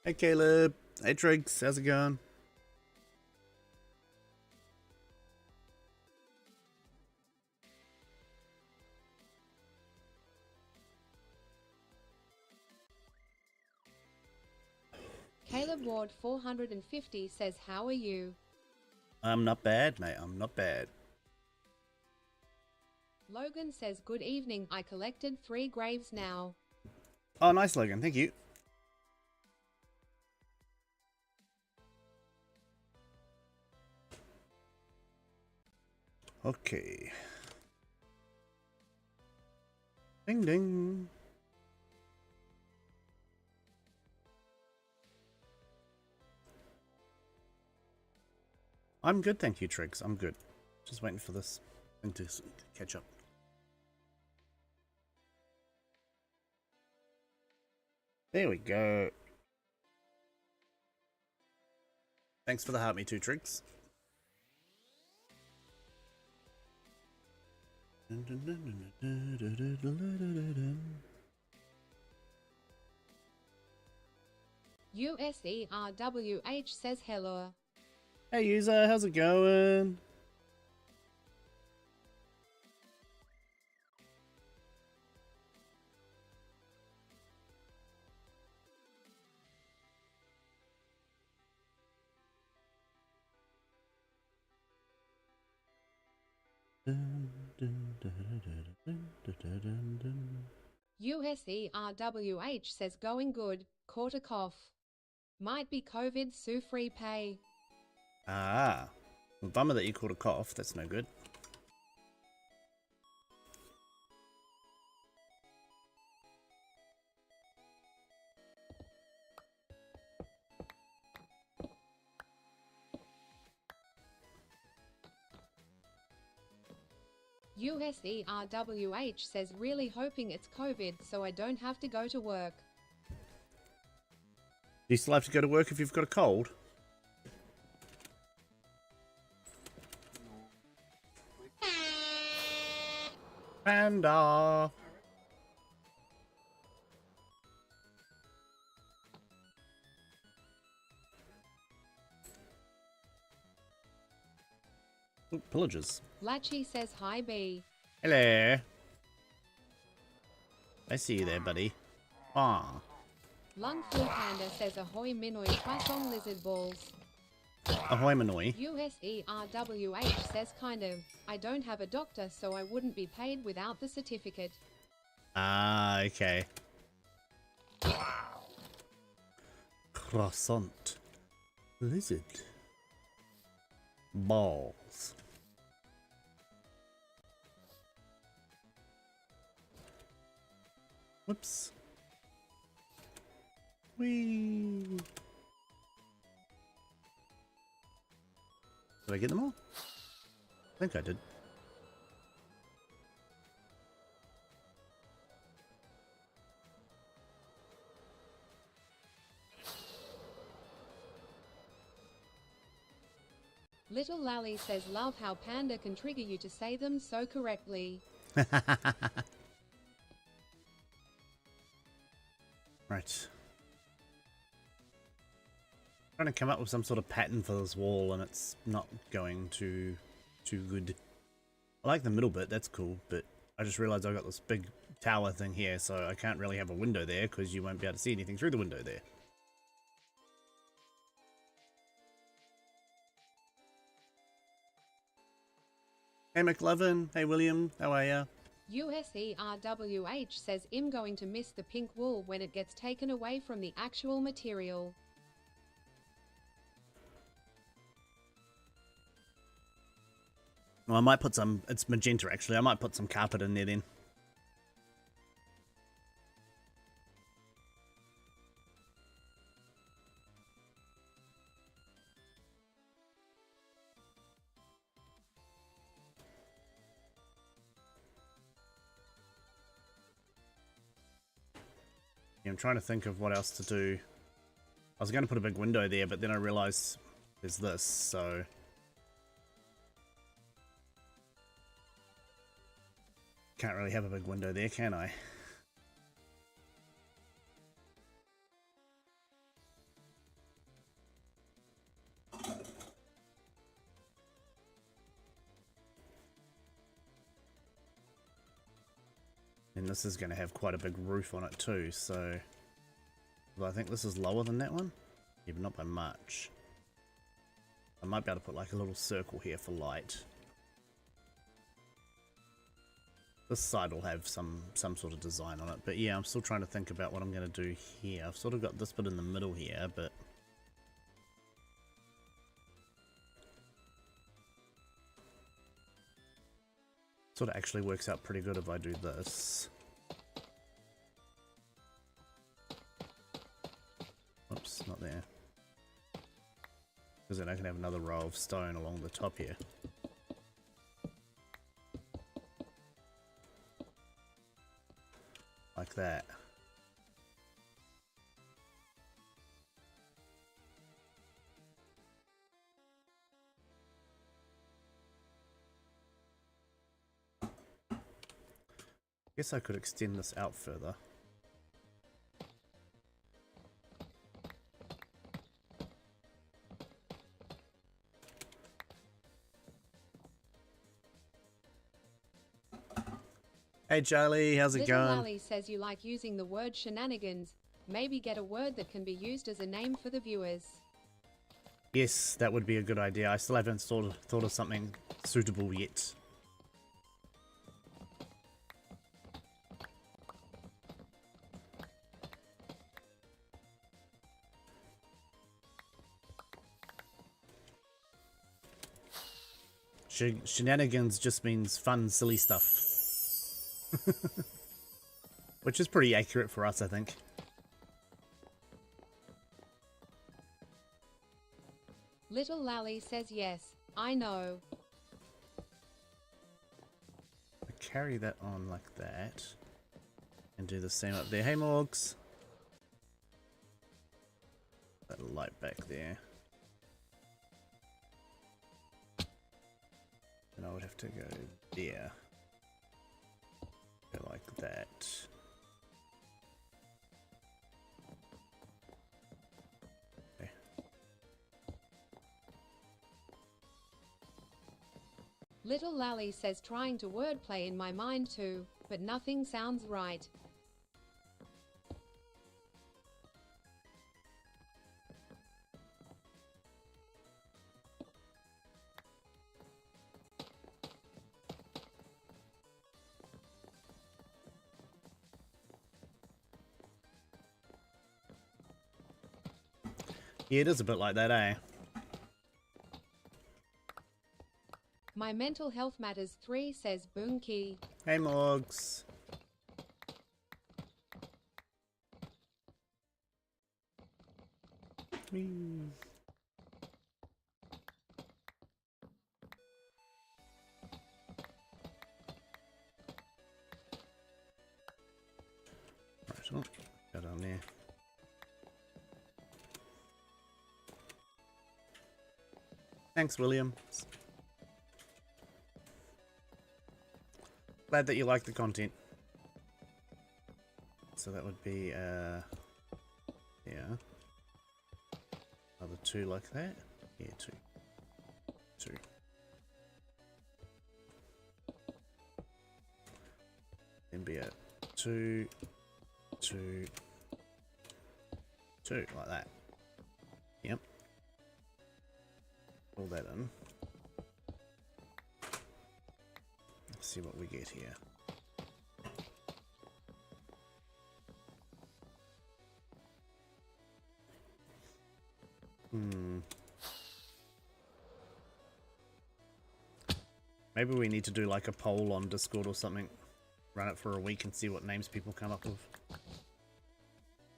Hey Caleb. Hey Triggs, how's it going? Caleb Ward 450 says, how are you? I'm not bad, mate. I'm not bad. Logan says, good evening. I collected 3 graves now. Oh, nice, Logan. Thank you. Okay. Ding ding. I'm good, thank you, Triggs. I'm good. Just waiting for this thing to catch up. There we go. Thanks for the heart, me too, Triggs. USERWH says hello. Hey user, how's it going? USERWH says, going good. Caught a cough. Might be COVID, sue free pay. Ah. Well, bummer that you caught a cough. That's no good. USERWH says, really hoping it's COVID so I don't have to go to work. Do you still have to go to work if you've got a cold? Panda! Ooh, pillagers. Latchy says, hi B. Hello. I see you there, buddy. Ah. Lung Flu Panda says, ahoy minnoy twisong lizard balls. Ahoy, Manoi. USERWH says, kind of. I don't have a doctor, so I wouldn't be paid without the certificate. Ah, okay. Croissant. Lizard. Balls. Whoops. Whee. Did I get them all? I think I did. Little Lally says, love how Panda can trigger you to say them so correctly. Right. Trying to come up with some sort of pattern for this wall and it's not going too good. I like the middle bit, that's cool, but I just realized I got this big tower thing here, so I can't really have a window there because you won't be able to see anything through the window there. Hey McLovin, hey William, how are ya? USERWH says, I'm going to miss the pink wool when it gets taken away from the actual material. Well, I might put some, it's magenta actually, I might put some carpet in there then. Yeah, I'm trying to think of what else to do. I was going to put a big window there, but then I realized there's this, so... Can't really have a big window there, can I? And this is going to have quite a big roof on it too, so... Well, I think this is lower than that one. Yeah, but not by much. I might be able to put like a little circle here for light. This side will have some sort of design on it, but yeah, I'm still trying to think about what I'm going to do here. I've sort of got this bit in the middle here, but... Sort of actually works out pretty good if I do this. Oops, not there. Because then I can have another row of stone along the top here. Like that. Guess I could extend this out further. Hey Charlie, how's it Little going? Lally says you like using the word shenanigans. Maybe get a word that can be used as a name for the viewers. Yes, that would be a good idea. I still haven't thought of something suitable yet. Shenanigans just means fun, silly stuff. Which is pretty accurate for us, I think. Little Lally says yes, I know. I carry that on like that. And do the same up there. Hey Morgs! That light back there. And I would have to go there. Go like that. Okay. Little Lally says trying to wordplay in my mind too, but nothing sounds right. Yeah, it is a bit like that, eh? My mental health matters 3 says Boonki. Hey Morgs! Whee. Right, oh, go down there. Thanks, William. Glad that you like the content. So that would be, yeah. Another 2 like that. Yeah, 2. 2. Then be a 2, 2, 2, like that. Yep. Pull that in. Let's see what we get here. Maybe we need to do like a poll on Discord or something. Run it for a week and see what names people come up with.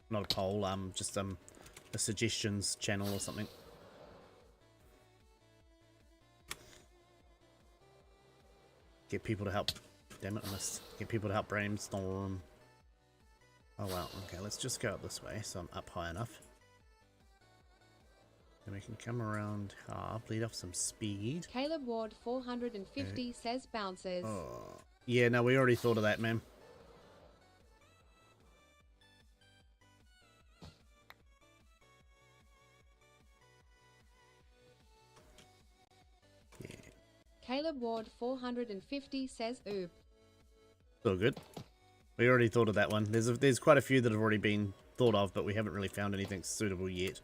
Not a poll, just a suggestions channel or something. Get people to help. Damn it, I missed. Get people to help brainstorm. Oh wow, okay, let's just go up this way so I'm up high enough. Then we can come around half, lead off some speed. Caleb Ward 450 says bounces. Oh. Yeah, no, we already thought of that, man. Yeah. Caleb Ward 450 says oop. So good. We already thought of that one. There's quite a few that have already been thought of, but we haven't really found anything suitable yet.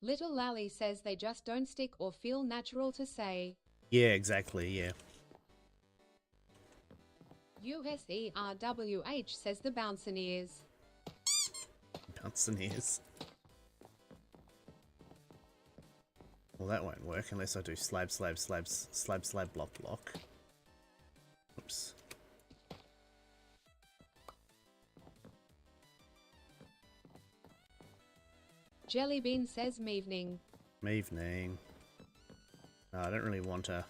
Little Lally says they just don't stick or feel natural to say. Yeah, exactly, yeah. USERWH says the Bouncineers. Bouncineers. Well, that won't work unless I do slab, slab, slabs, slab, slab, block, block. Oops. Jellybean says mevening. Evening. No, I don't really want a...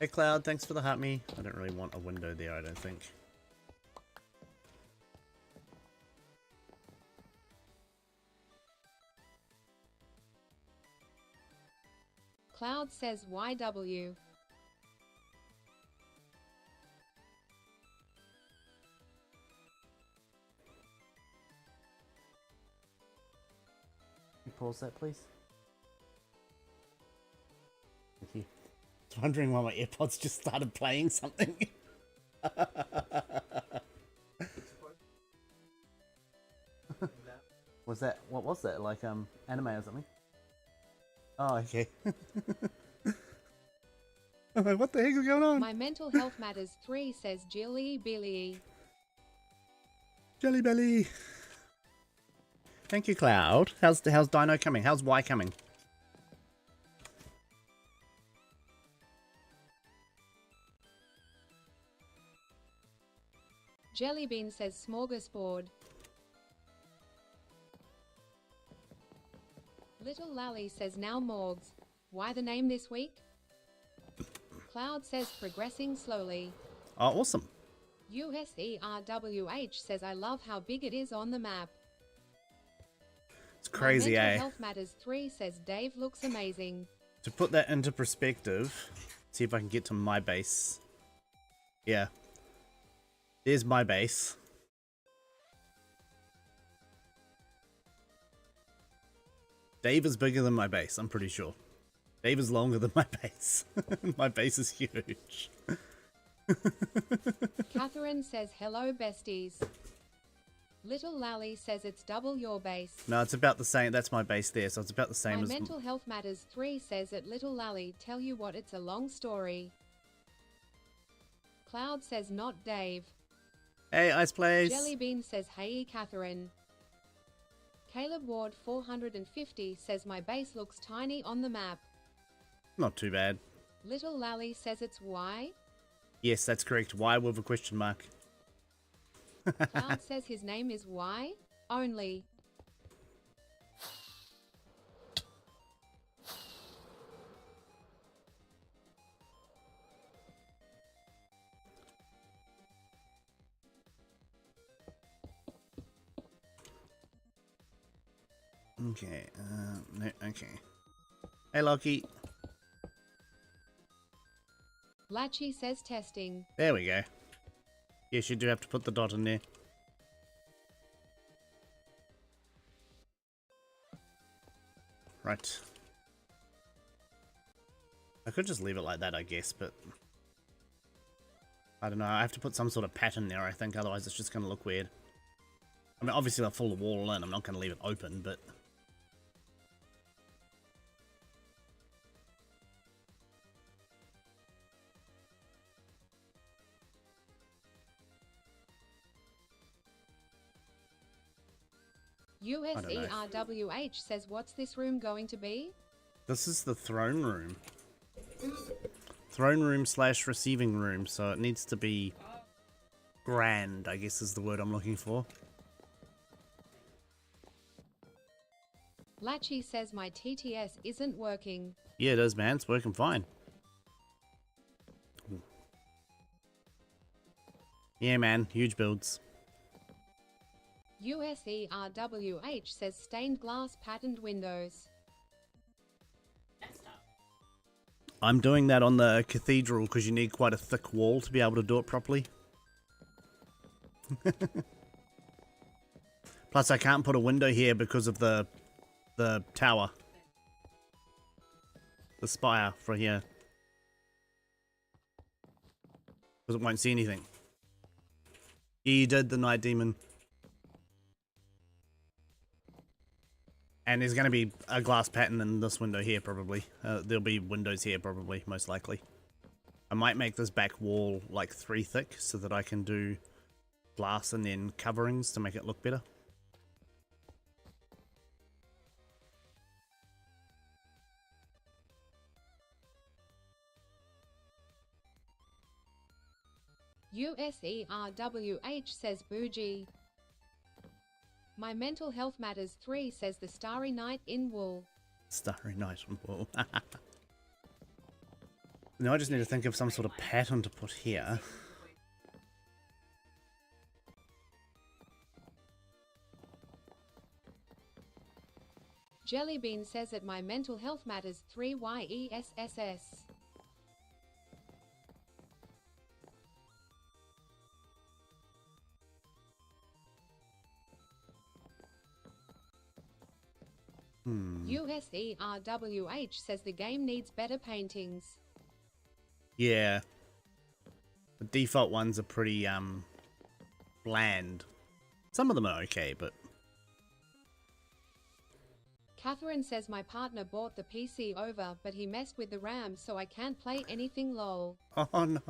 Hey Cloud, thanks for the heart me. I don't really want a window there, I don't think. Cloud says YW. Can you pause that, please? Thank you. I was wondering why my AirPods just started playing something. Was that, what was that? Like anime or something? Oh, okay. What the heck is going on? My mental health matters 3 says Jilly Billy. Jelly Belly. Thank you, Cloud. How's Dino coming? How's Y coming? Jellybean says smorgasbord. Little Lally says now Morgs. Why the name this week? Cloud says progressing slowly. Oh, awesome. USERWH says I love how big it is on the map. It's crazy, My eh? mental health matters 3 says Dave looks amazing. To put that into perspective, see if I can get to my base. Yeah. There's my base. Dave is bigger than my base, I'm pretty sure. Dave is longer than my base. My base is huge. Catherine says hello besties. Little Lally says it's double your base. No, it's about the same. That's my base there, so it's about the same My as... mental health matters 3 says at Little Lally tell you what it's a long story. Cloud says not Dave. Hey, Ice Plays. Jellybean says hey Catherine. Caleb Ward 450 says my base looks tiny on the map. Not too bad. Little Lally says it's Y. Yes, that's correct. Y with a question mark. Cloud says his name is Y. Only. Okay, no, okay. Hey, Loki. Latchy says testing. There we go. Yes, you do have to put the dot in there. Right. I could just leave it like that, I guess, but... I don't know, I have to put some sort of pattern there, I think, otherwise it's just going to look weird. I mean, obviously I'll fill the wall in, I'm not going to leave it open, but... USERWH says what's this room going to be? This is the throne room. Throne room slash receiving room, so it needs to be grand, I guess is the word I'm looking for. Latchy says my TTS isn't working. Yeah, it is, man. It's working fine. Yeah, man. Huge builds. USERWH says stained glass patterned windows. I'm doing that on the cathedral because you need quite a thick wall to be able to do it properly. Plus, I can't put a window here because of the tower. The spire for here. Because it won't see anything. You did the Night Demon. And there's going to be a glass pattern in this window here, probably. There'll be windows here, probably, most likely. I might make this back wall like 3 thick so that I can do glass and then coverings to make it look better. USERWH says bougie. My mental health matters 3 says the Starry Night in wool. Starry Night in wool. Now I just need to think of some sort of pattern to put here. Jellybean says that my mental health matters 3 YESSS. USERWH says the game needs better paintings. Yeah. The default ones are pretty, bland. Some of them are okay, but... Catherine says my partner bought the PC over, but he messed with the RAM, so I can't play anything lol. Oh no.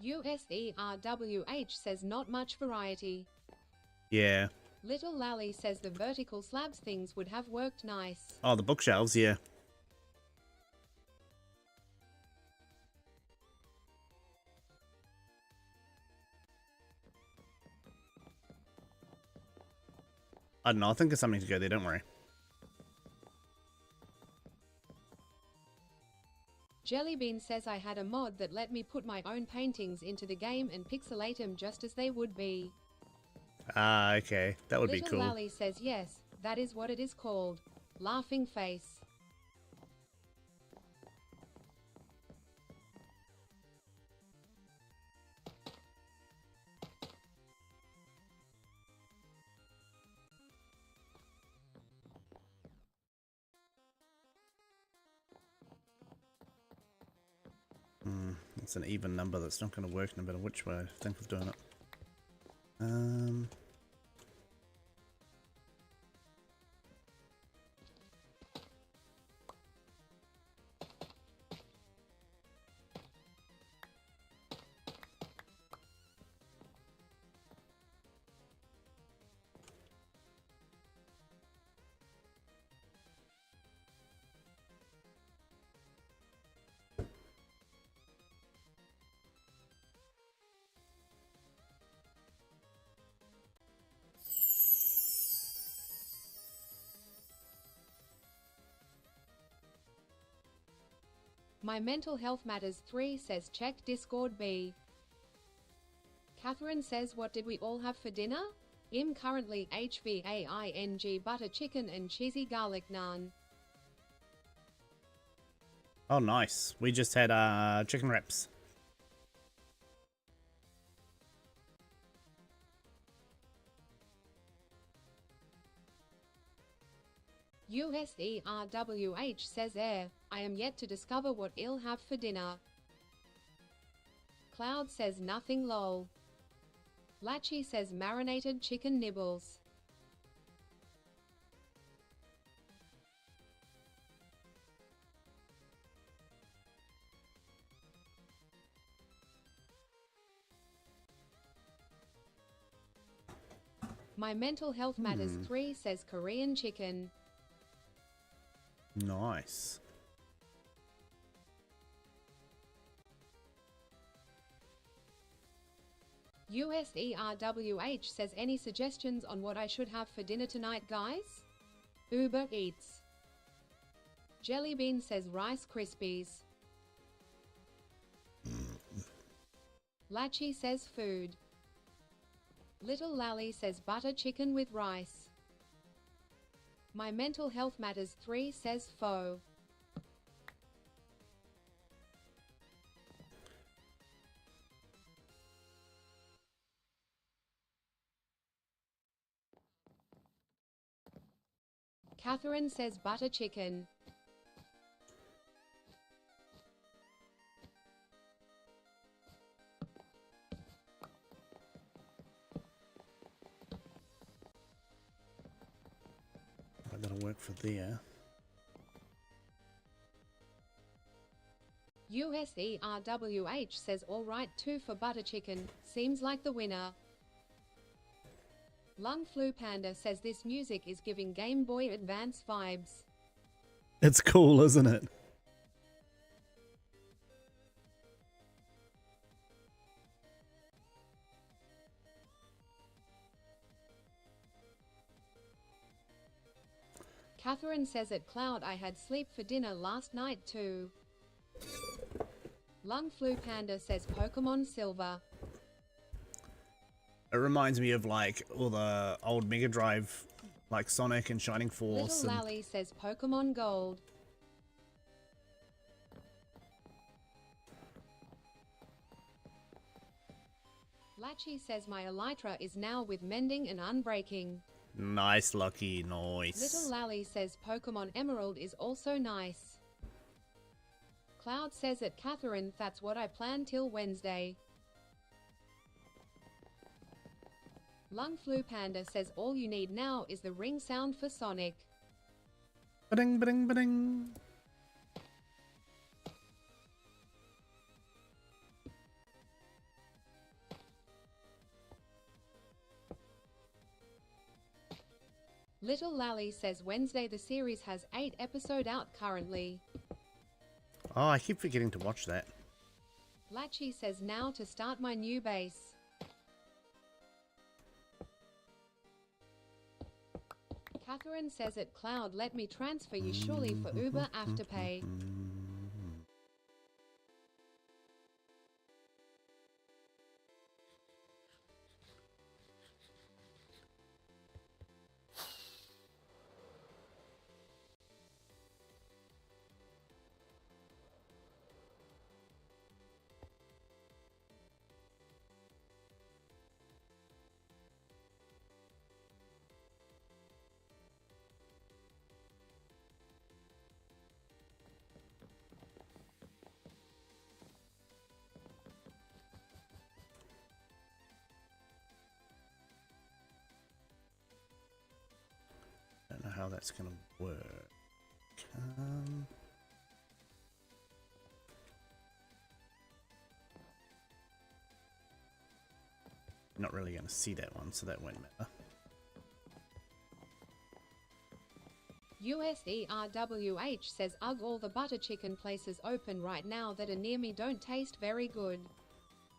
USERWH says not much variety. Yeah. Little Lally says the vertical slabs things would have worked nice. Oh, the bookshelves, yeah. I don't know, I think there's something to go there, don't worry. Jellybean says I had a mod that let me put my own paintings into the game and pixelate them just as they would be. Ah, okay. That would be cool. Little Lally says yes, that is what it is called. Laughing face. It's an even number that's not going to work no matter which way I think of doing it. My mental health matters 3 says check Discord B. Catherine says what did we all have for dinner? I'm currently HVAING butter chicken and cheesy garlic naan. Oh, nice. We just had chicken wraps. USERWH says I am yet to discover what I'll have for dinner. Cloud says nothing lol. Latchy says marinated chicken nibbles. My mental health matters 3 says Korean chicken. Nice. USERWH says any suggestions on what I should have for dinner tonight, guys? Uber Eats. Jellybean says Rice Krispies. Latchy says food. Little Lally says butter chicken with rice. My mental health matters 3 says pho. Catherine says butter chicken. That'll work for there. USERWH says alright 2 for butter chicken, seems like the winner. Lung Flu Panda says this music is giving Game Boy Advance vibes. It's cool, isn't it? Catherine says at Cloud I had sleep for dinner last night too. Lung Flu Panda says Pokemon Silver. It reminds me of like all the old Mega Drive, like Sonic and Shining Force. Little Lally says Pokemon Gold. Latchy says my Elytra is now with mending and unbreaking. Nice, Lucky, nice. Little Lally says Pokemon Emerald is also nice. Cloud says at Catherine that's what I plan till Wednesday. Lung Flu Panda says all you need now is the ring sound for Sonic. Ba-ding, ba-ding, ba-ding. Little Lally says Wednesday the series has 8 episodes out currently. Oh, I keep forgetting to watch that. Latchy says now to start my new base. Catherine says at Cloud let me transfer you surely for Uber Afterpay. Don't know how that's gonna work. Not really gonna see that one, so that won't matter. USERWH says ugh, all the butter chicken places open right now that are near me don't taste very good.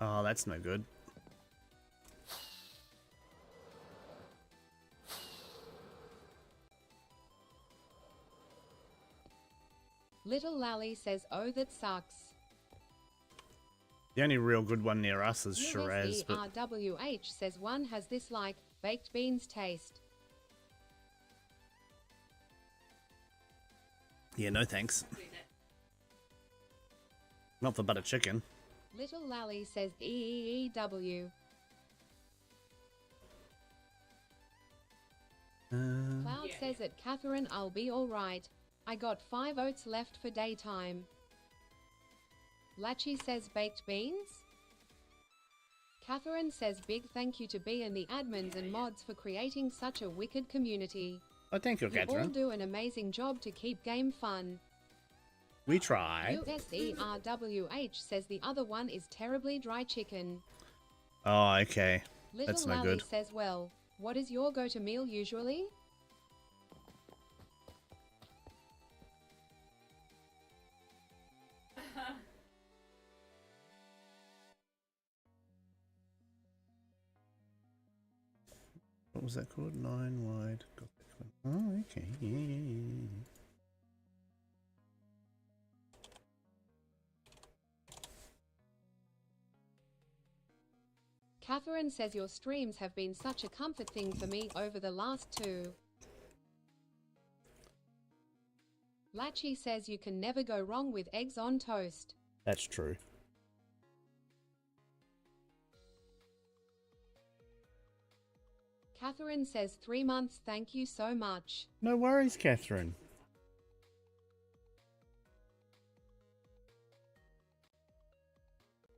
Oh, that's no good. Little Lally says oh that sucks. The only real good one near us is Shiraz, but USERWH says one has this like baked beans taste. yeah, no thanks. Not for butter chicken. Little Lally says EEEW. Cloud says at Catherine I'll be alright. I got 5 oats left for daytime. Latchy says baked beans. Catherine says big thank you to B and the admins and mods for creating such a wicked community. Oh, thank you, You all Catherine. do an amazing job to keep game fun. We try. USERWH says the other one is terribly dry chicken. Oh, okay. Little That's no Lally good. says well, what is your go-to meal usually? What was that called? 9 wide. Got that one. Oh, okay. Yeah. Catherine says your streams have been such a comfort thing for me over the last 2. Latchy says you can never go wrong with eggs on toast. That's true. Catherine says 3 months, thank you so much. No worries, Catherine.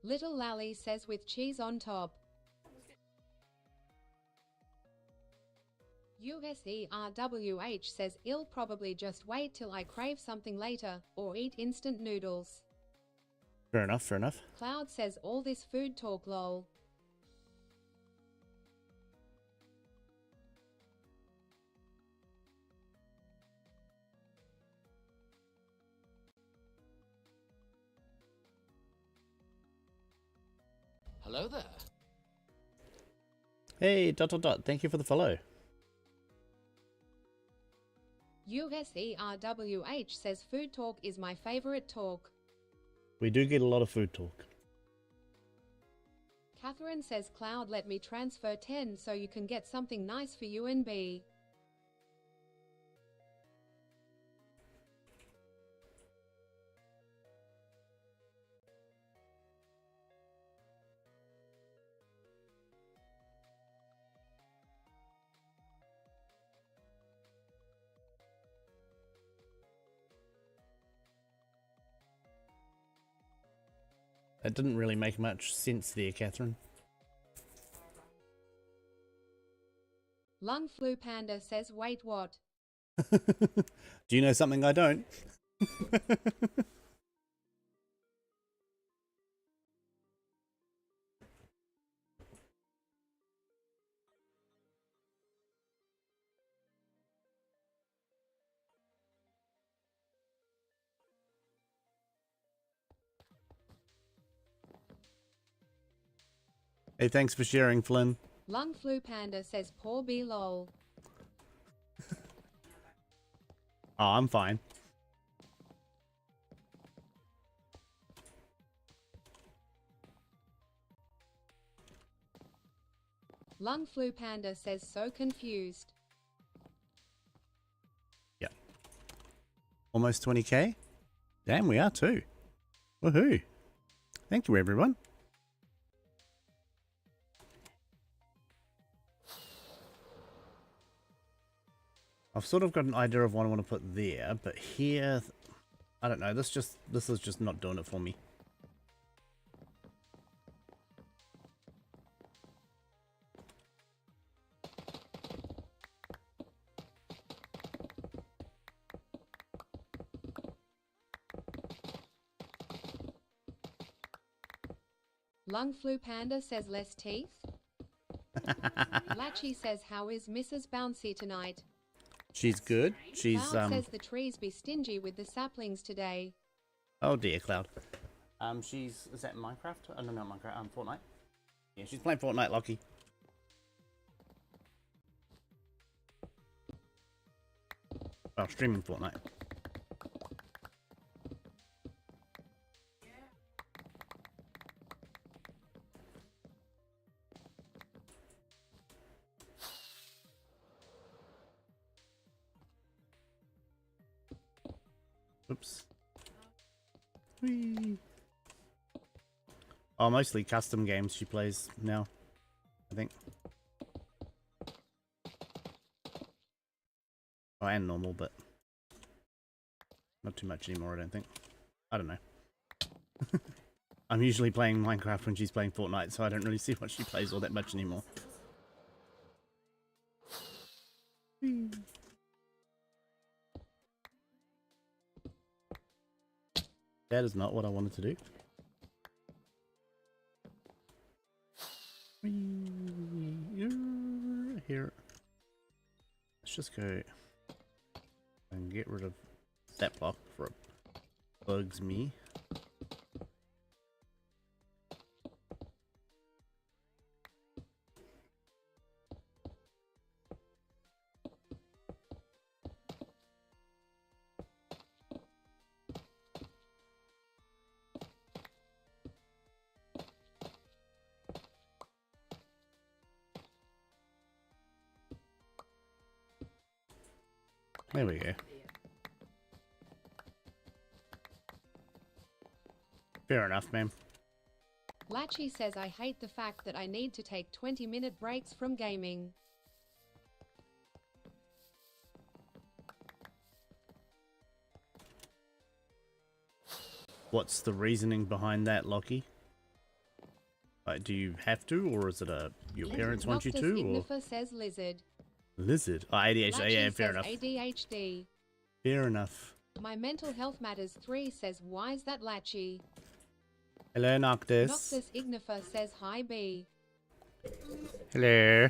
Little Lally says with cheese on top. USERWH says I'll probably just wait till I crave something later, or eat instant noodles. Fair enough, fair enough. Cloud says all this food talk lol. Hello there. Hey, ... Thank you for the follow. USERWH says food talk is my favorite talk. We do get a lot of food talk. Catherine says Cloud let me transfer 10 so you can get something nice for you and B. That didn't really make much sense there, Catherine. Lung Flu Panda says wait what? Do you know something I don't? Hey, thanks for sharing, Flynn. Lung Flu Panda says poor B lol. Oh, I'm fine. Lung Flu Panda says so confused. Yeah. Almost 20k? Damn, we are too. Woohoo. Thank you, everyone. I've sort of got an idea of what I want to put there, but here, I don't know, this is just not doing it for me. Lung Flu Panda says less teeth. Latchy says how is Mrs. Bouncy tonight? She's good. She's Cloud says the trees be stingy with the saplings today. Oh dear, Cloud. Is that Minecraft? Oh no, not Minecraft. Fortnite. Yeah, she's playing Fortnite, Lockie. Oh, streaming Fortnite. Oops. Whee. Oh, mostly custom games she plays now, I think. Oh, and normal, but not too much anymore, I don't think. I don't know. I'm usually playing Minecraft when she's playing Fortnite, so I don't really see what she plays all that much anymore. Whee. That is not what I wanted to do. Here. Let's just go and get rid of that block before it bugs me. There we go. Fair enough, ma'am. Latchy says I hate the fact that I need to take 20-minute breaks from gaming. What's the reasoning behind that, Lockie? Like, do you have to, or is it your parents want you to, or? Ignifer says lizard. Lizard? Oh, ADHD, Latchy yeah, fair says enough. ADHD. Fair enough. My mental health matters 3 says why's that Latchy? Hello, Noctis. Noctis Ignifer says hi B. Hello.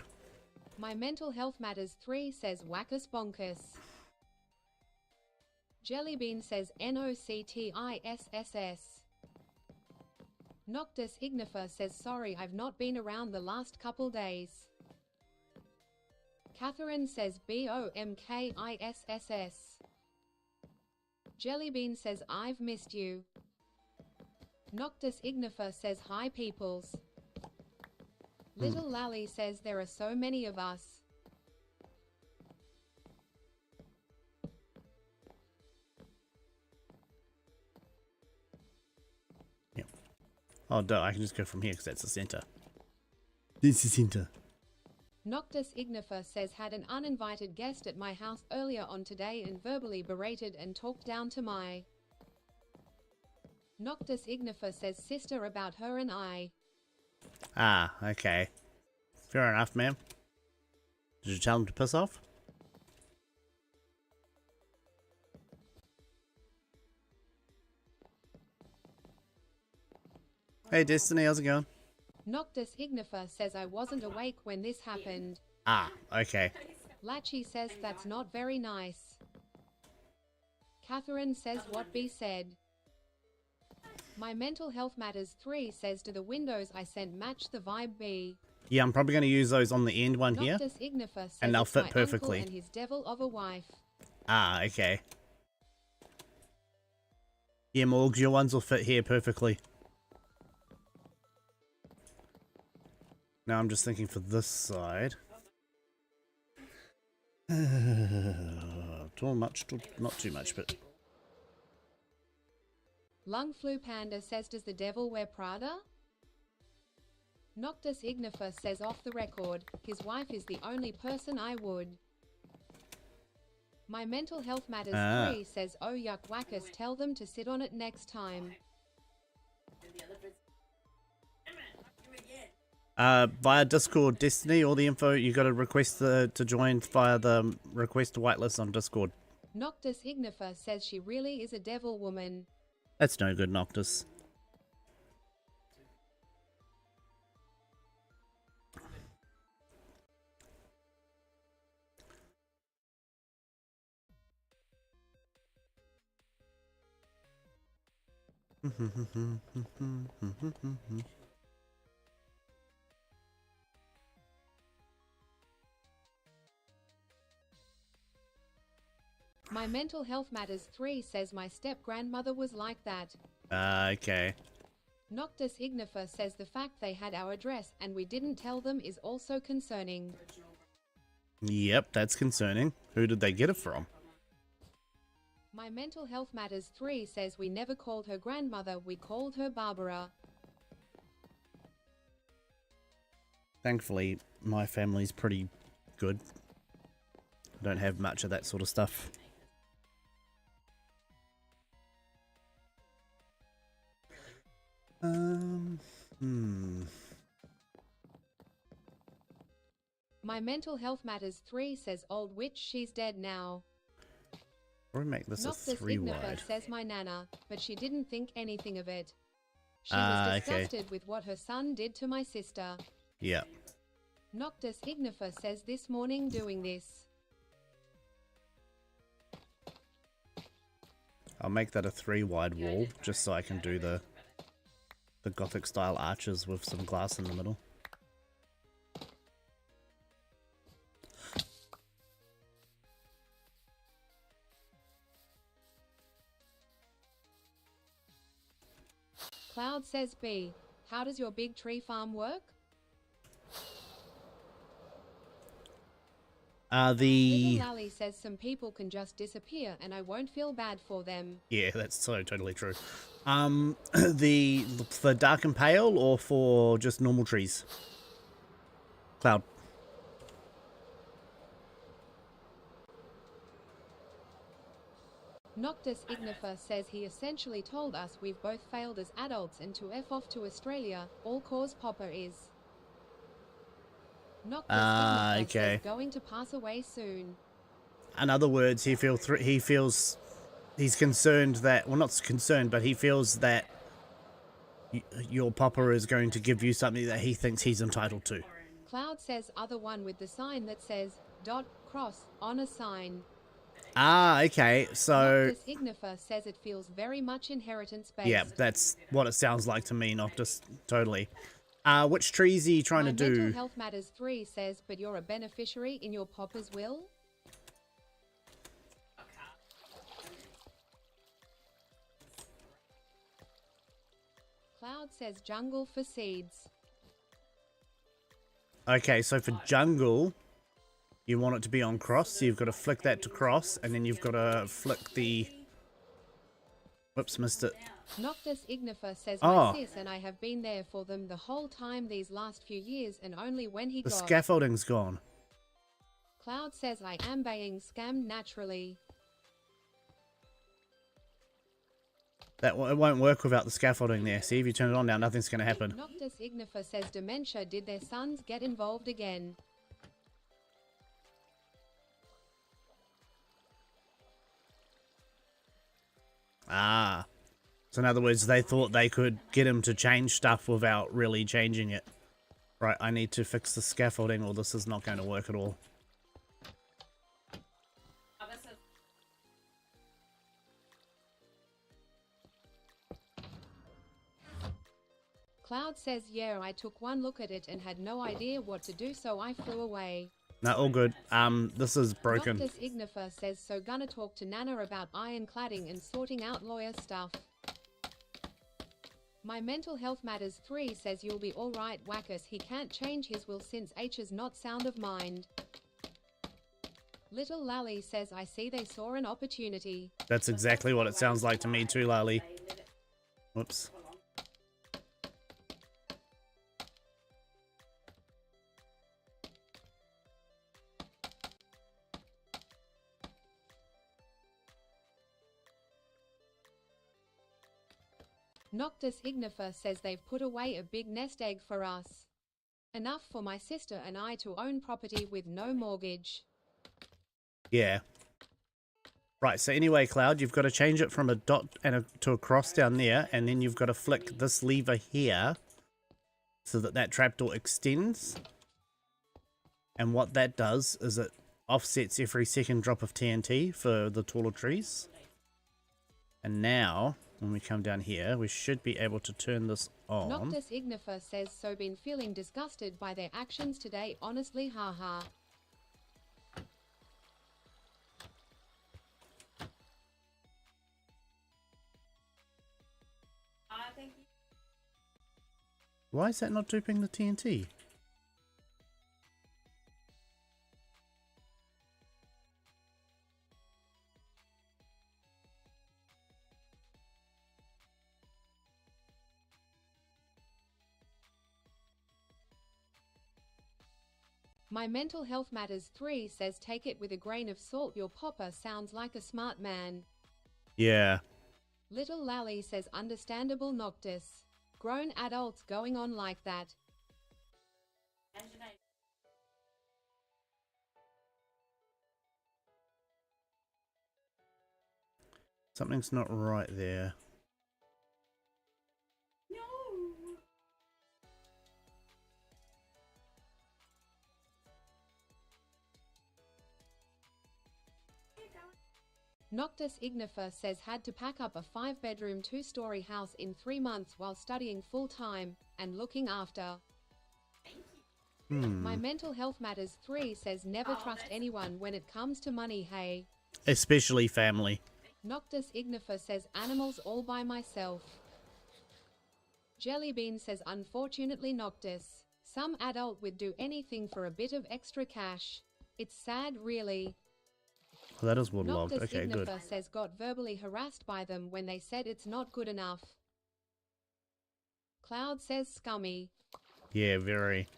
My mental health matters 3 says wackus bonkus. Jellybean says NOCTISSS. Noctis Ignifer says sorry I've not been around the last couple days. Catherine says BOMKISSS. Jellybean says I've missed you. Noctis Ignifer says hi peoples. Little Lally says there are so many of us. Yep. Oh, duh, I can just go from here because that's the center. This is center. Noctis Ignifer says had an uninvited guest at my house earlier on today and verbally berated and talked down to my. Noctis Ignifer says sister about her and I. Ah, okay. Fair enough, ma'am. Did you tell him to piss off? Hey Destiny, how's it going? Noctis Ignifer says I wasn't awake when this happened. Ah, okay. Latchy says that's not very nice. Catherine says what B said. My mental health matters 3 says do the windows I sent match the vibe B. Yeah, I'm probably going to use those on the end one here. Noctis Ignifer says And they'll it's fit my perfectly. uncle and his devil of a wife. Ah, okay. Yeah, Morgs, your ones will fit here perfectly. Now I'm just thinking for this side. Too much, not too much, but... Lung Flu Panda says does the devil wear Prada? Noctis Ignifer says off the record, his wife is the only person I would. My mental health matters 3 says oh yuck whackers tell them to sit on it next time. Via Discord, Destiny, all the info, you got to request to join via the request to whitelist on Discord. Noctis Ignifer says she really is a devil woman. That's no good, Noctis. My mental health matters 3 says my step-grandmother was like that. Okay. Noctis Ignifer says the fact they had our address and we didn't tell them is also concerning. Yep, that's concerning. Who did they get it from? My mental health matters 3 says we never called her grandmother, we called her Barbara. Thankfully, my family's pretty good. I don't have much of that sort of stuff. My mental health matters 3 says old witch, she's dead now. Or make this Noctis a 3 Ignifer wide. says my nana, but she didn't think anything of it. She was disgusted with what her son did to my sister. Yeah. Noctis Ignifer says this morning doing this. I'll make that a 3 wide wall, just so I can do the Gothic style arches with some glass in the middle. Cloud says B, how does your big tree farm work? Little Lally says some people can just disappear and I won't feel bad for them. Yeah, that's so totally true. For dark and pale or for just normal trees? Cloud. Noctis Ignifer says he essentially told us we've both failed as adults and to F off to Australia, all cause Popper is. Noctis Ignifer okay. says going to pass away soon. In other words, he feels he's concerned that, well, not concerned, but he feels that your papa is going to give you something that he thinks he's entitled to. Cloud says other one with the sign that says dot cross on a sign. Ah, okay. So Noctis Ignifer says it feels very much inheritance based. yeah, that's what it sounds like to me, Noctis. Totally. Which trees are you trying to do? Mental Health Matters 3 says, but you're a beneficiary in your papa's will? Cloud says jungle for seeds. Okay, so for jungle, you want it to be on cross, so you've got to flick that to cross, and then you've got to flick the... Whoops, missed it. Noctis Ignifer says my sis and I have been there for them the whole time these last few years, and only when he The got... scaffolding's gone. Cloud says I am being scammed naturally. It won't work without the scaffolding there. See, if you turn it on now, nothing's going to happen. Noctis Ignifer says dementia, did their sons get involved again? Ah. So in other words, they thought they could get him to change stuff without really changing it. Right, I need to fix the scaffolding or this is not going to work at all. Cloud says yeah, I took one look at it and had no idea what to do, so I flew away. No, all good. This is broken. Noctis Ignifer says so gonna talk to Nana about ironcladding and sorting out lawyer stuff. My Mental Health Matters 3 says you'll be alright Wackus, he can't change his will since H is not sound of mind. Little Lally says I see they saw an opportunity. That's exactly what it sounds like to me too, Lally. Whoops. Noctis Ignifer says they've put away a big nest egg for us. Enough for my sister and I to own property with no mortgage. Yeah. Right, so anyway, Cloud, you've got to change it from a dot and to a cross down there, and then you've got to flick this lever here so that that trapdoor extends. And what that does is it offsets every second drop of TNT for the taller trees. And now, when we come down here, we should be able to turn this on. Noctis Ignifer says so been feeling disgusted by their actions today, honestly, haha. Why is that not duping the TNT? My Mental Health Matters 3 says take it with a grain of salt, your papa sounds like a smart man. Yeah. Little Lally says understandable Noctis. Grown adults going on like that. Something's not right there. Noctis Ignifer says had to pack up a 5-bedroom 2-story house in 3 months while studying full-time and looking after. My Mental Health Matters 3 says never trust anyone when it comes to money, hey. Especially family. Noctis Ignifer says animals all by myself. Jellybean says unfortunately Noctis. Some adult would do anything for a bit of extra cash. It's sad really. Well, that is waterlogged. Noctis Okay, good. Ignifer says got verbally harassed by them when they said it's not good enough. Cloud says scummy. Yeah, very.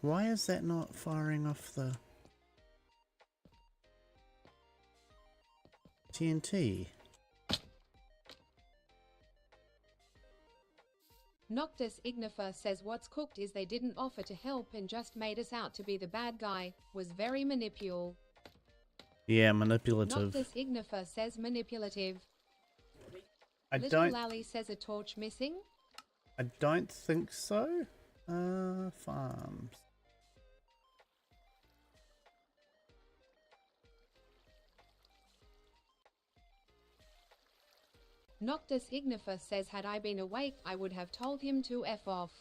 Why is that not firing off the TNT? Noctis Ignifer says what's cooked is they didn't offer to help and just made us out to be the bad guy. Was very manipulative. Yeah, manipulative. Noctis Ignifer says manipulative. Little don't Lally says a torch missing. I don't think so. Farms. Noctis Ignifer says had I been awake I would have told him to F off.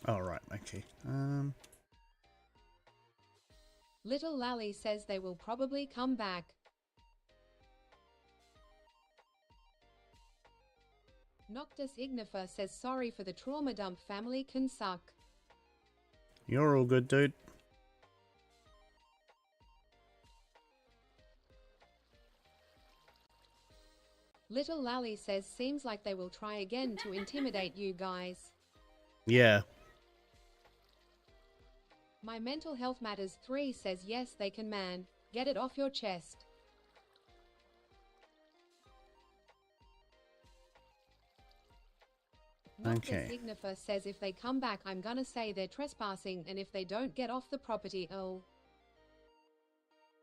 Oh, right, okay. Little Lally says they will probably come back. Noctis Ignifer says sorry for the trauma dump, family can suck. You're all good, dude. Little Lally says seems like they will try again to intimidate you guys. Yeah. My Mental Health Matters 3 says yes they can, man. Get it off your chest. Noctis Okay. Ignifer says if they come back I'm gonna say they're trespassing and if they don't get off the property oh.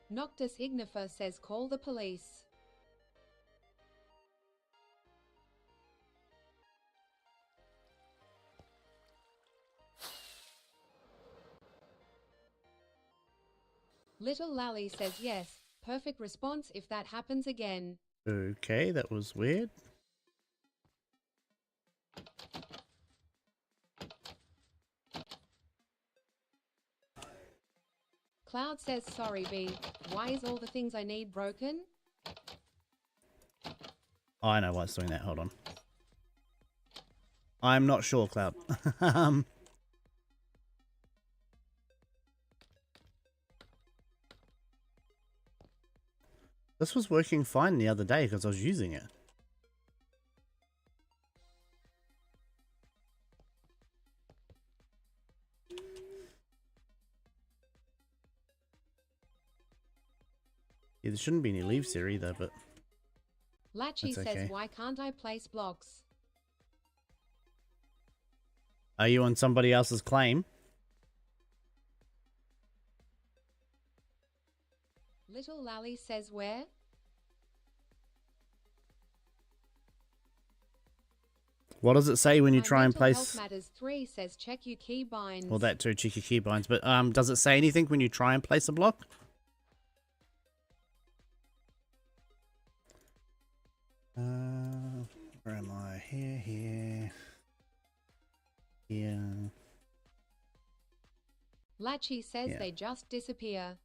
Noctis Ignifer says call the police. Little Lally says yes, perfect response if that happens again. Okay, that was weird. Cloud says sorry B, why is all the things I need broken? Oh, I know why it's doing that, hold on. I'm not sure, Cloud. This was working fine the other day because I was using it. Yeah, there shouldn't be any leaves here either, but... Latchy That's says okay. why can't I place blocks? Are you on somebody else's claim? Little Lally says where? What does it say when you My try and Mental Health place... Matters 3 says check your key binds. Well, that too, cheeky keybinds. But does it say anything when you try and place a block? Where am I? Here. Latchy says Yeah. they just disappear.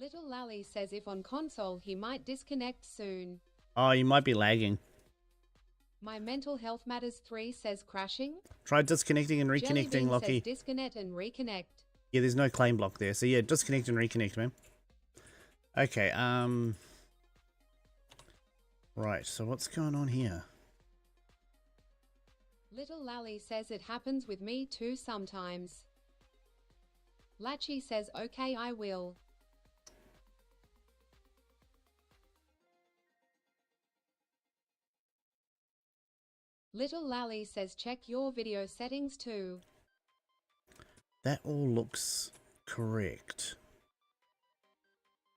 Little Lally says if on console he might disconnect soon. Oh, you might be lagging. My Mental Health Matters 3 says crashing. Try disconnecting and Jelly reconnecting, Bean Lockie. says disconnect and reconnect. Yeah, there's no claim block there. So yeah, disconnect and reconnect, man. Okay, right, so what's going on here? Little Lally says it happens with me too sometimes. Latchy says okay I will. Little Lally says check your video settings too. That all looks correct.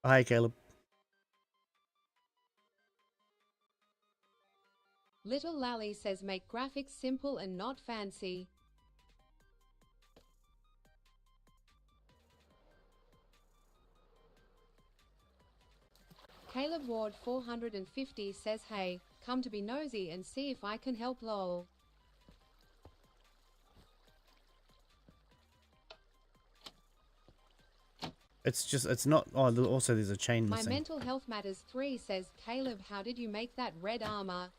Hi, Caleb. Little Lally says make graphics simple and not fancy. Caleb Ward 450 says hey, come to be nosy and see if I can help lol. It's just, it's not, oh, also there's a chain My missing. Mental Health Matters 3 says, Caleb, how did you make that red armor?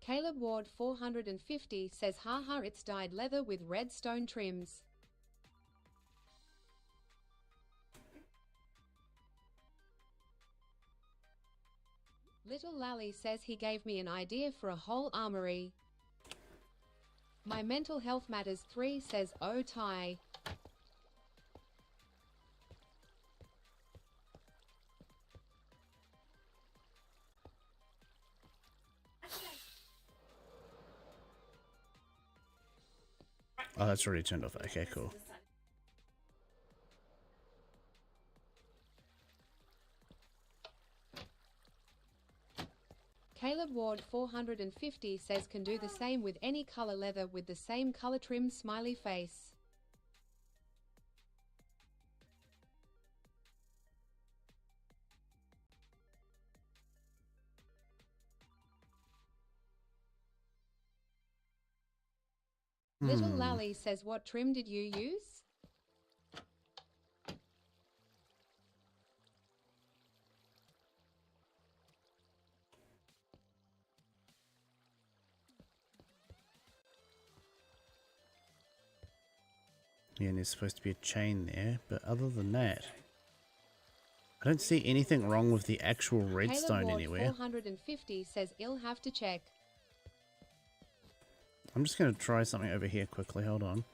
Caleb Ward 450 says, haha, it's dyed leather with red stone trims. Little Lally says he gave me an idea for a whole armory. My Mental Health Matters 3 says, oh Ty. Oh, that's already turned off. Okay, cool. Caleb Ward 450 says can do the same with any color leather with the same color trim smiley face. Little Lally says, what trim did you use? Yeah, and there's supposed to be a chain there, but other than that, I don't see anything wrong with the actual redstone Caleb Ward anywhere. 450 says, I'll have to check. I'm just going to try something over here quickly. Hold on.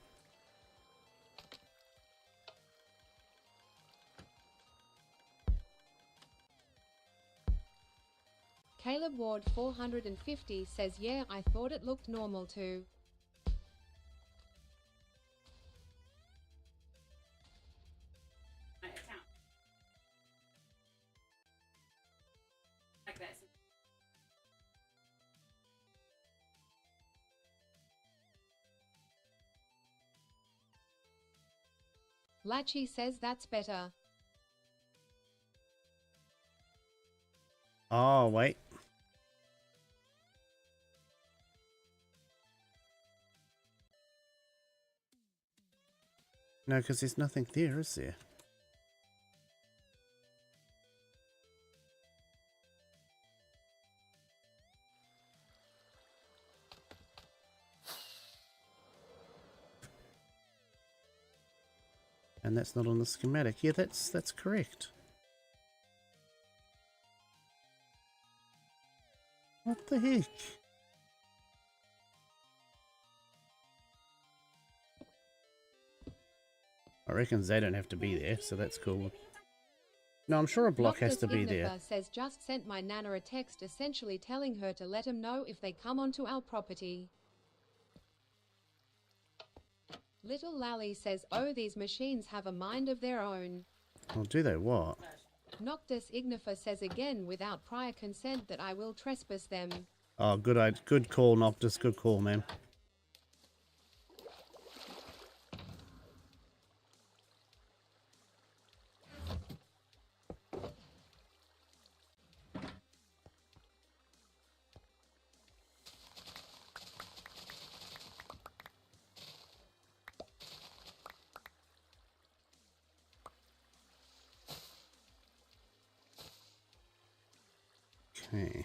Caleb Ward 450 says, yeah, I thought it looked normal too. Latchy says that's better. Oh, wait. No, because there's nothing there, is there? And that's not on the schematic. Yeah, that's correct. What the heck? I reckon they don't have to be there, so that's cool. No, I'm sure a block has to be there. Says, just sent my nana a text essentially telling her to let him know if they come onto our property. Little Lally says, oh, these machines have a mind of their own. Well, do they what? Noctis Ignifer says again without prior consent that I will trespass them. Oh, good call, Noctis. Good call, man. Okay.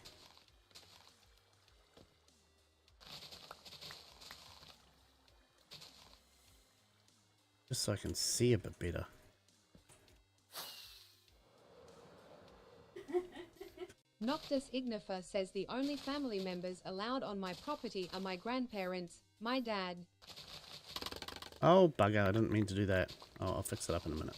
Just so I can see a bit better. Noctis Ignifer says the only family members allowed on my property are my grandparents, my dad. Oh, bugger. I didn't mean to do that. Oh, I'll fix it up in a minute.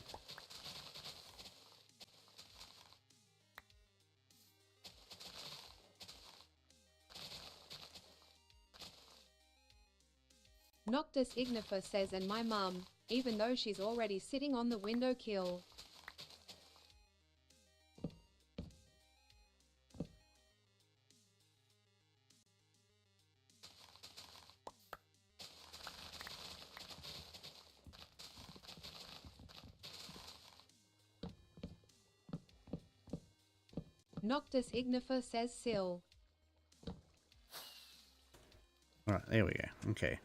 Noctis Ignifer says and my mum, even though she's already sitting on the window kill. Noctis Ignifer says Sill. Alright, there we go. Okay.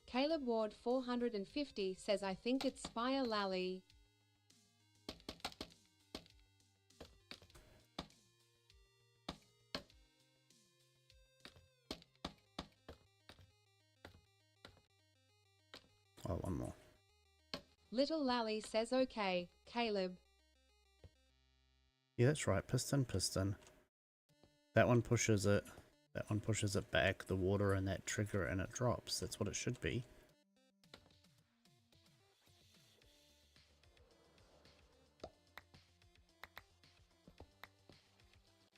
Caleb Ward 450 says I think it's Spire Lally. Oh, one more. Little Lally says okay, Caleb. Yeah, that's right. Piston, piston. That one pushes it. That one pushes it back, the water and that trigger, and it drops. That's what it should be.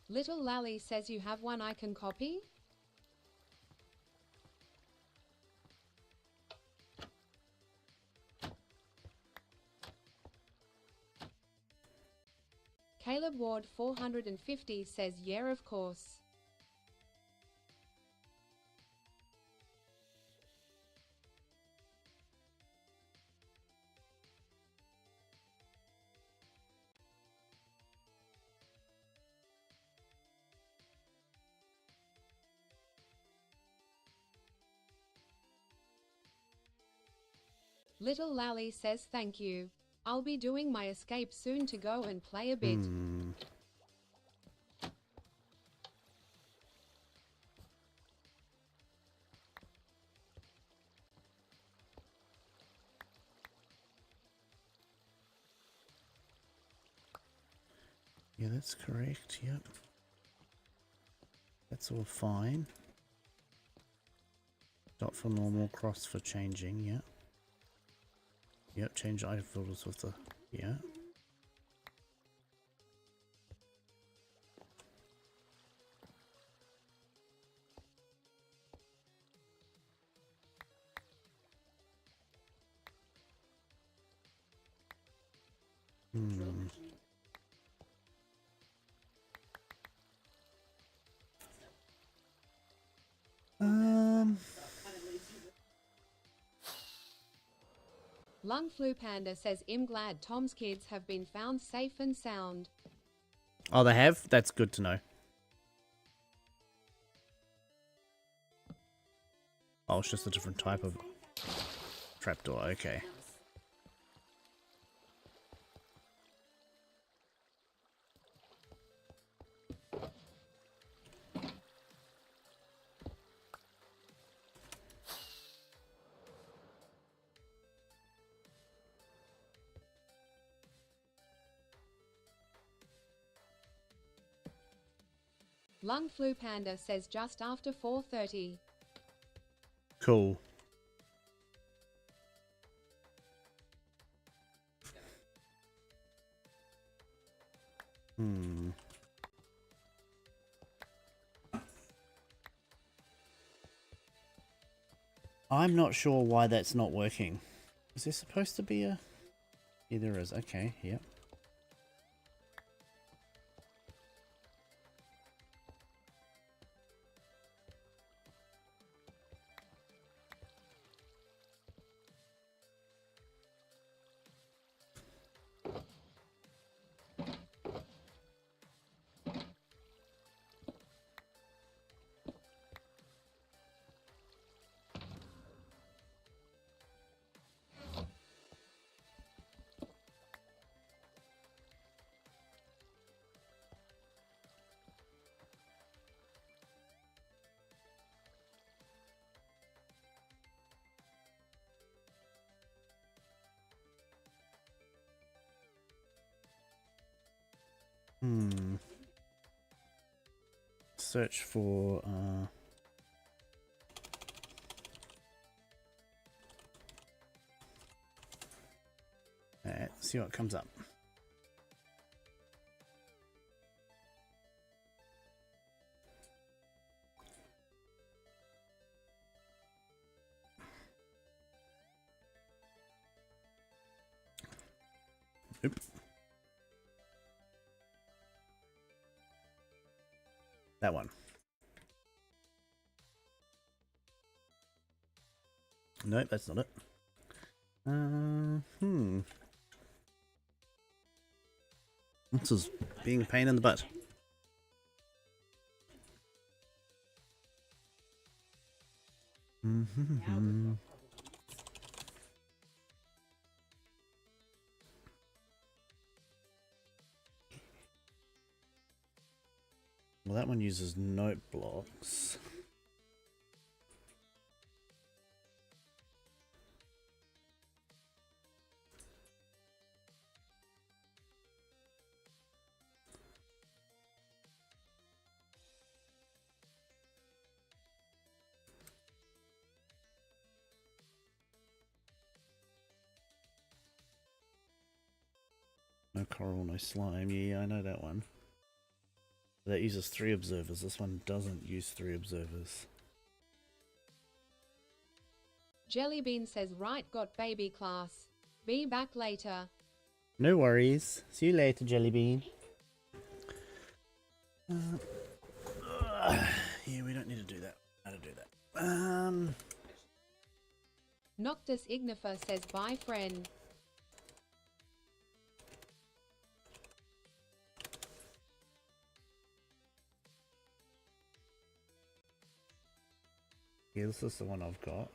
Little Lally says you have one I can copy? Caleb Ward 450 says yeah, of course. Little Lally says thank you. I'll be doing my escape soon to go and play a bit. Yeah, that's correct. Yep. That's all fine. Dot for normal, cross for changing. Yep. Yep, change item filters with the... Yeah. Lung Flu Panda says I'm glad Tom's kids have been found safe and sound. Oh, they have? That's good to know. Oh, it's just a different type of trapdoor. Okay. Lung Flu Panda says just after 4:30. Cool. I'm not sure why that's not working. Is there supposed to be a... Yeah, there is. Okay, yep. Search for see what comes up. Oop. That one. Nope, that's not it. This is being a pain in the butt. Well, that one uses note blocks. No coral, no slime. Yeah, I know that one. That uses 3 observers. This one doesn't use 3 observers. Jellybean says, right, got baby class. Be back later. No worries. See you later, Jellybean. Yeah, we don't need to do that. How to do that? Noctis Ignifer says, bye friend. Yeah, this is the one I've got.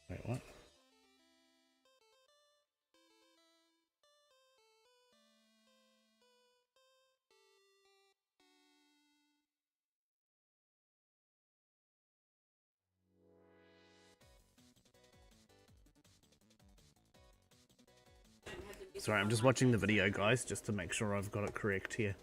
Wait, what? Sorry, I'm just watching the video, guys, just to make sure I've got it correct here.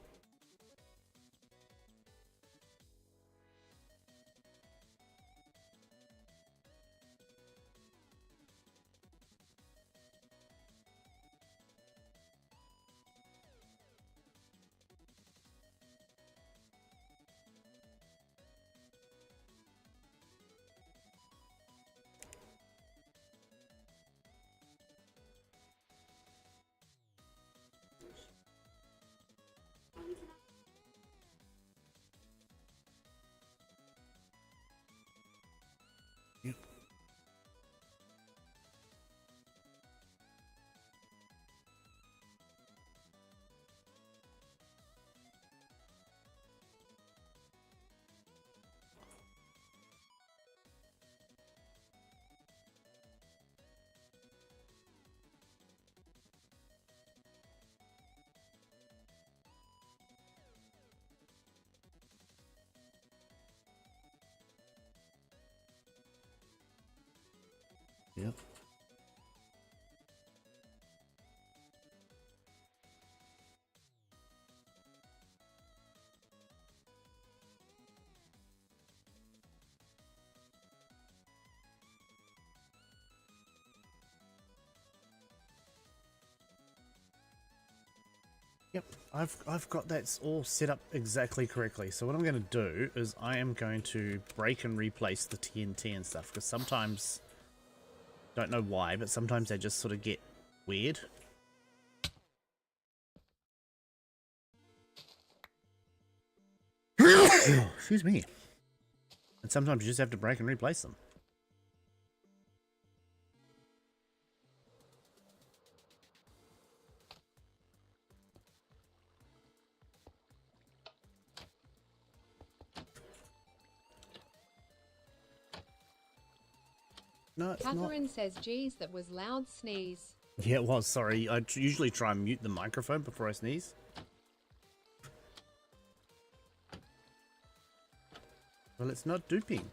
Yep. Yep. Yep, I've got that all set up exactly correctly. So what I'm going to do is I am going to break and replace the TNT and stuff, because sometimes, don't know why, but sometimes they just sort of get weird. Excuse me. And sometimes you just have to break and replace them. No, it's Catherine not. says, geez, that was loud sneeze. Yeah, it was. Sorry. I usually try and mute the microphone before I sneeze. Well, it's not duping.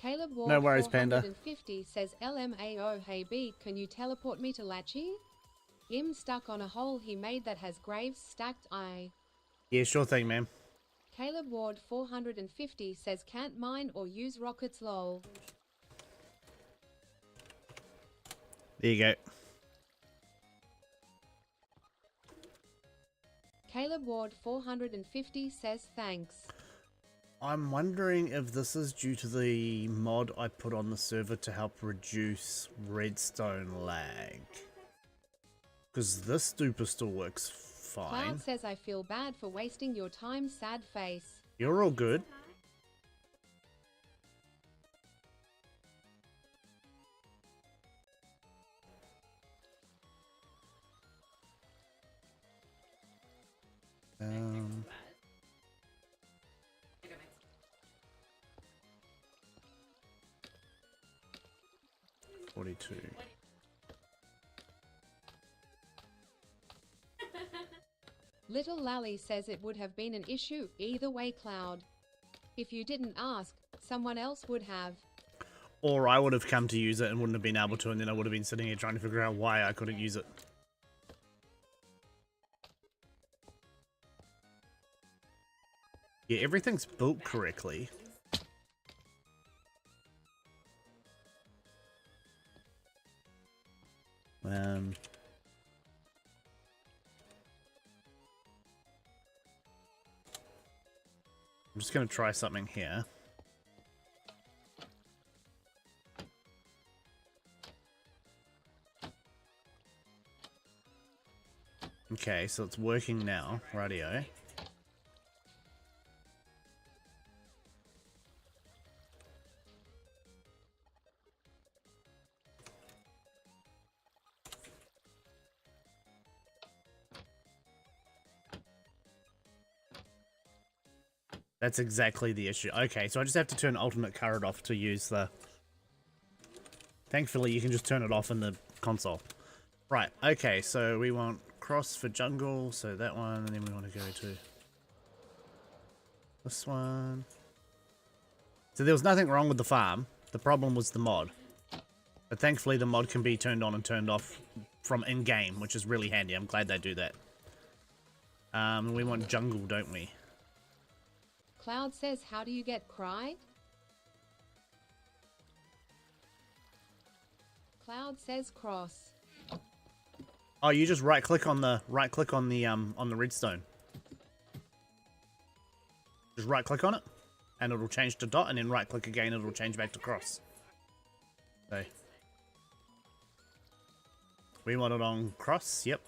Caleb Ward No worries, Panda. 450 says LMAO, hey B, can you teleport me to Latchy? I'm stuck on a hole he made that has graves stacked. Yeah, sure thing, man. Caleb Ward 450 says can't mine or use rockets lol. There you go. Caleb Ward 450 says thanks. I'm wondering if this is due to the mod I put on the server to help reduce redstone lag. Because this duper still works fine. Cloud says I feel bad for wasting your time, sad face. You're all good. Um... 42. Little Lally says it would have been an issue either way, Cloud. If you didn't ask, someone else would have. Or I would have come to use it and wouldn't have been able to, and then I would have been sitting here trying to figure out why I couldn't use it. Yeah, everything's built correctly. I'm just going to try something here. Okay, so it's working now, radio. That's exactly the issue. Okay, so I just have to turn alternate current off to use the... Thankfully, you can just turn it off in the console. Right, okay, so we want cross for jungle, so that one, and then we want to go to this one. So there was nothing wrong with the farm. The problem was the mod. But thankfully, the mod can be turned on and turned off from in-game, which is really handy. I'm glad they do that. We want jungle, don't we? Cloud says, how do you get cried? Cloud says cross. Oh, you just right click on the redstone. Just right click on it and it'll change to dot, and then right click again, it'll change back to cross. So we want it on cross, yep.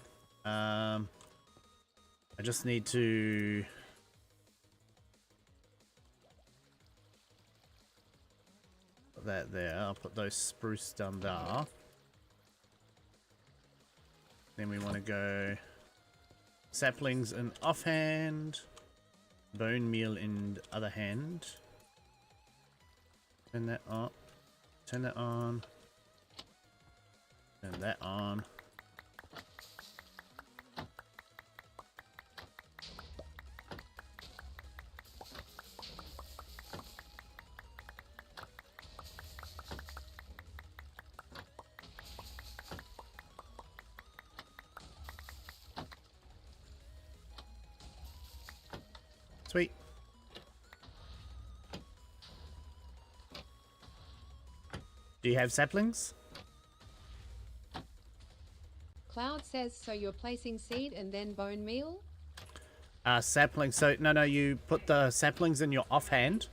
I just need to put that there. I'll put those spruce down there. Then we want to go saplings in offhand, bone meal in other hand. Turn that on. Turn that on. Turn that on. Sweet. Do you have saplings? Cloud says, so you're placing seed and then bone meal? Saplings. So, no, you put the saplings in your offhand.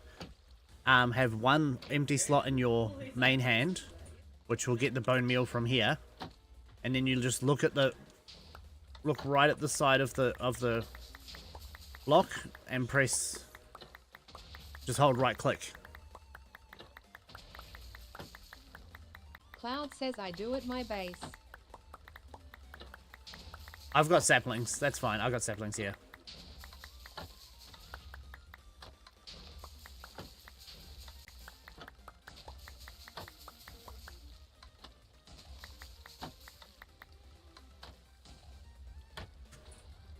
Have one empty slot in your main hand, which will get the bone meal from here. And then you just look right at the side of the block and press, just hold right click. Cloud says I do at my base. I've got saplings, that's fine, I've got saplings here.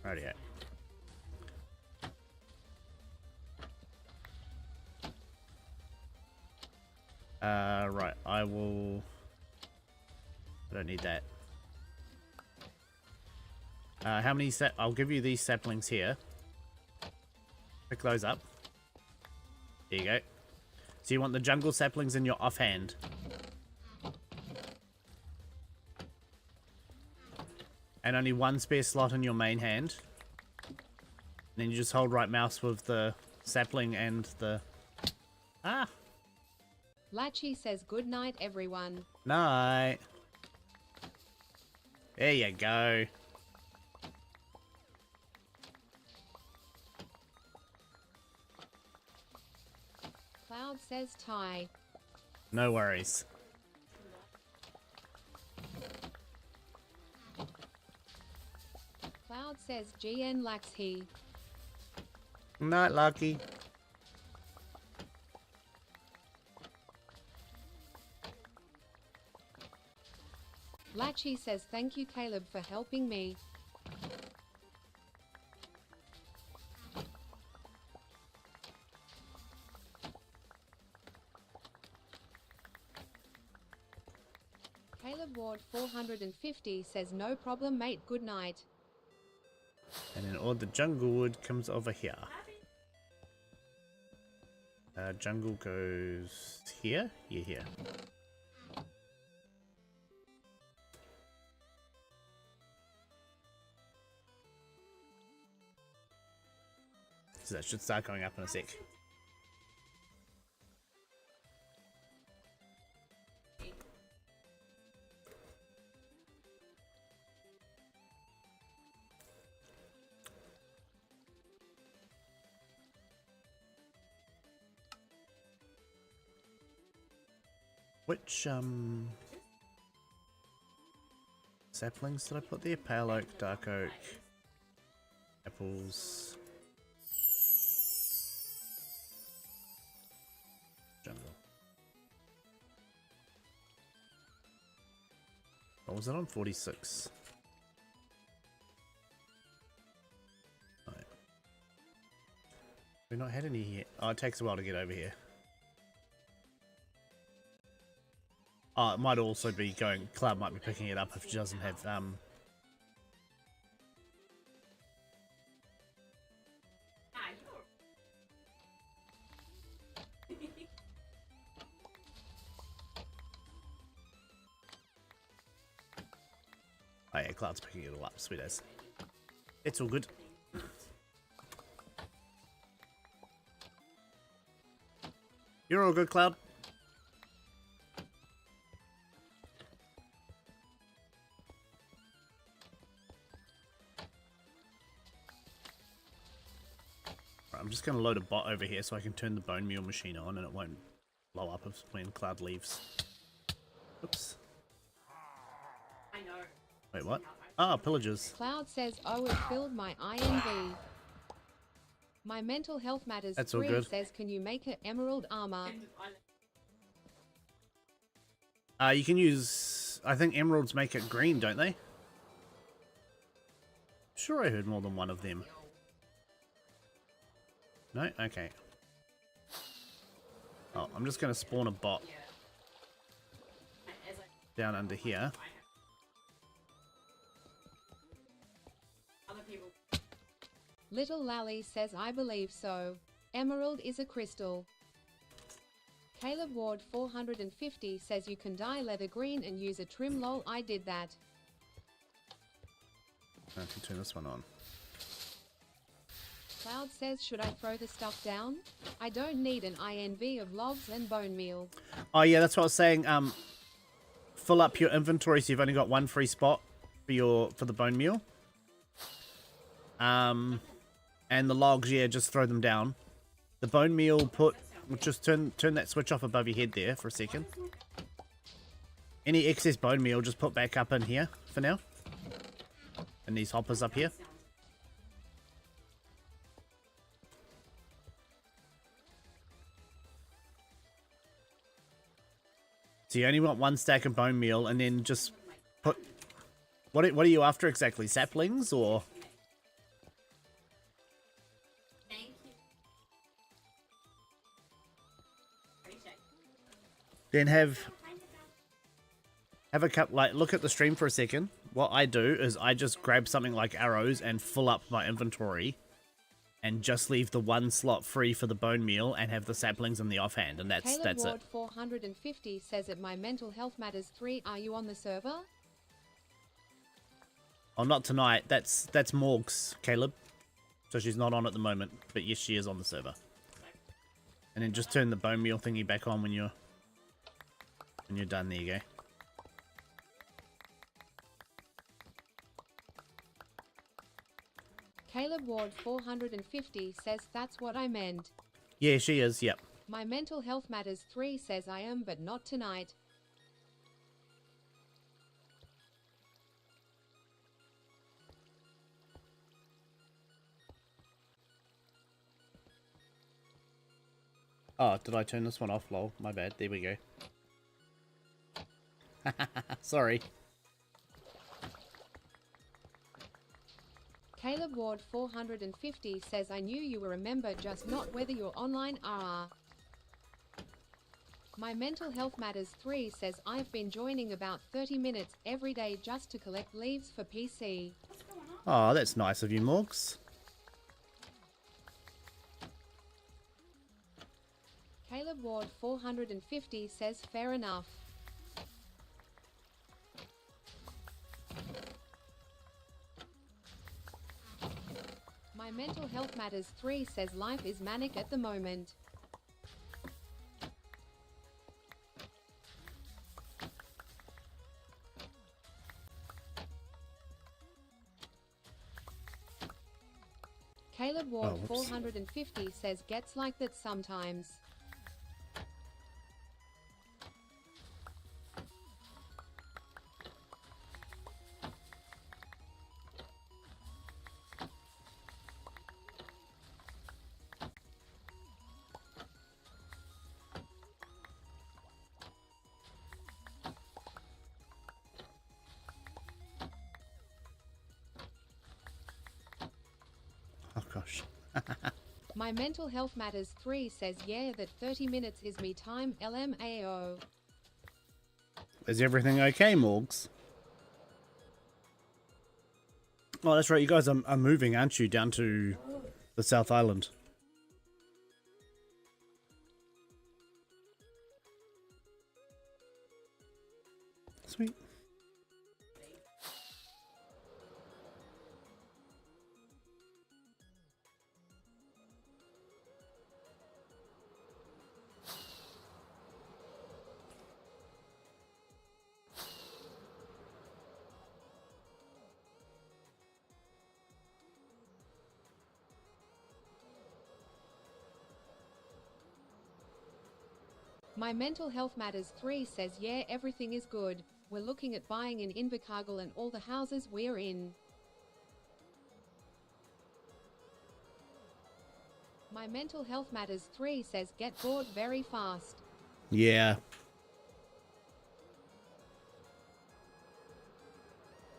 Rightio. Right, I will... I don't need that. How many I'll give you these saplings here. Pick those up. There you go. So you want the jungle saplings in your offhand. And only one spare slot in your main hand. And then you just hold right mouse with the sapling and the... Ah! Latchy says good night, everyone. Night. There you go. Cloud says tie. No worries. Cloud says GN lacks he. Night, Lucky. Latchy says thank you, Caleb, for helping me. Caleb Ward 450 says no problem, mate, good night. And then all the jungle wood comes over here. Jungle goes here? Yeah, here. So that should start going up in a sec. Which, saplings did I put there? Pale oak, dark oak, apples, jungle. What was it on? 46. Right. We've not had any yet. Oh, it takes a while to get over here. Oh, it might also be going... Cloud might be picking it up if she doesn't have... Oh yeah, Cloud's picking it all up, sweet as. It's all good. You're all good, Cloud. I'm just going to load a bot over here so I can turn the bone meal machine on and it won't blow up when Cloud leaves. Oops. I know. Wait, what? Ah, pillagers. Cloud says oh, it filled my Nvme. My mental health matters. That's all 3 good. says can you make it emerald armor? You can use... I think emeralds make it green, don't they? Sure, I heard more than one of them. No? Okay. Oh, I'm just going to spawn a bot down under here. Little Lally says I believe so. Emerald is a crystal. Caleb Ward 450 says you can dye leather green and use a trim. Lol, I did that. I can turn this one on. Cloud says should I throw the stuff down? I don't need an Nvme of logs and bone meal. Oh yeah, that's what I was saying. Fill up your inventory so you've only got one free spot for the bone meal. And the logs, yeah, just throw them down. The bone meal, just turn that switch off above your head there for a second. Any excess bone meal, just put back up in here for now. And these hoppers up here. So you only want one stack of bone meal, and then just put... What are you after exactly? Saplings, or...? Then have a cup, like, look at the stream for a second. What I do is I just grab something like arrows and fill up my inventory and just leave the one slot free for the bone meal and have the saplings in the offhand, and that's Caleb Ward it. 450 says at My Mental Health Matters 3, are you on the server? Oh, not tonight. That's Morg's, Caleb. So she's not on at the moment, but yes, she is on the server. And then just turn the bone meal thingy back on when you're done. There you go. Caleb Ward 450 says that's what I meant. Yeah, she is. Yep. My Mental Health Matters 3 says I am, but not tonight. Oh, did I turn this one off? Lol, my bad. There we go. Sorry. Caleb Ward 450 says I knew you were a member, just not whether you're online. My Mental Health Matters 3 says I've been joining about 30 minutes every day just to collect leaves for PC. Oh, that's nice of you, Morgs. Caleb Ward 450 says fair enough. My Mental Health Matters 3 says life is manic at the moment. Caleb Ward 450 says gets like that sometimes. Oh gosh. My Mental Health Matters 3 says yeah, that 30 minutes is me time. LMAO. Is everything okay, Morgs? Oh, that's right. You guys are moving, aren't you, down to the South Island? Sweet. My Mental Health Matters 3 says yeah, everything is good. We're looking at buying in Invercargill and all the houses we're in. My Mental Health Matters 3 says get bored very fast. Yeah.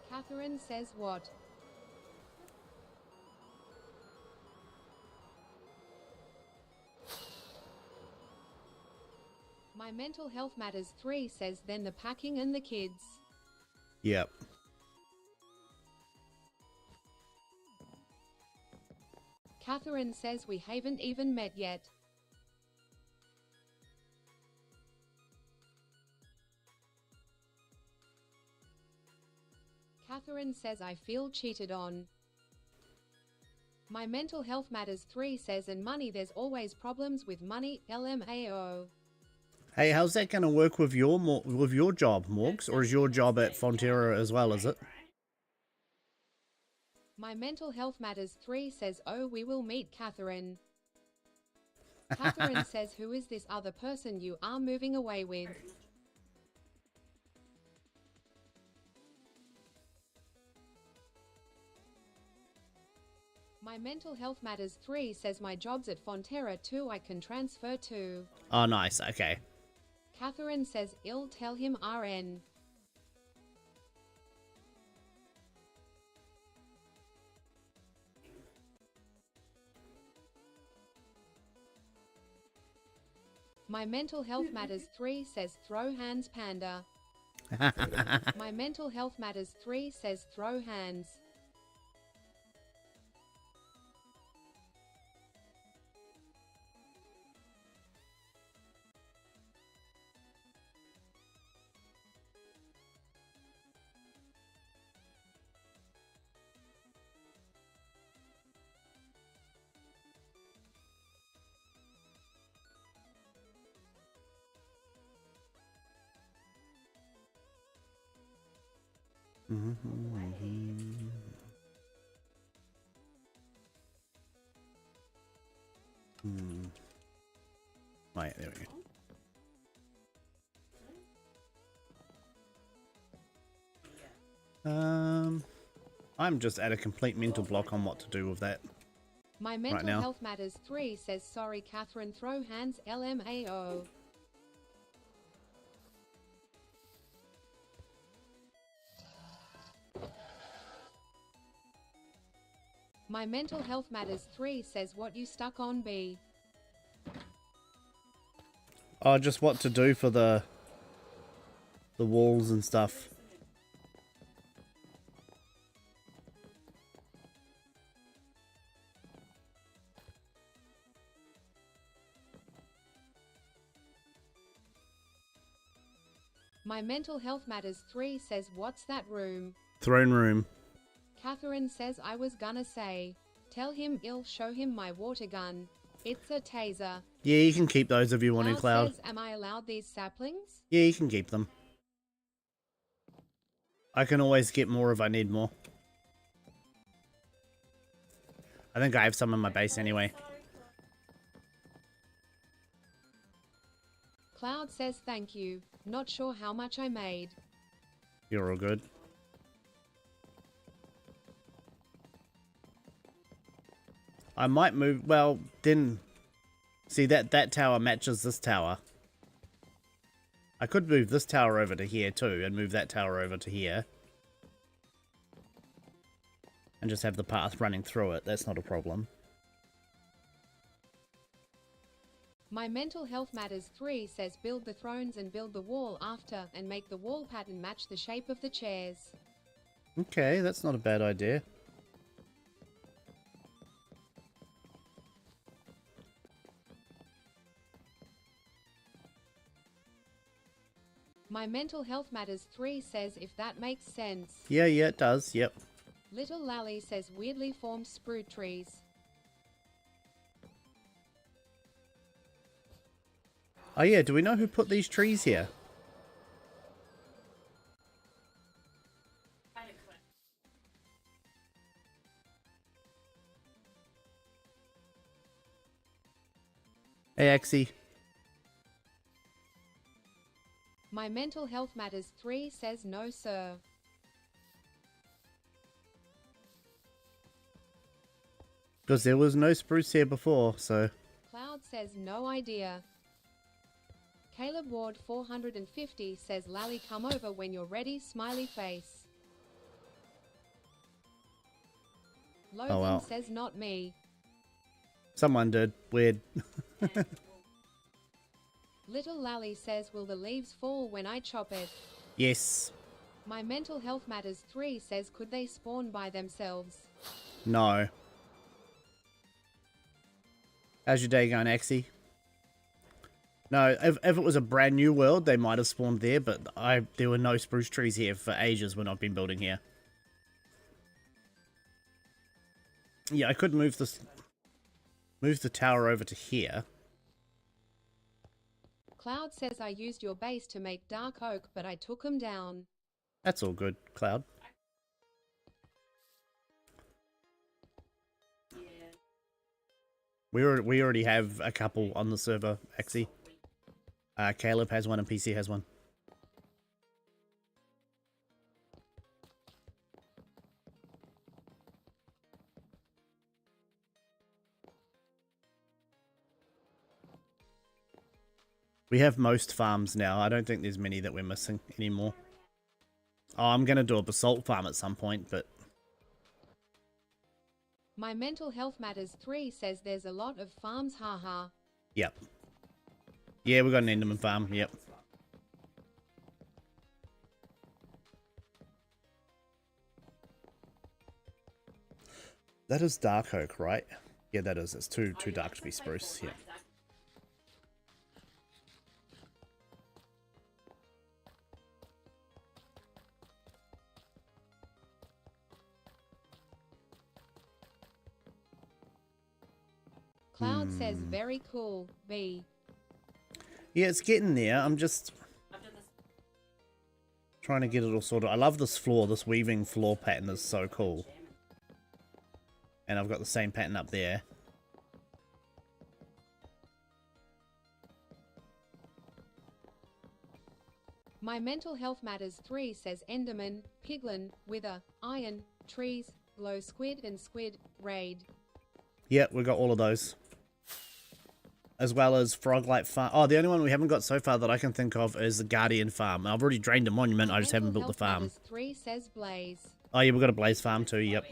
Catherine says what? My Mental Health Matters 3 says then the packing and the kids. Yep. Catherine says we haven't even met yet. Catherine says I feel cheated on. My Mental Health Matters 3 says and money, there's always problems with money. LMAO. Hey, how's that going to work with your job, Morgs? Or is your job at Fonterra as well, is it? My Mental Health Matters 3 says oh, we will meet Catherine. Catherine says who is this other person you are moving away with? My Mental Health Matters 3 says my job's at Fonterra too, I can transfer to. Oh, nice. Okay. Catherine says I'll tell him RN. My mental health matters 3 says throw hands panda. My mental health matters 3 says throw hands. Right, there we go. I'm just at a complete mental block on what to do with that. My mental now. health matters 3 says sorry Catherine throw hands LMAO. My mental health matters 3 says what you stuck on B. Oh, just what to do for the walls and stuff. My mental health matters 3 says what's that room? Throne room. Catherine says I was gonna say, tell him I'll show him my water gun. It's a taser. Yeah, you can keep those if you want to, Cloud. Says, am I allowed these saplings? Yeah, you can keep them. I can always get more if I need more. I think I have some in my base anyway. Cloud says thank you. Not sure how much I made. You're all good. I might move, well, then, see that tower matches this tower. I could move this tower over to here too, and move that tower over to here. And just have the path running through it, that's not a problem. My mental health matters 3 says build the thrones and build the wall after, and make the wall pattern match the shape of the chairs. Okay, that's not a bad idea. My mental health matters 3 says if that makes sense. Yeah, it does, yep. Little Lally says weirdly formed spruce trees. Oh yeah, do we know who put these trees here? Hey, Axie. My mental health matters 3 says no sir. Because there was no spruce here before, so... Cloud says no idea. Caleb Ward 450 says Lally come over when you're ready smiley face. Logan Oh, well. says not me. Someone did. Weird. Little Lally says will the leaves fall when I chop it? Yes. My mental health matters 3 says could they spawn by themselves? No. How's your day going, Axie? No, if it was a brand new world, they might have spawned there, but there were no spruce trees here for ages when I've been building here. Yeah, I could move the tower over to here. Cloud says I used your base to make dark oak, but I took them down. That's all good, Cloud. We already have a couple on the server, Axie. Caleb has one and PC has one. We have most farms now. I don't think there's many that we're missing anymore. Oh, I'm going to do a basalt farm at some point, but... My mental health matters 3 says there's a lot of farms haha. Yep. Yeah, we got an Enderman farm. Yep. That is dark oak, right? Yeah, that is. It's too dark to be spruce. Yeah. Cloud says very cool, V. Yeah, it's getting there. I'm just trying to get it all sorted. I love this floor. This weaving floor pattern is so cool. And I've got the same pattern up there. My mental health matters 3 says Enderman, Piglin, Wither, Iron, Trees, Glow Squid and Squid, Raid. Yeah, we got all of those. As well as Froglight Farm. Oh, the only one we haven't got so far that I can think of is the Guardian Farm. I've already drained a monument, I just haven't built the farm. Matters 3 says Blaze. Oh yeah, we've got a Blaze Farm too, yep.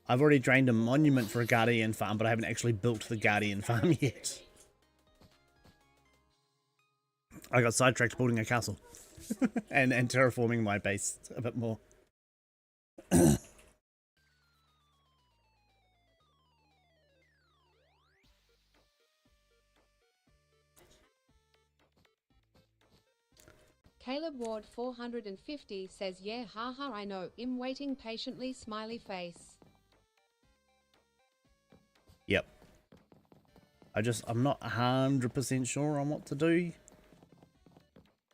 I've already drained a monument for a Guardian Farm, but I haven't actually built the Guardian Farm yet. I got sidetracked building a castle. and terraforming my base a bit more. Caleb Ward 450 says yeah haha I know, I'm waiting patiently smiley face. Yep. I'm not 100% sure on what to do.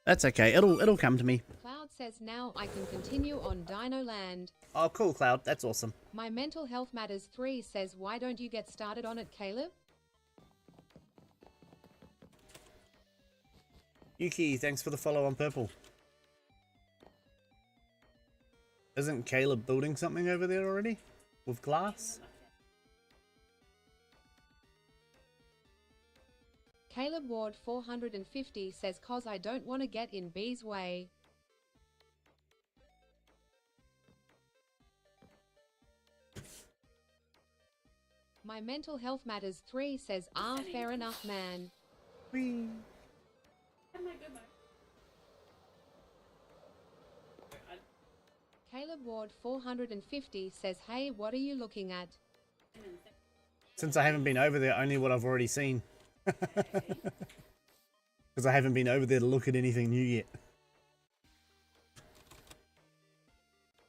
That's okay, it'll come to me. Cloud says now I can continue on Dino Land. Oh cool, Cloud, that's awesome. My mental health matters 3 says why don't you get started on it, Caleb? Yuki, thanks for the follow on purple. Isn't Caleb building something over there already? With glass? Caleb Ward 450 says cause I don't want to get in B's way. My mental health matters 3 says fair enough man. Whee. Caleb Ward 450 says hey what are you looking at? Since I haven't been over there, only what I've already seen. Because I haven't been over there to look at anything new yet.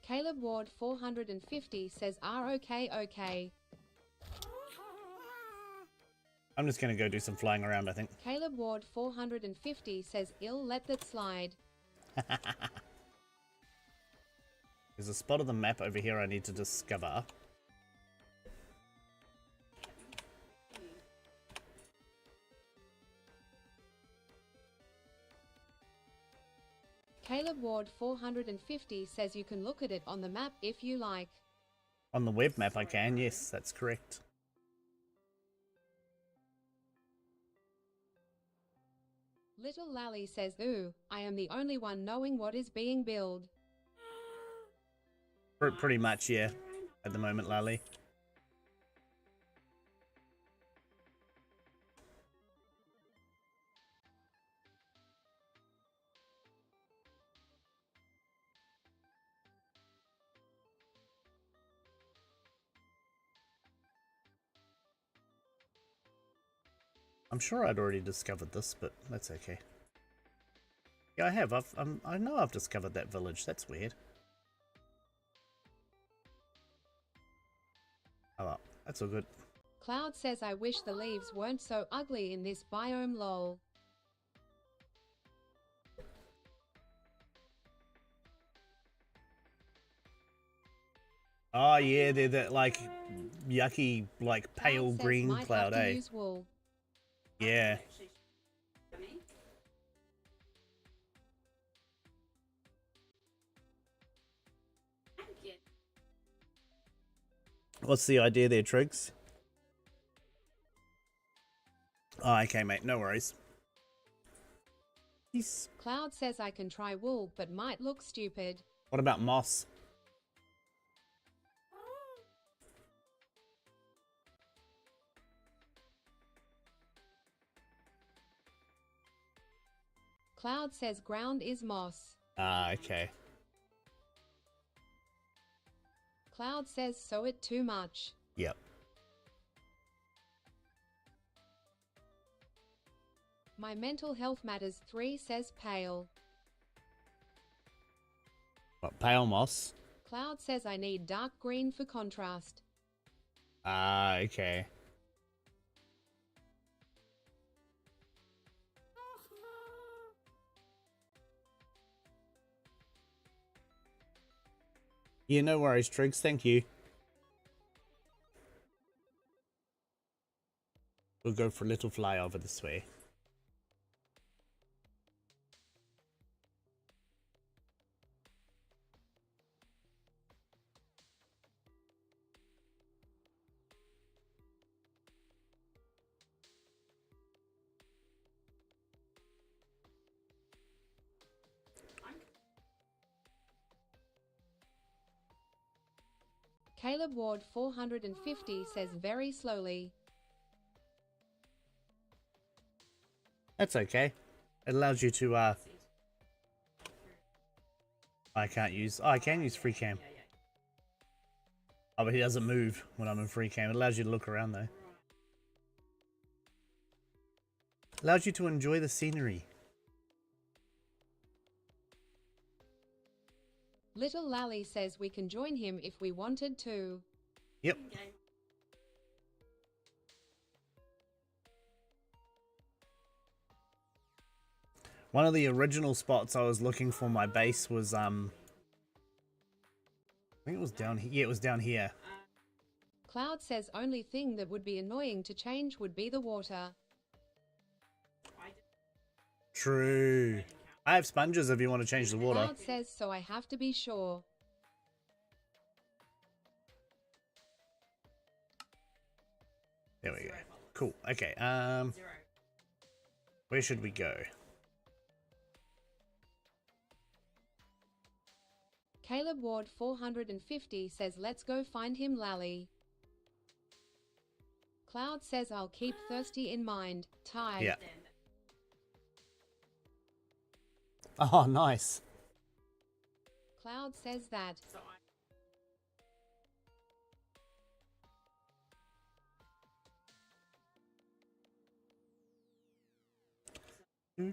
Caleb Ward 450 says okay. I'm just going to go do some flying around, I think. Caleb Ward 450 says ill let that slide. There's a spot of the map over here I need to discover. Caleb Ward 450 says you can look at it on the map if you like. On the web map I can, yes, that's correct. Little Lally says ooh, I am the only one knowing what is being built. Pretty much, yeah, at the moment, Lally. I'm sure I'd already discovered this, but that's okay. Yeah, I have. I know I've discovered that village. That's weird. Oh well, that's all good. Cloud says I wish the leaves weren't so ugly in this biome lol. Oh yeah, they're that like yucky, like pale green might cloud, have to eh? use wool. Yeah. What's the idea there, Triggs? Oh, okay, mate. No worries. Peace. Cloud says I can try wool, but might look stupid. What about moss? Cloud says ground is moss. Ah, okay. Cloud says sow it too much. Yep. My mental health matters 3 says pale. What, pale moss? Cloud says I need dark green for contrast. Ah, okay. Yeah, no worries, Triggs. Thank you. We'll go for a little flyover this way. Caleb Ward 450 says very slowly. That's okay. It allows you to, I can't use... Oh, I can use free cam. Oh, but he doesn't move when I'm in free cam. It allows you to look around, though. Allows you to enjoy the scenery. Little Lally says we can join him if we wanted to. Yep. One of the original spots I was looking for my base was, I think it was down here. Yeah, it was down here. Cloud says only thing that would be annoying to change would be the water. True. I have sponges if you want to change the water. Cloud says so I have to be sure. There we go. Cool. Okay, where should we go? Caleb Ward 450 says let's go find him Lally. Cloud says I'll keep thirsty in mind. Ty. Yeah. Oh, nice. Cloud says that. Do.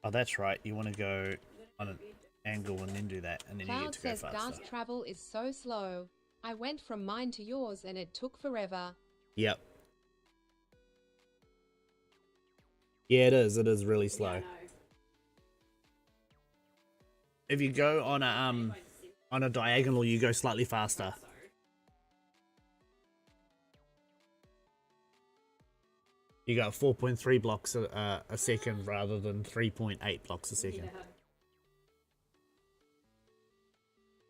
Oh, that's right. You want to go on an angle and then do that, and then you get Cloud to go says faster. gas travel is so slow. I went from mine to yours and it took forever. Yep. Yeah, it is. It is really slow. If you go on a diagonal, you go slightly faster. You got 4.3 blocks a second rather than 3.8 blocks a second.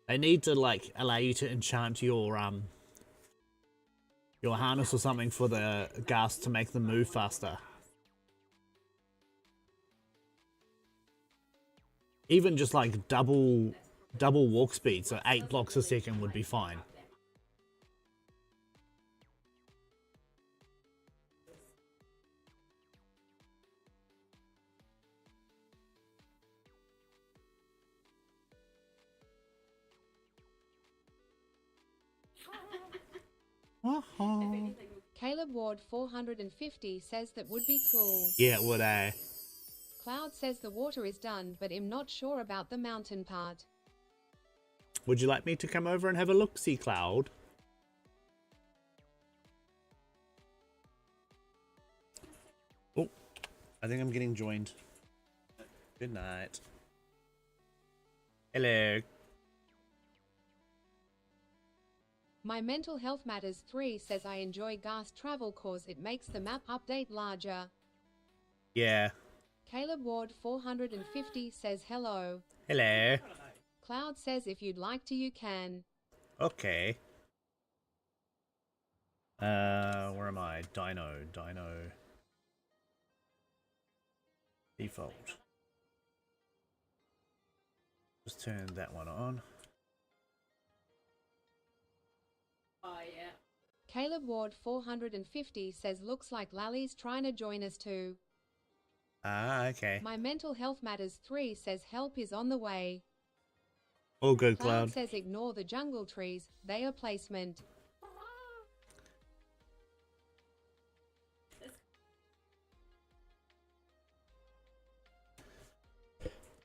They need to like allow you to enchant your harness or something for the gas to make them move faster. Even just like double walk speed, so 8 blocks a second would be fine. Caleb Ward 450 says that would be cool. Yeah, it would. Cloud says the water is done, but I'm not sure about the mountain part. Would you like me to come over and have a look-see, Cloud? Oh, I think I'm getting joined. Good night. Hello. My mental health matters 3 says I enjoy gas travel cause it makes the map update larger. Yeah. Caleb Ward 450 says hello. Hello. Cloud says if you'd like to you can. Okay. Where am I? Dino. Default. Just turn that one on. Oh, yeah. Caleb Ward 450 says looks like Lally's trying to join us too. Ah, okay. My Mental Health Matters 3 says help is on the way. All good, Cloud Cloud. says ignore the jungle trees, they are placement.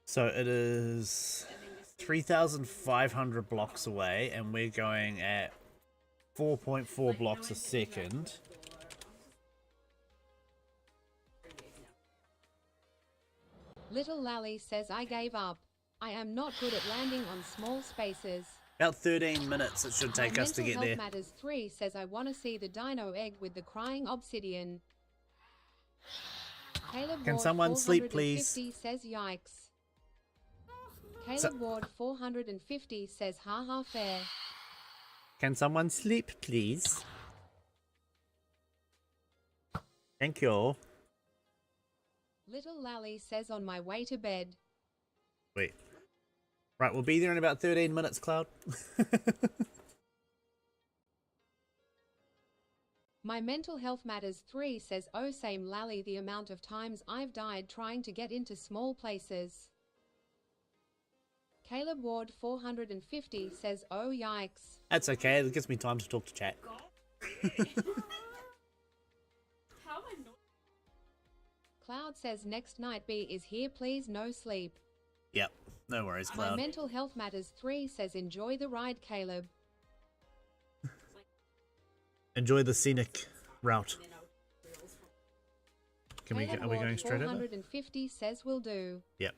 So it is 3,500 blocks away, and we're going at 4.4 blocks a second. Little Lally says I gave up. I am not good at landing on small spaces. About 13 minutes it should take My us to get Mental there. Health Matters 3 says I want to see the dino egg with the crying obsidian. Caleb Can Ward someone sleep, please? 450 says yikes. Caleb Ward 450 says haha fair. Can someone sleep, please? Thank you. Little Lally says on my way to bed. Wait. Right, we'll be there in about 13 minutes, Cloud. My Mental Health Matters 3 says oh same Lally, the amount of times I've died trying to get into small places. Caleb Ward 450 says oh yikes. That's okay, it gives me time to talk to chat. How am I not? Cloud says next night B is here please no sleep. Yep, no worries, My Cloud. Mental Health Matters 3 says enjoy the ride Caleb. Enjoy the scenic route. Can we Caleb go, are we Ward going straight over? 450 says will do. Yep.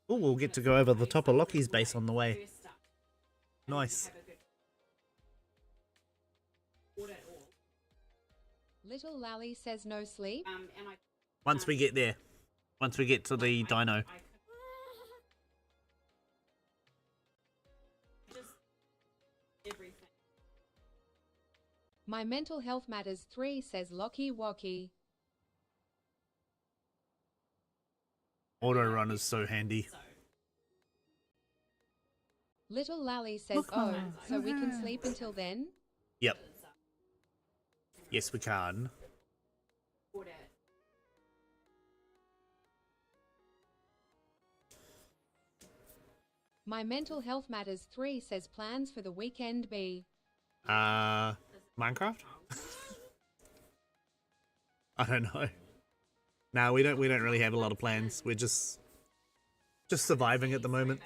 Oh, we'll get to go over the top of Lockie's base on the way. Nice. Little Lally says no sleep. And I Once we get there. Once we get to the dino. just everything. My Mental Health Matters 3 says Locky Wocky. Auto run is so handy. Little Lally says oh, so we can sleep until then? Yep. Yes, we can. My Mental Health Matters 3 says plans for the weekend B. Minecraft? I don't know. No, we don't really have a lot of plans. We're just surviving at the moment.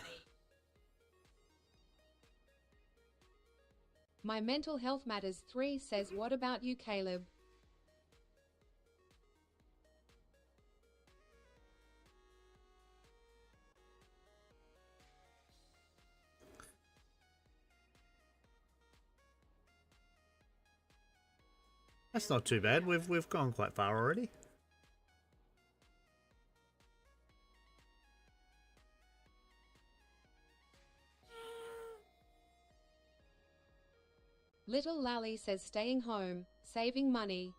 My Mental Health Matters 3 says what about you Caleb? That's not too bad. We've gone quite far already. Little Lally says staying home, saving money.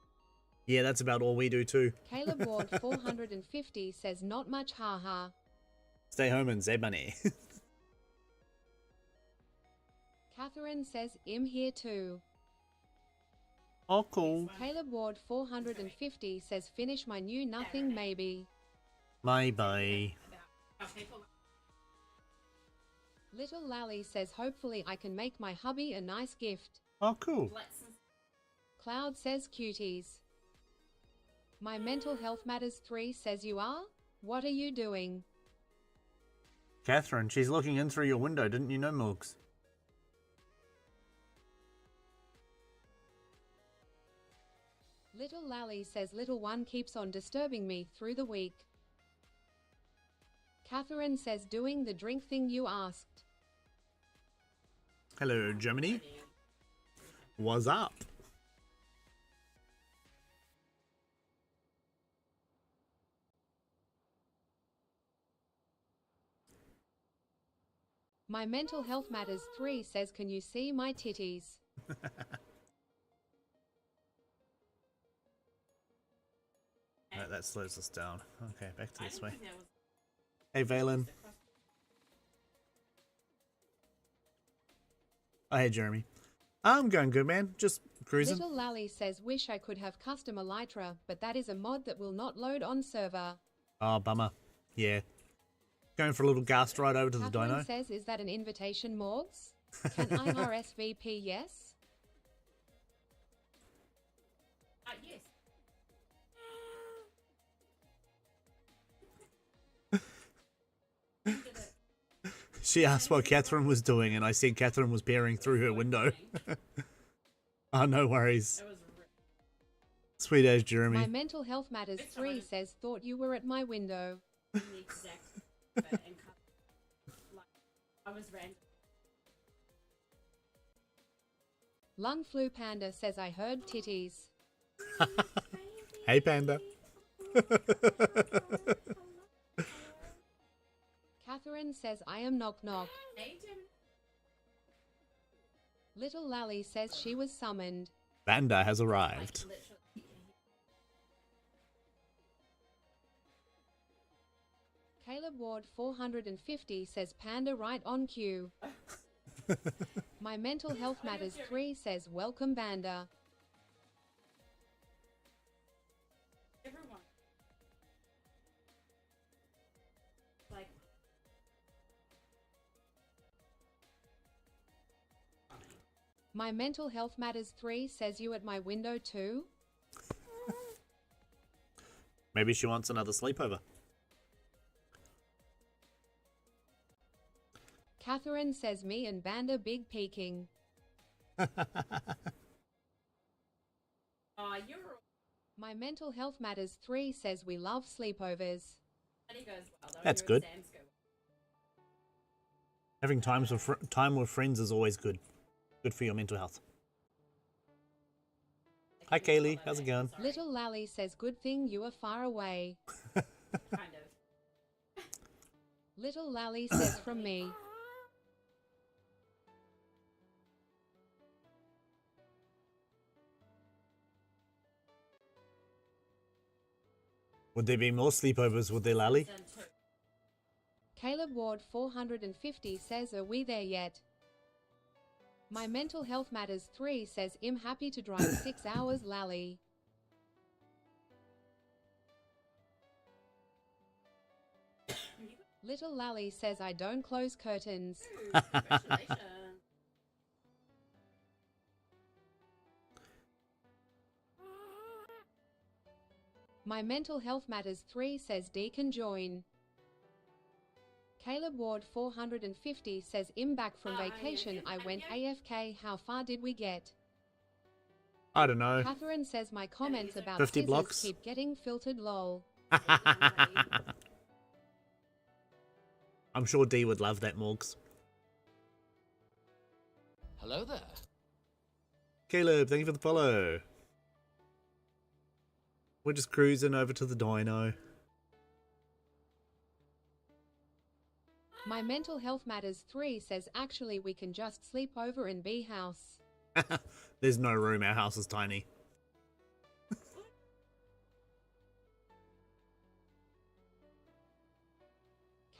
Yeah, that's about all we do too. Caleb Ward 450 says not much haha. Stay home and save money. Catherine says I'm here too. Oh, cool. Caleb Ward 450 says finish my new nothing maybe. Bye-bye. Little Lally says hopefully I can make my hubby a nice gift. Oh, cool. Cloud says cuties. My Mental Health Matters 3 says you are? What are you doing? Catherine, she's looking in through your window, didn't you know, Milks? Little Lally says little one keeps on disturbing me through the week. Catherine says doing the drink thing you asked. Hello, Germany. What's up? My Mental Health Matters 3 says, can you see my titties? No, that slows us down. Okay, back to I this didn't way. think there was Hey, Valen. across. Oh, hey, Jeremy. I'm going good, man. Just cruising. Little Lally says, wish I could have custom Elytra, but that is a mod that will not load on server. Oh, bummer. Yeah. Going for a little gas ride over to the Catherine dyno. says, is that an invitation, Morgs? Can I RSVP yes? Yes. She asked what Catherine was doing, and I said Catherine was peering through her window. Oh, no worries. That was Sweet as My Jeremy. Mental Health Matters 3 says, thought you were at my window. the exact and cut. Like, I was random. Lung Flu Panda says, I heard titties. Hey, Panda. Catherine says, I am knock knock. Hey, Jim. Little Lally says she was summoned. Panda has arrived. Literally. Caleb Ward 450 says Panda right on cue. My Mental Health Matters 3 says welcome Banda. Everyone. Like, My Mental Health Matters 3 says you at my window too. Maybe she wants another sleepover. Catherine says me and Banda big peeking. you're. My Mental Health Matters 3 says we love sleepovers. Study goes well, though. That's Your good. exams go well. Having time with friends is always good. Good for your mental health. Hi, Kaylee. How's it going? Sorry. Little Lally says good thing you are far away. Kind of. Little Lally says from me. Would there be more sleepovers with their Lally? Done too. Caleb Ward 450 says are we there yet? My Mental Health Matters 3 says I'm happy to drive 6 hours Lally. Little Lally says I don't close curtains. Ooh, congratulations. My Mental Health Matters 3 says D can join. Caleb Ward 450 says I'm back from vacation. I went AFK. How far did we get? I don't know. Catherine says my comments about 50 scissors blocks? keep getting filtered lol. I'm sure D would love that, Morgs. Hello there. Caleb, thank you for the follow. We're just cruising over to the dyno. My Mental Health Matters 3 says actually we can just sleep over in B house. There's no room, our house is tiny.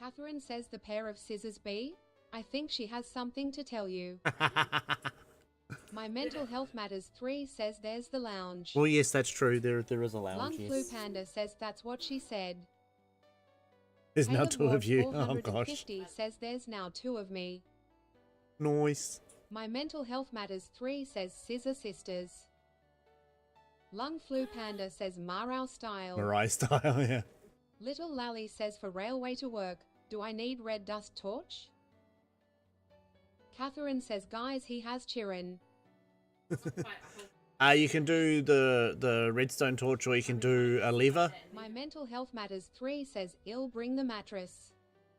Catherine says the pair of scissors B. I think she has something to tell you. My Mental Health Matters 3 says there's the lounge. Well, yes, that's true. There is a Lung lounge, Flu yes. Panda says that's what she said. There's now Caleb two of Ward you. Oh, gosh. 450 says there's now 2 of me. Nice. My Mental Health Matters 3 says Scissor Sisters. Lung Flu Panda says Marau style. Mariah style, yeah. Little Lally says for railway to work, do I need red dust torch? Catherine says guys he has Chirin. You can do the redstone torch, or you can do a lever. My Mental Health Matters 3 says ill bring the mattress.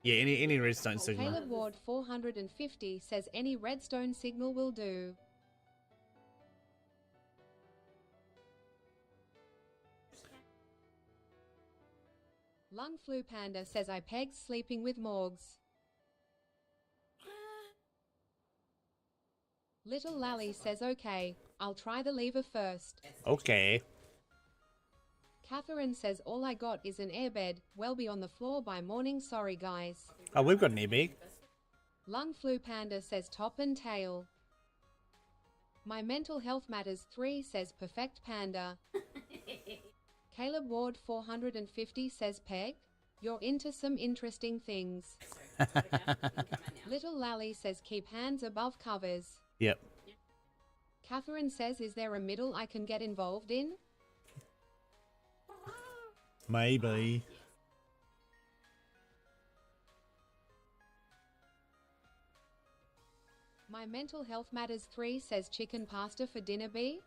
Yeah, any redstone signal. Caleb Ward 450 says any redstone signal will do. Lung Flu Panda says I pegged sleeping with Morgs. Little Lally says okay, I'll try the lever first. Okay. Catherine says all I got is an airbed, well be on the floor by morning, sorry guys. Oh, we've got an Nvme. Lung Flu Panda says top and tail. My Mental Health Matters 3 says perfect panda. Caleb Ward 450 says Peg, you're into some interesting things. Little Lally says keep hands above covers. Yep. Catherine says is there a middle I can get involved in? Maybe. My Mental Health Matters 3 says chicken pasta for dinner B.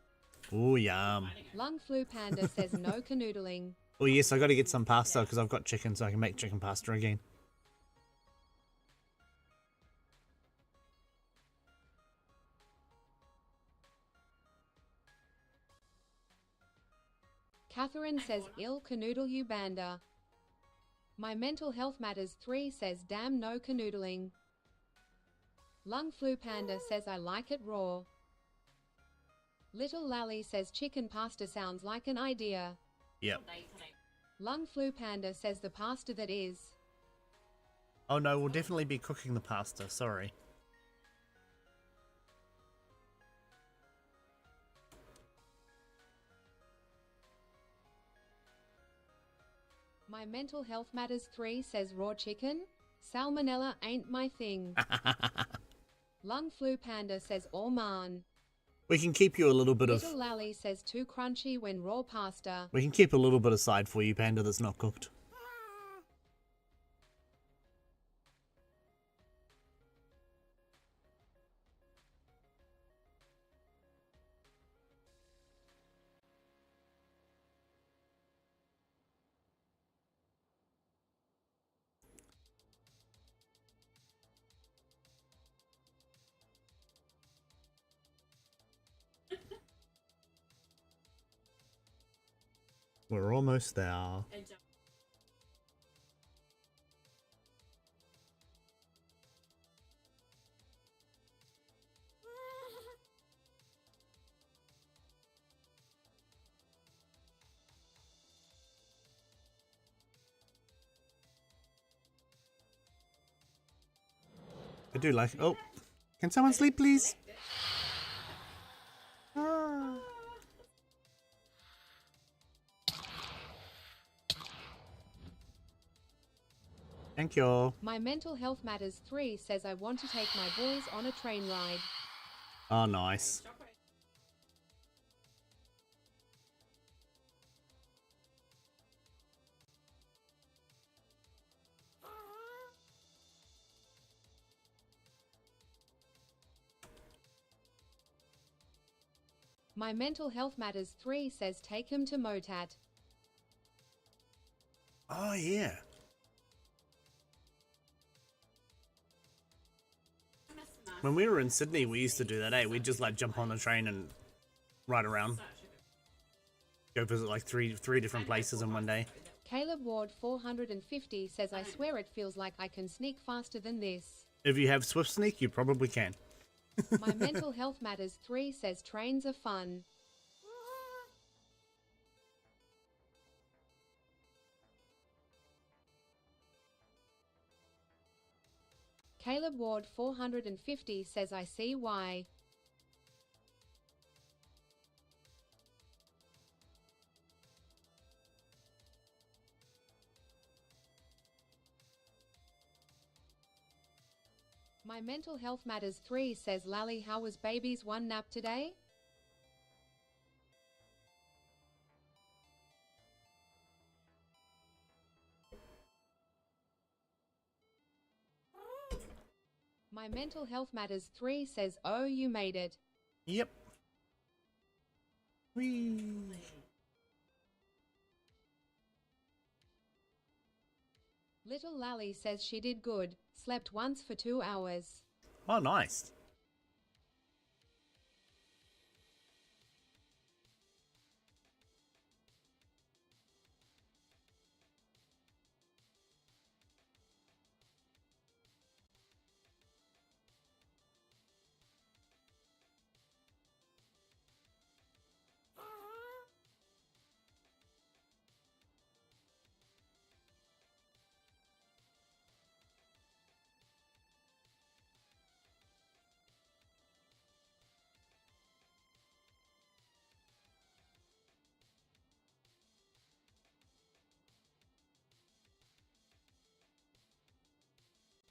Oh, yum. Lung Flu Panda says no canoodling. Oh, yes, I got to get some pasta because I've got chicken so I can make chicken pasta again. Catherine says ill canoodle you banda. My Mental Health Matters 3 says damn no canoodling. Lung Flu Panda says I like it raw. Little Lally says chicken pasta sounds like an idea. Yep. Lung Flu Panda says the pasta that is. Oh no, we'll definitely be cooking the pasta, sorry. My Mental Health Matters 3 says raw chicken? Salmonella ain't my thing. Lung Flu Panda says all man. We can keep you a little bit of... Little Lally says too crunchy when raw pasta. We can keep a little bit aside for you, Panda, that's not cooked. We're almost there. I do like... Oh, can someone sleep, please? Ah. Thank you. My Mental Health Matters 3 says I want to take my boys on a train ride. Oh, nice. My Mental Health Matters 3 says take him to Motat. Oh, yeah. When we were in Sydney, we used to do that, eh? We'd just like jump on the train and ride around. Go visit like three different places in one day. Caleb Ward 450 says I swear it feels like I can sneak faster than this. If you have Swift Sneak, you probably can. My Mental Health Matters 3 says trains are fun. Caleb Ward 450 says I see why. My Mental Health Matters 3 says Lally, how was baby's one nap today? My Mental Health Matters 3 says oh you made it. Yep. Whee. Little Lally says she did good, slept once for 2 hours. Oh, nice.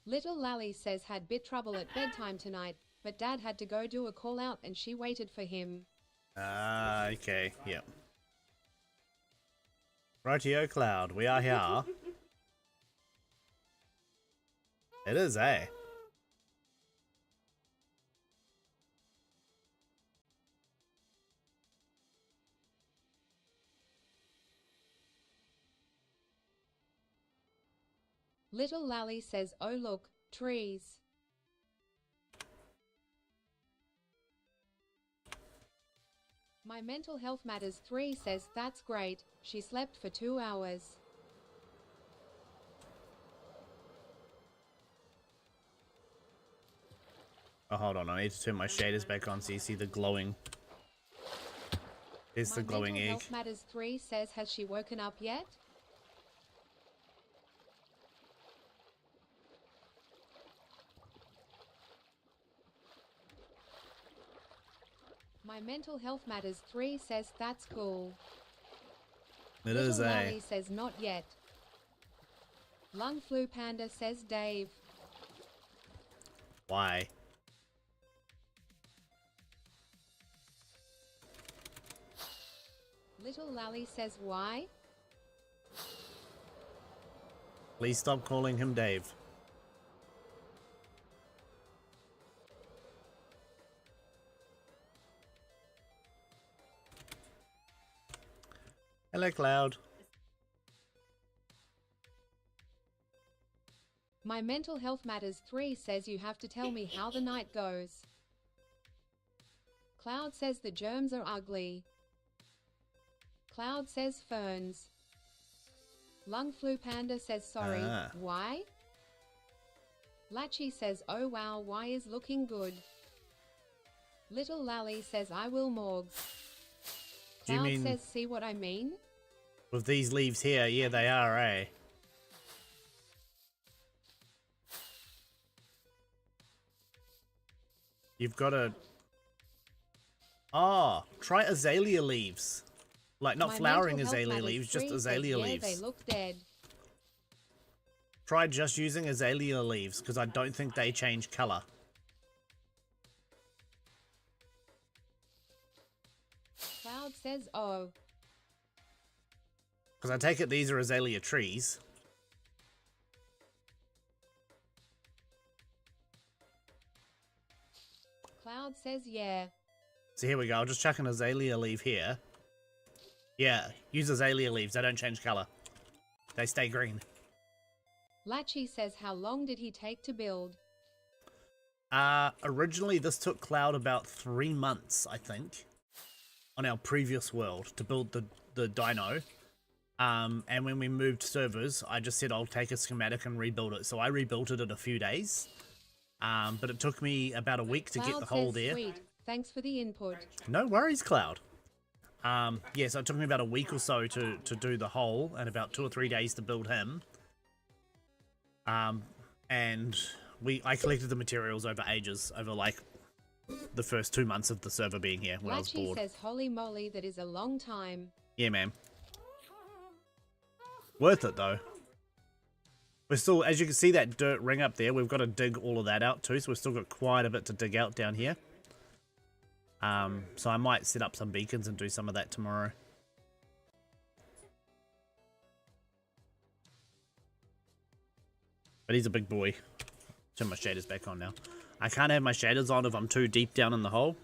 Little Lally says had bit trouble at bedtime tonight, but Dad had to go do a call out and she waited for him. Ah, okay, yep. Rightio, Cloud, we are here. It is, eh? Little Lally says, oh look, trees. My Mental Health Matters 3 says, that's great, she slept for 2 hours. Oh, hold on, I need to turn my shaders back on so you see the glowing. There's the glowing My Mental egg. Health Matters 3 says, has she woken up yet? My Mental Health Matters 3 says, that's cool. It Little is, Lally eh? says, not yet. Lung Flu Panda says, Dave. Why? Little Lally says, why? Please stop calling him Dave. Hello, Cloud. My Mental Health Matters 3 says you have to tell me how the night goes. Cloud says the germs are ugly. Cloud says ferns. Lung Flu Panda says sorry. Ah. Why? Latchy says oh wow, why is looking good. Little Lally says I will morgue. Do you Cloud mean says see what I mean? with these leaves here? Yeah, they are, eh? You've got to... Oh, try azalea leaves. Like, not My flowering Mental Health azalea Matters leaves, just 3 says, azalea yeah, leaves. they look dead. Try just using azalea leaves, because I don't think they change color. Cloud says oh. Because I take it these are azalea trees. Cloud says yeah. So here we go, I'll just chuck an azalea leaf here. Yeah, use azalea leaves, they don't change color. They stay green. Latchy says how long did he take to build? Originally this took Cloud about 3 months, I think, on our previous world to build the dino. And when we moved servers, I just said I'll take a schematic and rebuild it. So I rebuilt it in a few days. But it took me about a week to Cloud get the hole says, there. Sweet. Thanks for the input. No worries, Cloud. Yeah, so it took me about a week or so to do the hole and about 2 or 3 days to build him. And I collected the materials over ages, over like the first 2 months of the server being here when I was Latchy bored. says holy moly, that is a long time. Yeah, man. Worth it though. We're still, as you can see that dirt ring up there, we've got to dig all of that out too, so we've still got quite a bit to dig out down here. So I might set up some beacons and do some of that tomorrow. But he's a big boy. Turn my shaders back on now. I can't have my shaders on if I'm too deep down in the hole.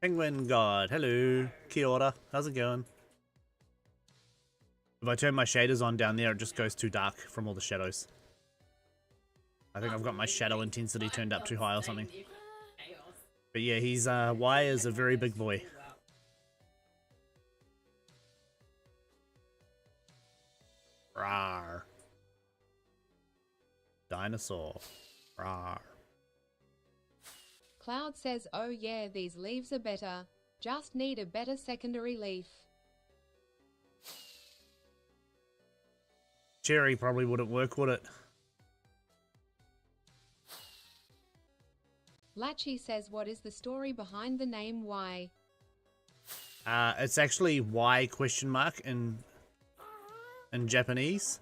Penguin God, hello. Kia ora, how's it going? If I turn my shaders on down there, it just goes too dark from all the shadows. I think I've got my shadow intensity turned up too high or something. But yeah, he's, Y is a very big boy. Rawr. Dinosaur. Rawr. Cloud says oh yeah, these leaves are better. Just need a better secondary leaf. Cherry probably wouldn't work, would it? Latchy says what is the story behind the name Y? It's actually Y question mark in Japanese.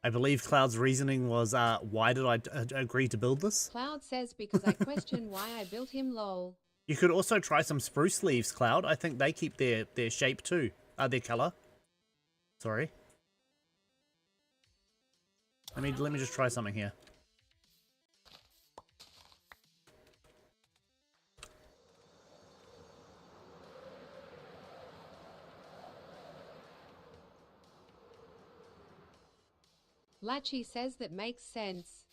I believe Cloud's reasoning was, why did I agree to build this? Cloud says because I question why I built him lol. You could also try some spruce leaves, Cloud. I think they keep their shape too. Their color. Sorry. Let me just try something here. Latchy says that makes sense.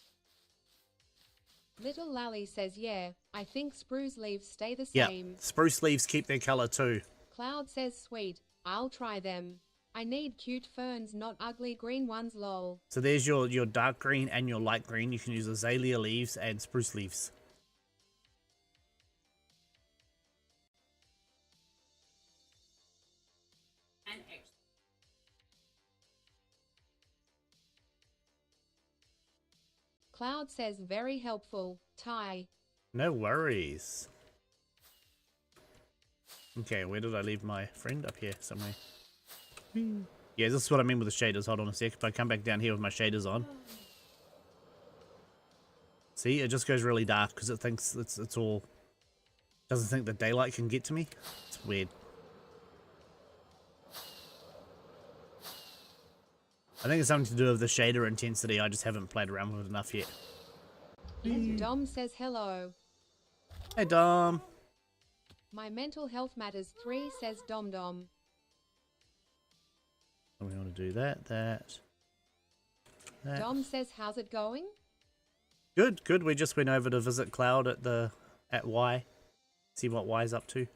Little Lally says yeah, I think spruce leaves stay the Yeah, same. spruce leaves keep their color too. Cloud says sweet, I'll try them. I need cute ferns, not ugly green ones lol. So there's your dark green and your light green. You can use azalea leaves and spruce leaves. And extra. Cloud says very helpful, Ty. No worries. Okay, where did I leave my friend? Up here somewhere. Yeah, this is what I mean with the shaders. Hold on a sec. If I come back down here with my shaders on. See, it just goes really dark because it thinks it's all... Doesn't think that daylight can get to me. It's weird. I think it's something to do with the shader intensity. I just haven't played around with it enough yet. Dom says hello. Hey, Dom. My mental health matters 3 says Dom Dom. We want to do that. Dom says how's it going? Good, good. We just went over to visit Cloud at Y. See what Y's up to.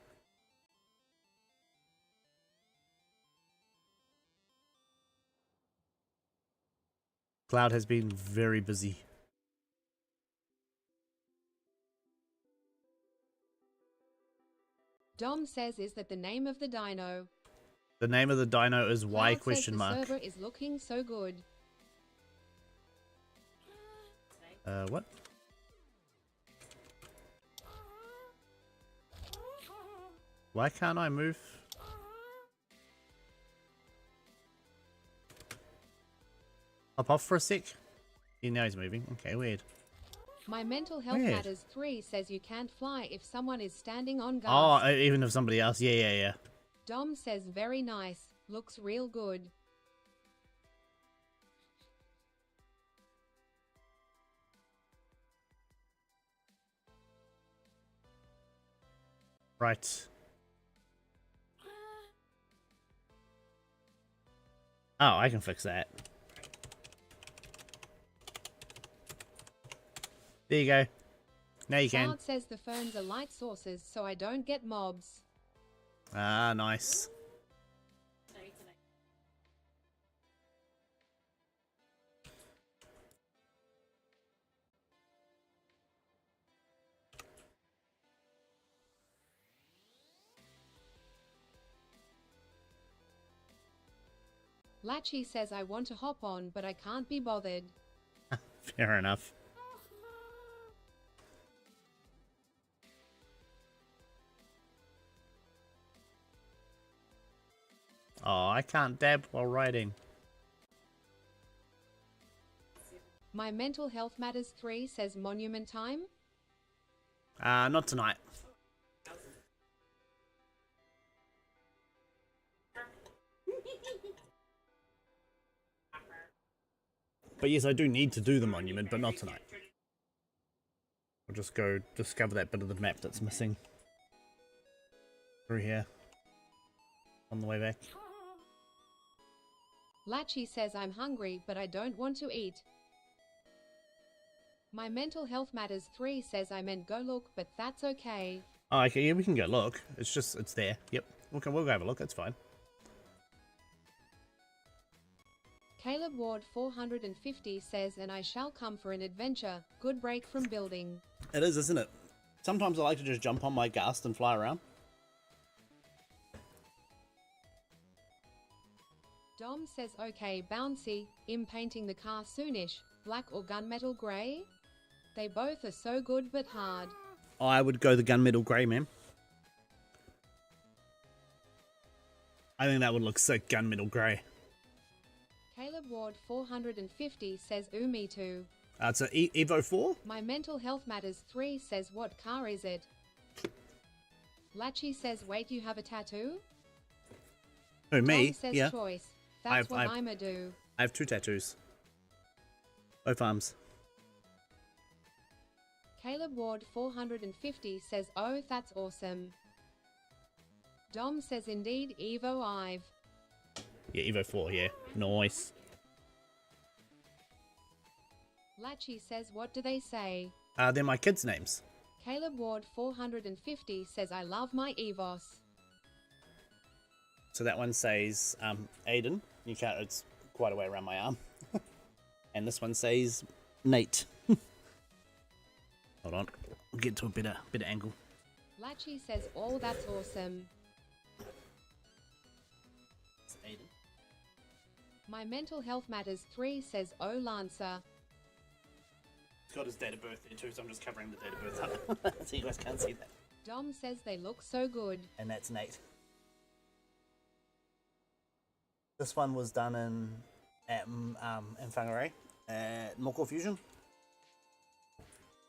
Cloud has been very busy. Dom says is that the name of the dino? The name of the dino is Y Cloud question says mark. the server is looking so good. What? Why can't I move? Hop off for a sec. Yeah, now he's moving. Okay, weird. My mental health Weird. matters 3 says you can't fly if someone is standing on gas. Oh, even if somebody else. Yeah. Dom says very nice, looks real good. Right. Oh, I can fix that. There you go. Now you can. Cloud says the ferns are light sources so I don't get mobs. Ah, nice. Today. Latchy says I want to hop on but I can't be bothered. Fair enough. Oh, I can't dab while riding. My mental health matters 3 says monument time. Not tonight. But yes, I do need to do the monument, but not tonight. I'll just go discover that bit of the map that's missing. Through here. On the way back. Latchy says I'm hungry but I don't want to eat. My mental health matters 3 says I meant go look but that's okay. Oh, okay, yeah, we can go look. It's just, it's there. Yep. Okay, we'll go have a look, that's fine. Caleb Ward 450 says and I shall come for an adventure. Good break from building. It is, isn't it? Sometimes I like to just jump on my ghast and fly around. Dom says okay Bouncy, I'm painting the car soonish, black or gunmetal grey? They both are so good but hard. I would go the gunmetal grey, man. I think that would look sick, gunmetal grey. Caleb Ward 450 says ooh me too. It's a Evo 4? My Mental Health Matters 3 says what car is it? Latchy says wait you have a tattoo? Who, me? Tom says Yeah. choice. That's what I'ma do. I have 2 tattoos. Both arms. Caleb Ward 450 says oh that's awesome. Dom says indeed Evo Ive. Yeah, Evo 4, yeah. Nice. Latchy says what do they say? They're my kids' names. Caleb Ward 450 says I love my Evos. So that one says Aiden. You can't, it's quite a way around my arm. And this one says Nate. Hold on. We'll get to a better angle. Latchy says oh that's awesome. It's Aiden. My Mental Health Matters 3 says oh Lancer. He's got his date of birth there too, so I'm just covering the date of birth up. So you guys can't see that. Dom says they look so good. And that's Nate. This one was done in Whangarei at Moko Fusion.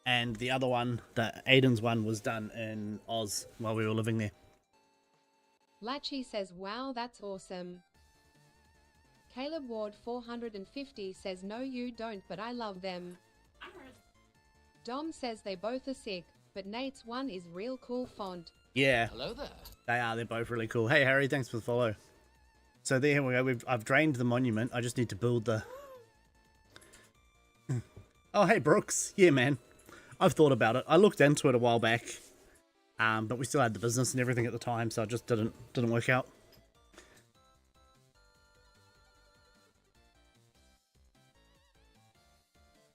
And the other one, the Aiden's one, was done in Oz while we were living there. Latchy says wow that's awesome. Caleb Ward 450 says no you don't but I love them. Dom says they both are sick, but Nate's one is real cool font. Yeah. Hello there. They are, they're both really cool. Hey Harry, thanks for the follow. So there we go, I've drained the monument, I just need to build the... Oh hey Brooks, yeah man. I've thought about it. I looked into it a while back, but we still had the business and everything at the time, so it just didn't work out.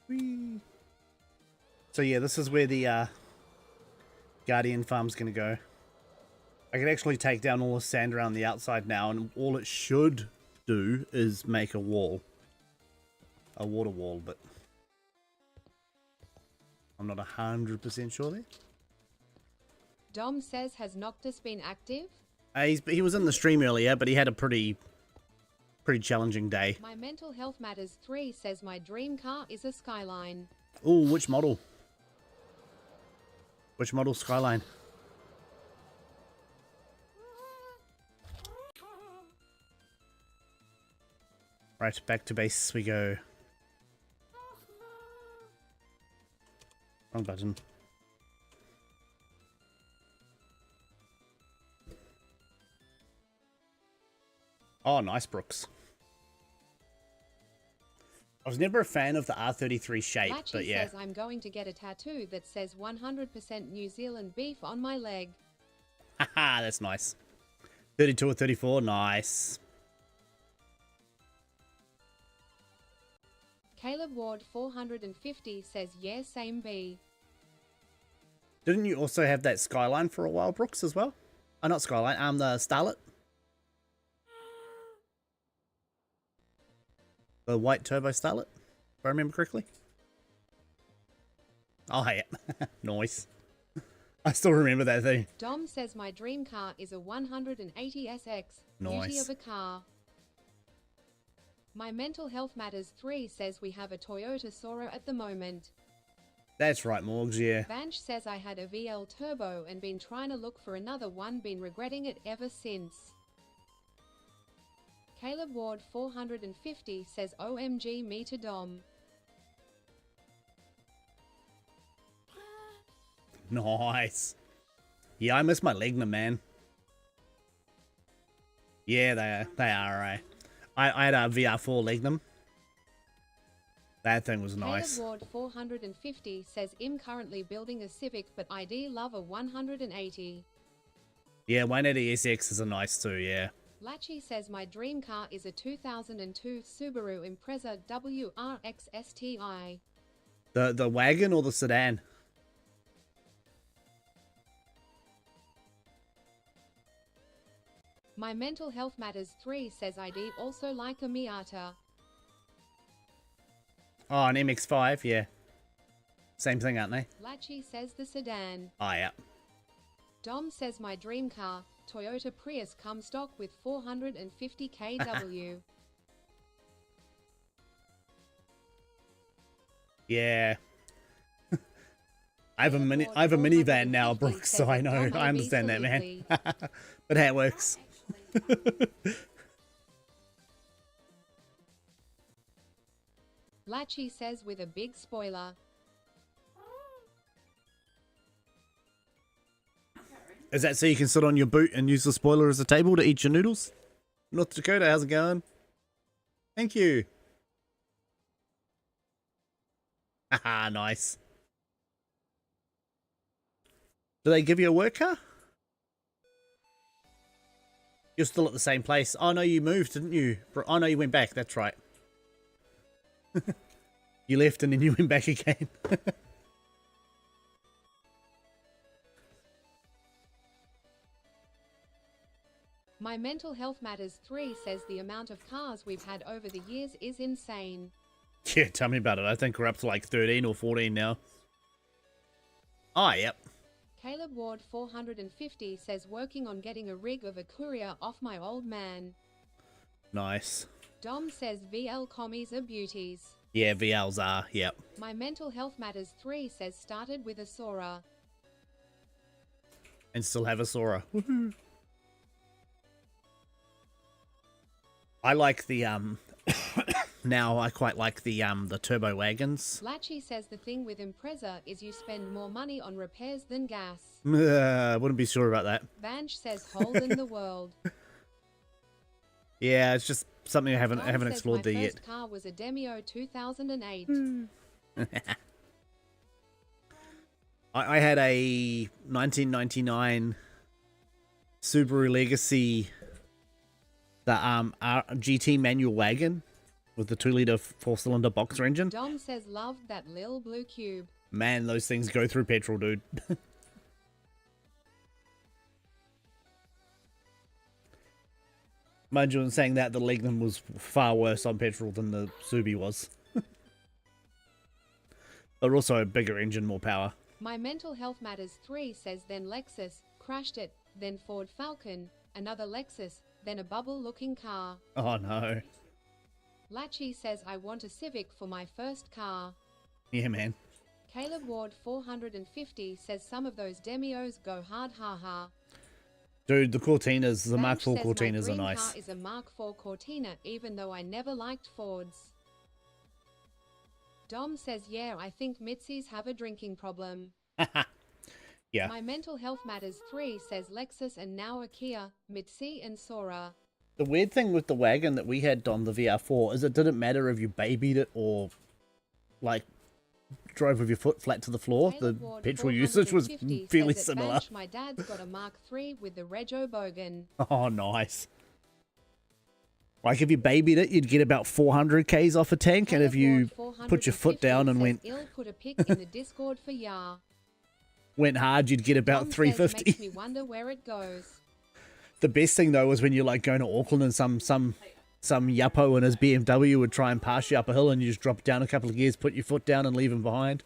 Whee. So yeah, this is where the Guardian farm's gonna go. I can actually take down all the sand around the outside now, and all it should do is make a wall. A water wall, but I'm not 100% sure there. Dom says has Noctis been active? He was in the stream earlier, but he had a pretty challenging day. My Mental Health Matters 3 says my dream car is a Skyline. Ooh, which model? Which model Skyline? Right, back to base we go. Wrong button. Oh, nice, Brooks. I was never a fan of the R33 shape, Latchy but yeah. says I'm going to get a tattoo that says 100% New Zealand beef on my leg. Haha, that's nice. 32 or 34, nice. Caleb Ward 450 says yeah same B. Didn't you also have that Skyline for a while, Brooks, as well? Oh, not Skyline, the Starlet. The white turbo Starlet, if I remember correctly. Oh, hey, nice. I still remember that thing. Dom says my dream car is a 180 SX. Beauty Nice. of a car. My Mental Health Matters 3 says we have a Toyota Sora at the moment. That's right, Morgs, yeah. Vanch says I had a VL Turbo and been trying to look for another one, been regretting it ever since. Caleb Ward 450 says OMG me to Dom. Nice. Yeah, I miss my Ligna, man. Yeah, they are, right. I had a VR4 Lignum. That thing was nice. Caleb Ward 450 says I'm currently building a Civic but ID love a 180. Yeah, 180 SX is a nice too, yeah. Latchy says my dream car is a 2002 Subaru Impreza WRX STI. The wagon or the sedan? My Mental Health Matters 3 says ID also like a Miata. Oh, an MX-5, yeah. Same thing, aren't they? Latchy says the sedan. Oh, yeah. Dom says my dream car, Toyota Prius, comes stock with 450 kW. Yeah. I have a minivan now, Brooks, so I know. I understand that, man. But hey, it works. Latchy says with a big spoiler. Is that so you can sit on your boot and use the spoiler as a table to eat your noodles? North Dakota, how's it going? Thank you. Haha, nice. Do they give you a work car? You're still at the same place. Oh no, you moved, didn't you? Oh no, you went back, that's right. You left and then you went back again. My Mental Health Matters 3 says the amount of cars we've had over the years is insane. Yeah, tell me about it. I think we're up to like 13 or 14 now. Oh, yep. Caleb Ward 450 says working on getting a rig of a courier off my old man. Nice. Dom says VL commies are beauties. Yeah, VLs are, yep. My Mental Health Matters 3 says started with a Sora. And still have a Sora. Woohoo. I like the now I quite like the turbo wagons. Latchy says the thing with Impreza is you spend more money on repairs than gas. Wouldn't be sure about that. Vanch says hold in the world. Yeah, it's just something I haven't explored there yet. My first car was a Demio 2008. I had a 1999 Subaru Legacy, the GT manual wagon with the 2-liter 4-cylinder boxer engine. Dom says love that lil blue cube. Man, those things go through petrol, dude. Mind you, in saying that, the Legnum was far worse on petrol than the Subi was. But also a bigger engine, more power. My Mental Health Matters 3 says then Lexus, crashed it, then Ford Falcon, another Lexus, then a bubble-looking car. Oh no. Latchy says I want a Civic for my first car. Yeah, man. Caleb Ward 450 says some of those Demios go hard, haha. Dude, the Cortinas, the Mark IV Says Cortinas my are dream nice. car is a Mark IV Cortina, even though I never liked Fords. Dom says yeah, I think Mitzi's have a drinking problem. Yeah. My Mental Health Matters 3 says Lexus and now a Kia, Mitzi and Sora. The weird thing with the wagon that we had on the VR4 is it didn't matter if you babied it or, like, drove with your foot flat to the floor. Caleb The Ward petrol usage was 450 fairly says at similar. Bench, my dad's got a Mark III with the Rego Bogan. Oh, nice. Like, if you babied it, you'd get about 400 Ks off a tank, and if you put your foot down and went put a pic in the Discord for ya. Went hard, you'd get about Dom 350. Makes me wonder where it goes. The best thing though was when you're like going to Auckland and some yuppo in his BMW would try and pass you up a hill and you just drop down a couple of gears, put your foot down and leave him behind.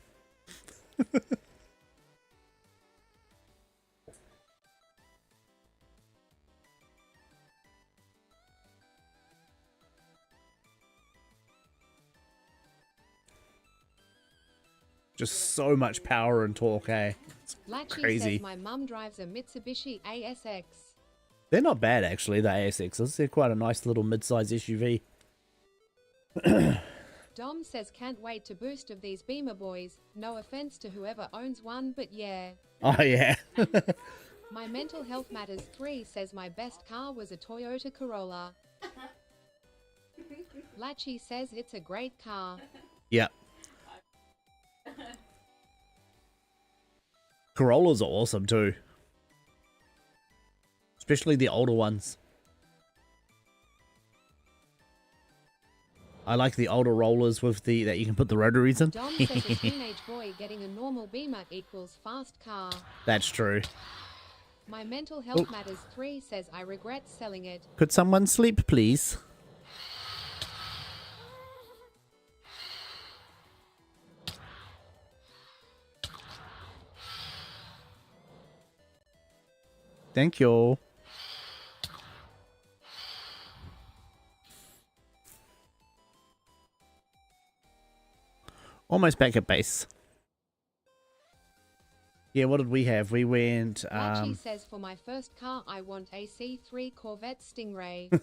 Just so much power and torque, eh? It's Latchy crazy. says my mum drives a Mitsubishi ASX. They're not bad, actually, the ASXs. They're quite a nice little mid-size SUV. Dom says can't wait to boost of these Beamer boys. No offense to whoever owns one, but yeah. Oh, yeah. My Mental Health Matters 3 says my best car was a Toyota Corolla. Latchy says it's a great car. Yep. Corollas are awesome, too. Especially the older ones. I like the older rollers with the that you can put the rotaries in. Dom says a teenage boy getting a normal Beamer equals fast car. That's true. My Mental Health Matters 3 says I regret selling it. Could someone sleep, please? Thank you. almost back at base. Yeah, what did we have? We went... Lachi says for my first car I want a C3 Corvette Stingray.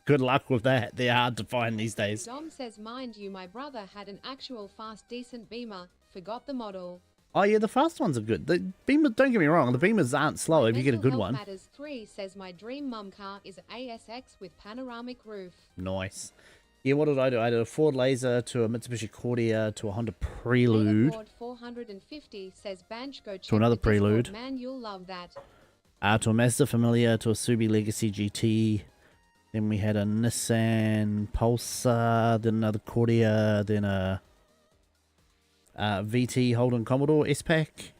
Good luck with that. They're hard to find these days. Dom says mind you my brother had an actual fast decent Beamer. Forgot the model. Oh yeah, the fast ones are good. The Beamer, don't get me wrong, the Beamers aren't slow if you get a good one. Matters 3 says my dream mum car is an ASX with panoramic roof. Nice. Yeah, what did I do? I did a Ford Laser to a Mitsubishi Cordia to a Honda Prelude. Logitech 450 says Banch go check To another the Discord, Prelude. man, you'll love that. To a Mazda Familia, to a Subi Legacy GT. Then we had a Nissan Pulsar, then another Cordia, then a VT Holden Commodore S-Pack,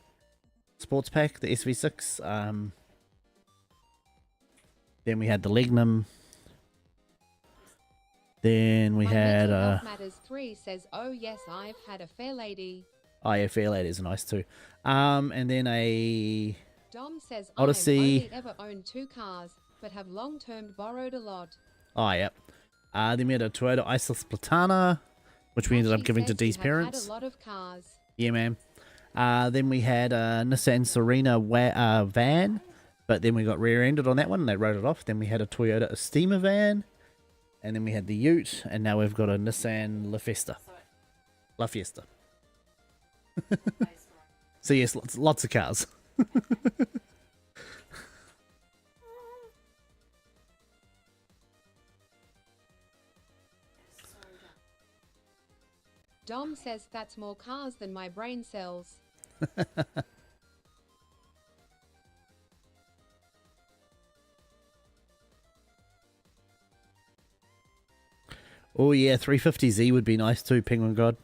Sports Pack, the SV6. Then we had the Legnum. Then we My had mental health matters 3 says oh yes I've had a fair lady. oh yeah, Fairlady is nice too. And then a Dom says Odyssey. I've only ever owned 2 cars, but have long-term borrowed a lot. oh yeah. Then we had a Toyota Isis Platana, which we ended up Lachi giving to says you Dee's have parents. had a lot of cars. Yeah, man. Then we had a Nissan Serena van, but then we got rear-ended on that one and they wrote it off. Then we had a Toyota Estima van, and then we had the Ute, and now we've got a Nissan La Fiesta. La Fiesta. So yes, lots of cars. Dom says that's more cars than my brain cells. Oh yeah, 350Z would be nice too, Penguin God.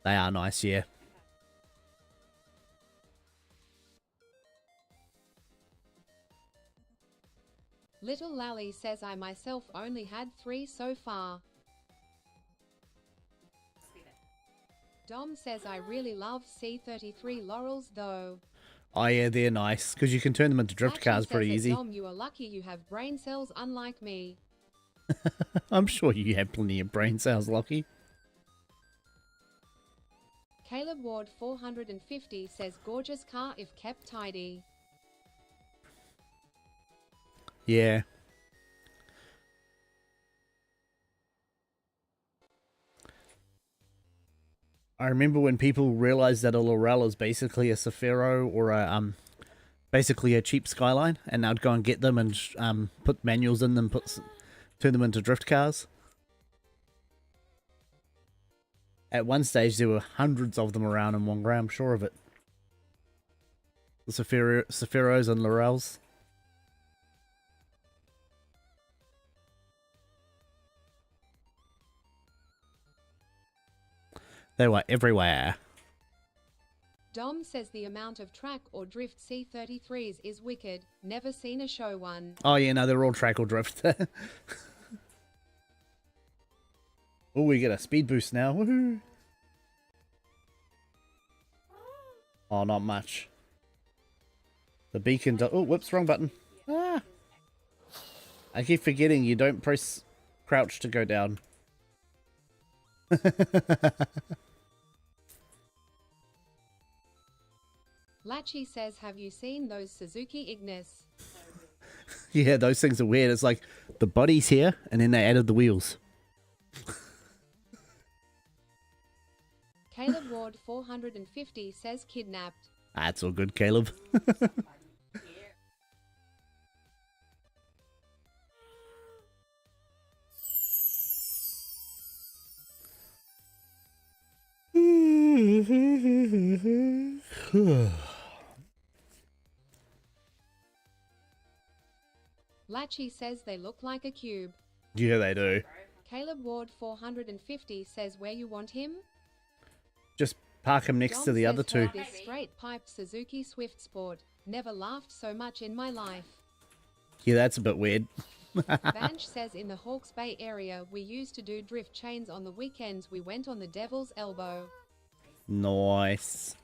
They are nice, yeah. Little Lally says I myself only had 3 so far. Dom says I really love C33 Laurels though. Oh yeah, they're nice, because you can turn them into drift Lachi cars says pretty that, easy. Dom, you are lucky you have brain cells unlike me. I'm sure you have plenty of brain cells, Lockie. Caleb Ward 450 says gorgeous car if kept tidy. Yeah. I remember when people realized that a Laurel is basically a Safiro or a basically a cheap Skyline, and I'd go and get them and put manuals in them, turn them into drift cars. At one stage, there were hundreds of them around in one gram, I'm sure of it. The Safiros and Laurels. They were everywhere. Dom says the amount of track or drift C33s is wicked. Never seen a show one. Oh yeah, no, they're all track or drift. Oh, we get a speed boost now. Woohoo! Oh, not much. The beacon oh, whoops, wrong button. Ah! I keep forgetting you don't press crouch to go down. Lachi says have you seen those Suzuki Ignis? Yeah, those things are weird. It's like the body's here, and then they added the wheels. Caleb Ward 450 says kidnapped. That's all good, Caleb. Lachi says they look like a cube. Yeah, they do. Caleb Ward 450 says where you want him? Just park him next Dom to the says other two. this straight pipe Suzuki Swift Sport. Never laughed so much in my life. Yeah, that's a bit weird. Vanch says in the Hawke's Bay area we used to do drift chains on the weekends. We went on the Devil's Elbow. Nice.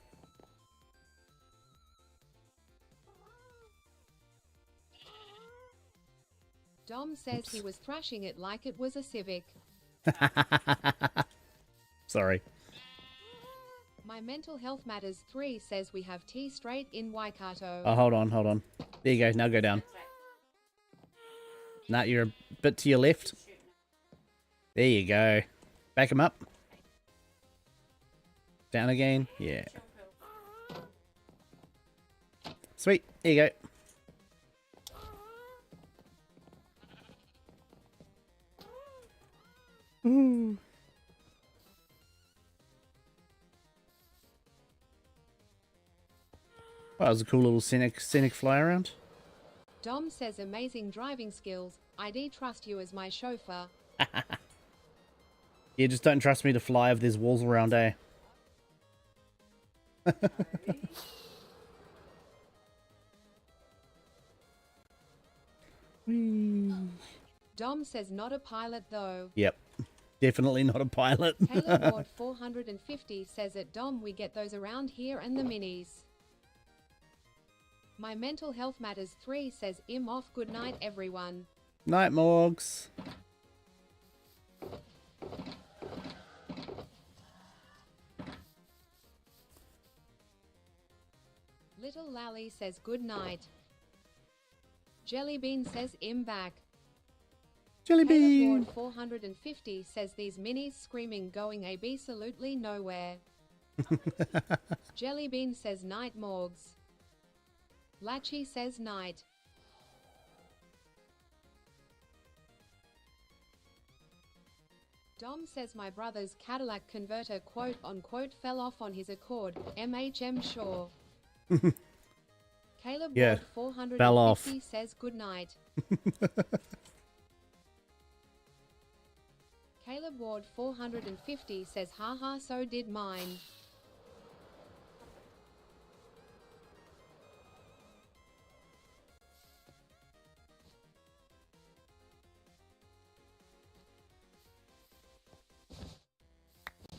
Dom says he was thrashing it like it was a Civic. Sorry. My Mental Health Matters 3 says we have tea straight in Waikato. Oh, hold on, hold on. There you go. Now go down. Nah, you're a bit to your left. There you go. Back him up. Down again. Yeah. Sweet. There you go. Ooh. Well, that was a cool little scenic fly around. Dom says amazing driving skills. I trust you as my chauffeur. Yeah, just don't trust me to fly if there's walls around, eh? Dom says not a pilot though. Yep. Definitely not a pilot. Caleb Ward 450 says at Dom we get those around here and the minis. My Mental Health Matters 3 says im off. Good night everyone. Night, Morgs. Little Lally says good night. Jellybean says im back. Caleb Jellybean. Ward 450 says these minis screaming going absolutely nowhere. Jellybean says night Morgs. Latchy says night. Dom says my brother's Cadillac converter quote unquote fell off on his accord. MHM sure. Caleb Yeah, Ward 450 fell off. says good night. Caleb Ward 450 says haha so did mine.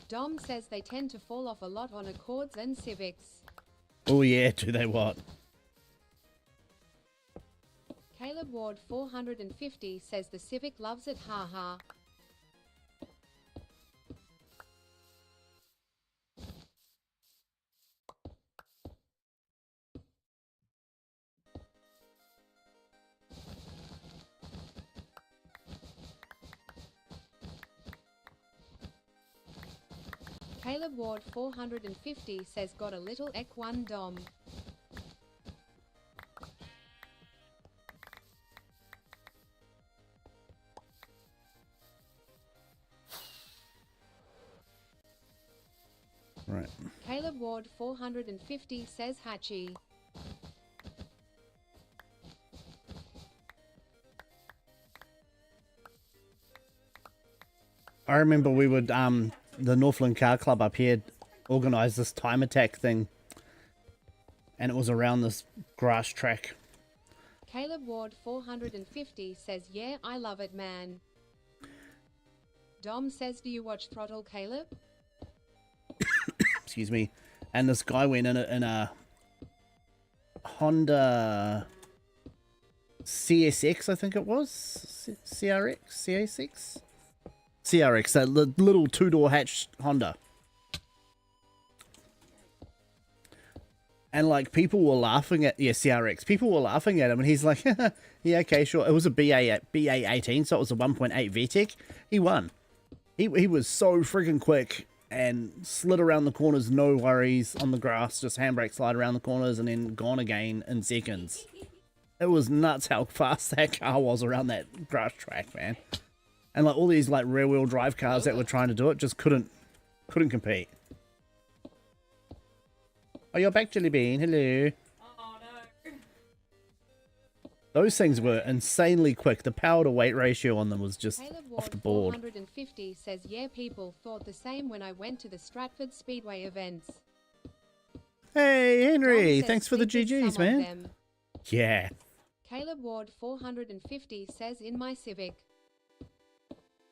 Dom says they tend to fall off a lot on Accords and Civics. Oh yeah, do they what? Caleb Ward 450 says the Civic loves it haha. Caleb Ward 450 says got a little Ek1 Dom. Right. Caleb Ward 450 says Hatchie. I remember we would the Northland Car Club up here organised this time attack thing, and it was around this grass track. Caleb Ward 450 says yeah I love it man. Dom says do you watch Throttle Caleb? Excuse me. And this guy went in a Honda CSX, I think it was. CRX? CSX? CRX, that little two-door hatch Honda. And like people were laughing at CRX. People were laughing at him, and he's like, "Yeah, okay, sure." It was a BA18, so it was a 1.8 VTEC. He won. He was so freaking quick and slid around the corners, no worries on the grass, just handbrake slide around the corners, and then gone again in seconds. It was nuts how fast that car was around that grass track, man. And like all these like rear wheel drive cars that were trying to do it just couldn't compete. Oh, you're back, Jellybean. Hello. Oh no. Those things were insanely quick. The power to weight ratio on them was just Caleb off Ward the board. 450 says yeah people thought the same when I went to the Stratford Speedway events. Hey, Dom Henry. says Thanks for the speak with GGs, some of man. them. Yeah. Caleb Ward 450 says in my Civic.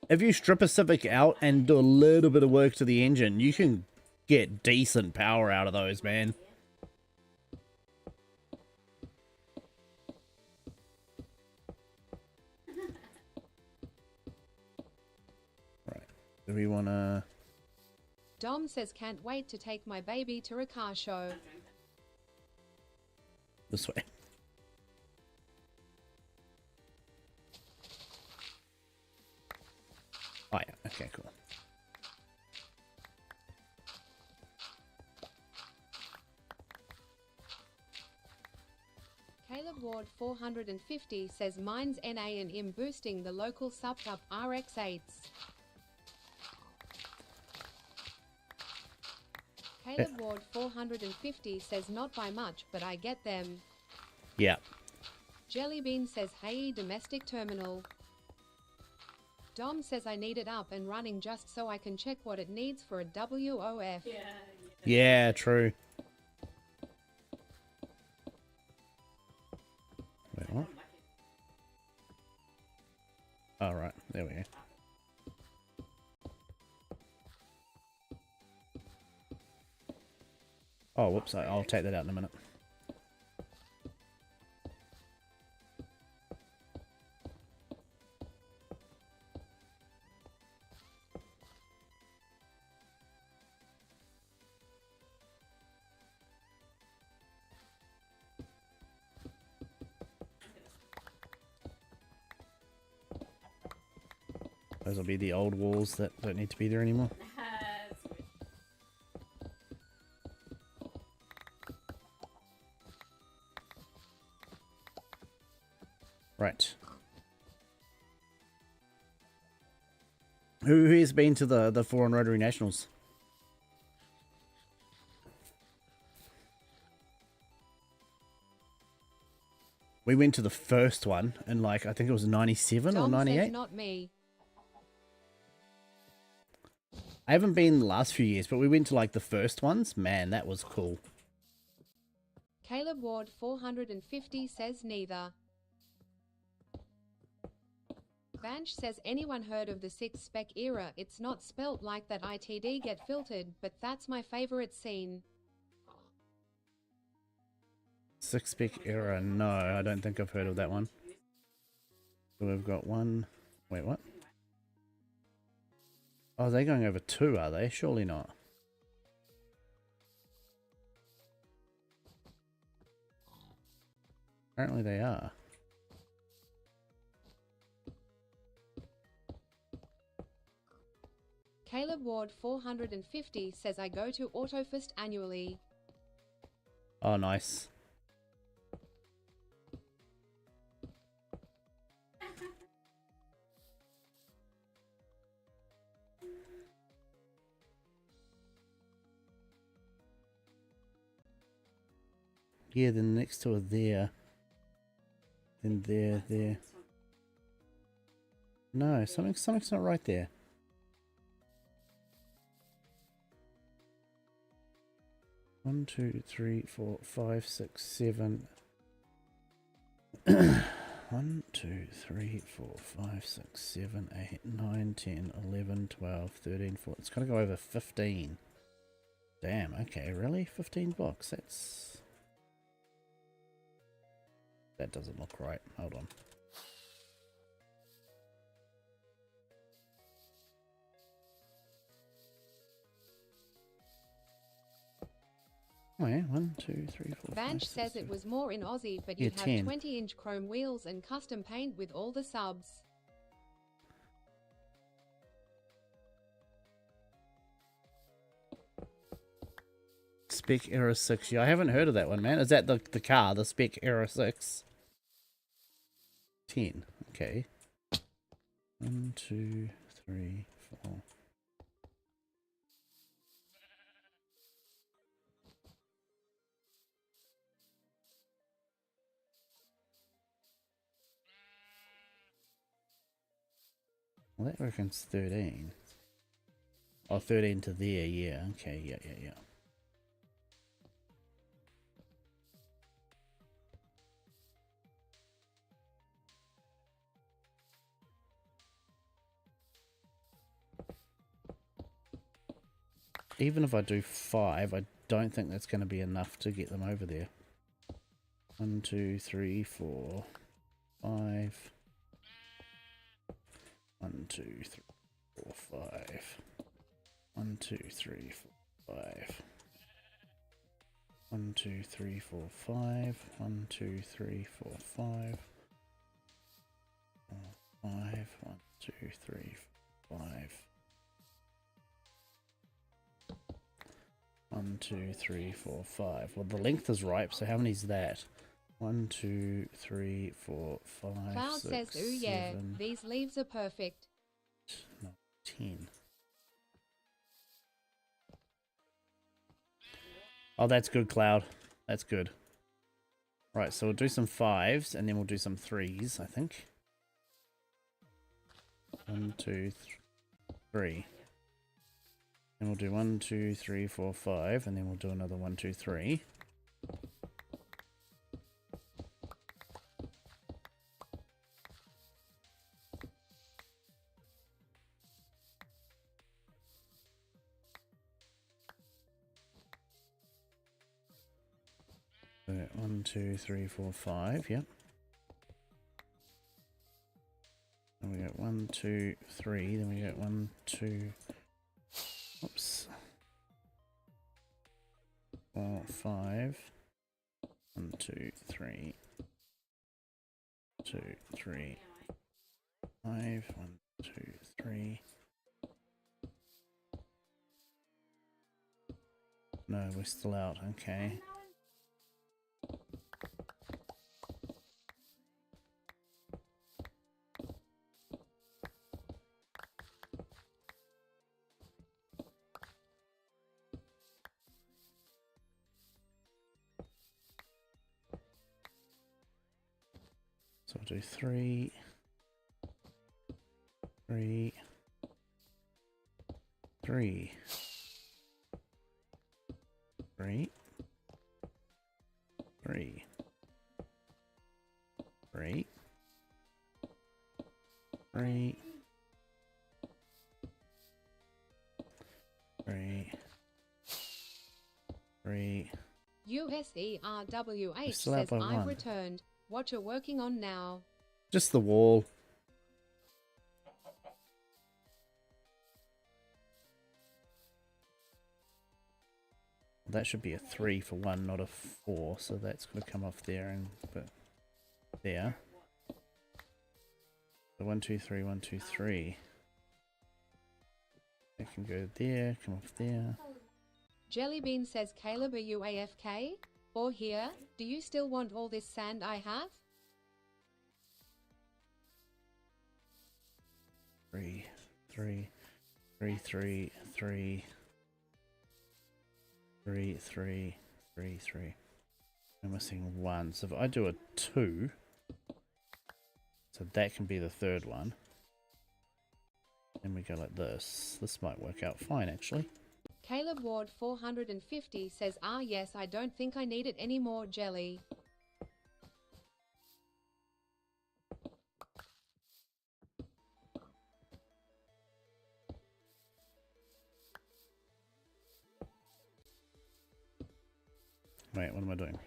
If you strip a Civic out and do a little bit of work to the engine, you can get decent power out of those, man. Right. Do we want to... Dom says can't wait to take my baby to a car show. This way. Oh yeah, okay, cool. Caleb Ward 450 says mine's NA and M boosting the local subbed up RX8s. Caleb Ward 450 says not by much, but I get them. Yeah. Jellybean says hey domestic terminal. Dom says I need it up and running just so I can check what it needs for a WOF. Yeah, true. Wait, what? Oh, right. There we go. Oh, whoops. I'll take that out in a minute. Those will be the old walls that don't need to be there anymore. Right. Who has been to the Foreign Rotary Nationals? We went to the first one in like, I think it was 97 or Dom 98. says not me. I haven't been the last few years, but we went to like the first ones. Man, that was cool. Caleb Ward 450 says neither. Vanch says anyone heard of the 6-spec era? It's not spelt like that ITD get filtered, but that's my favorite scene. 6-spec era? No, I don't think I've heard of that one. So we've got one. Wait, what? Oh, they're going over 2, are they? Surely not. Apparently they are. Caleb Ward 450 says I go to Autofist annually. Oh, nice. Yeah, then next to it there. Then there. No, something's not right there. One, 2, 3, 4, 5, 6, 7. 1, 2, 3, 4, 5, 6, 7, 8, 9, 10, 11, 12, 13, 14. It's gotta go over 15. Damn, okay, really? 15 bucks? That doesn't look right. Hold on. Oh yeah, 1, 2, 3, 4, 5, Vanch 6, says 7. it was more in Aussie, but Yeah, you'd have 10. 20-inch chrome wheels and custom paint with all the subs. Spec Era 6. Yeah, I haven't heard of that one, man. Is that the car, the Spec Era 6? 10. Okay. 1, 2, 3, 4. Well, that reckons 13. Oh, 13 to there, yeah. Okay, yeah. Even if I do 5, I don't think that's going to be enough to get them over there. 1, 2, 3, 4, 5. 1, 2, 3, 4, 5. 1, 2, 3, 4, 5. 1, 2, 3, 4, 5. 1, 2, 3, 4, 5. 5. 1, 2, 3, 4, 5. 1, 2, 3, 4, 5. Well, the length is ripe, so how many is that? 1, 2, 3, 4, 5, Cloud 6, says, ooh yeah, 7, these leaves are perfect. 10. Oh, that's good, Cloud. That's good. Right, so we'll do some 5s, and then we'll do some 3s, I think. 1, 2, 3. And we'll do 1, 2, 3, 4, 5, and then we'll do another 1, 2, 3. So 1, 2, 3, 4, 5, yep. And we got 1, 2, 3, then we got 1, 2, oops. 4, 5. 1, 2, 3. 2, 3. 5. 1, 2, 3. No, we're still out, okay. So we'll do 3, 3, 3, 3, 3, 3, 3, 3, 3. USERWH Still out says, by I've 1. returned. What you're working on now? Just the wall. That should be a 3 for 1, not a 4. So that's going to come off there and but there. So 1, 2, 3, 1, 2, 3. It can go there, come off there. Jellybean says, Caleb, are you AFK? Or here? Do you still want all this sand I have? 3, 3, 3, 3, 3, 3, 3, 3, 3. I'm missing 1. So if I do a 2, so that can be the third one. Then we go like this. This might work out fine, actually. Caleb Ward 450 says, ah yes, I don't think I need it anymore, Jelly. Wait, what am I doing?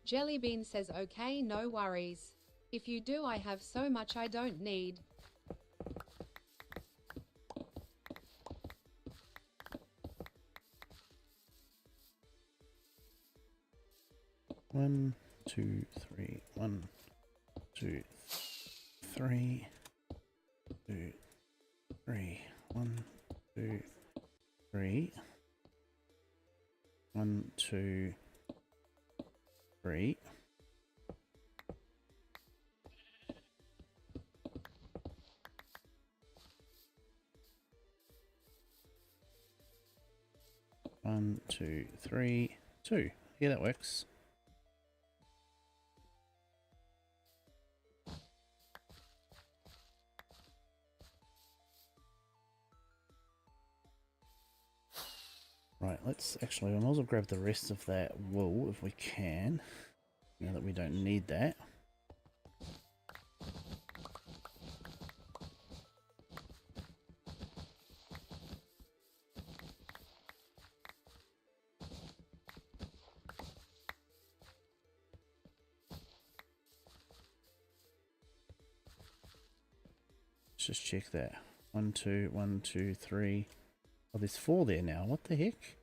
Jellybean says, okay, no worries. If you do, I have so much I don't need. One, 2, 3. 1, 2, 3. 2, 3. 1, 2, 3. 1, 2, 3. One, 2, 3, 2. Yeah, that works. Right, let's actually, I might as well grab the rest of that wool if we can, now that we don't need that. Let's just check that. 1, 2, 1, 2, 3. Oh, there's 4 there now. What the heck?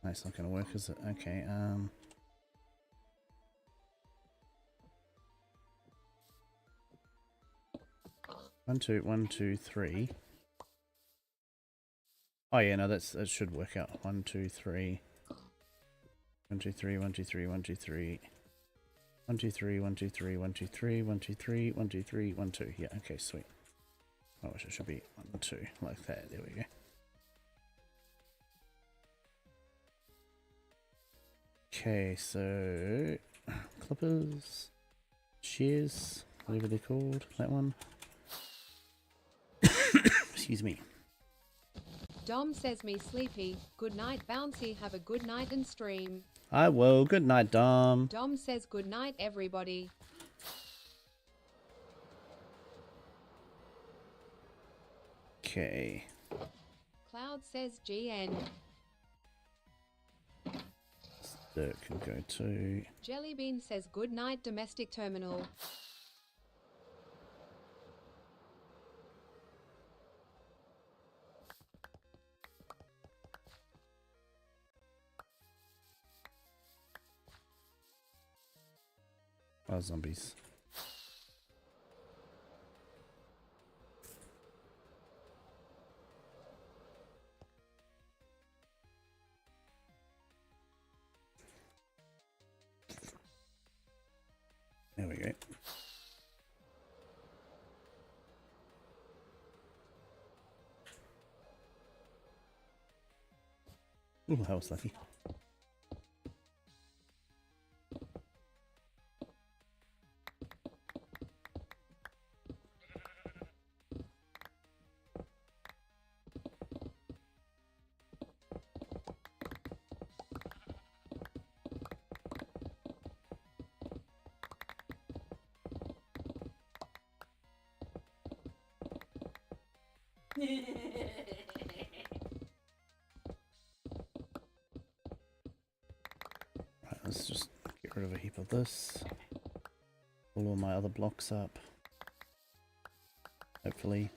That's not gonna work, is it? Okay, 1, 2, 1, 2, 3. Oh yeah, no, that should work out. 1, 2, 3. 1, 2, 3, 1, 2, 3, 1, 2, 3. 1, 2, 3, 1, 2, 3, 1, 2, 3, 1, 2, 3, 1, 2, 3, 1, 2. Yeah, okay, sweet. I wish it should be 1, 2, like that. There we go. Okay, so clippers, shears, whatever they're called, that one. Excuse me. Dom says me sleepy. Good night, Bouncy. Have a good night and stream. I will. Good night, Dom. Dom says good night, everybody. Okay. Cloud says GN. Dirt can go to. Jellybean says good night, domestic terminal. Oh, zombies. There we go. Ooh, that was lucky. Right, let's just get rid of a heap of this. Pull all my other blocks up. Hopefully.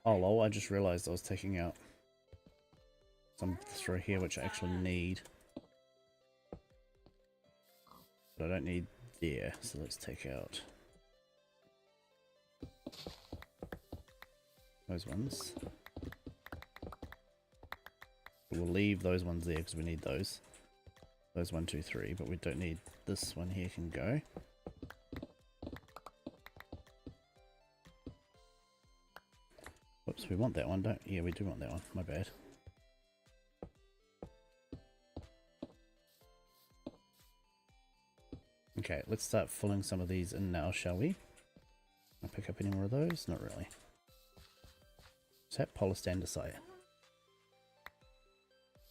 Oh lol, I just realized I was taking out some through here which I actually need. But I don't need there, so let's take out those ones. We'll leave those ones there because we need those. Those 1, 2, 3, but we don't need this one here can go. Whoops, we want that one, don't we? Yeah, we do want that one. My bad. Okay, let's start filling some of these in now, shall we? I'll pick up any more of those? Not really. Is that polished andesite?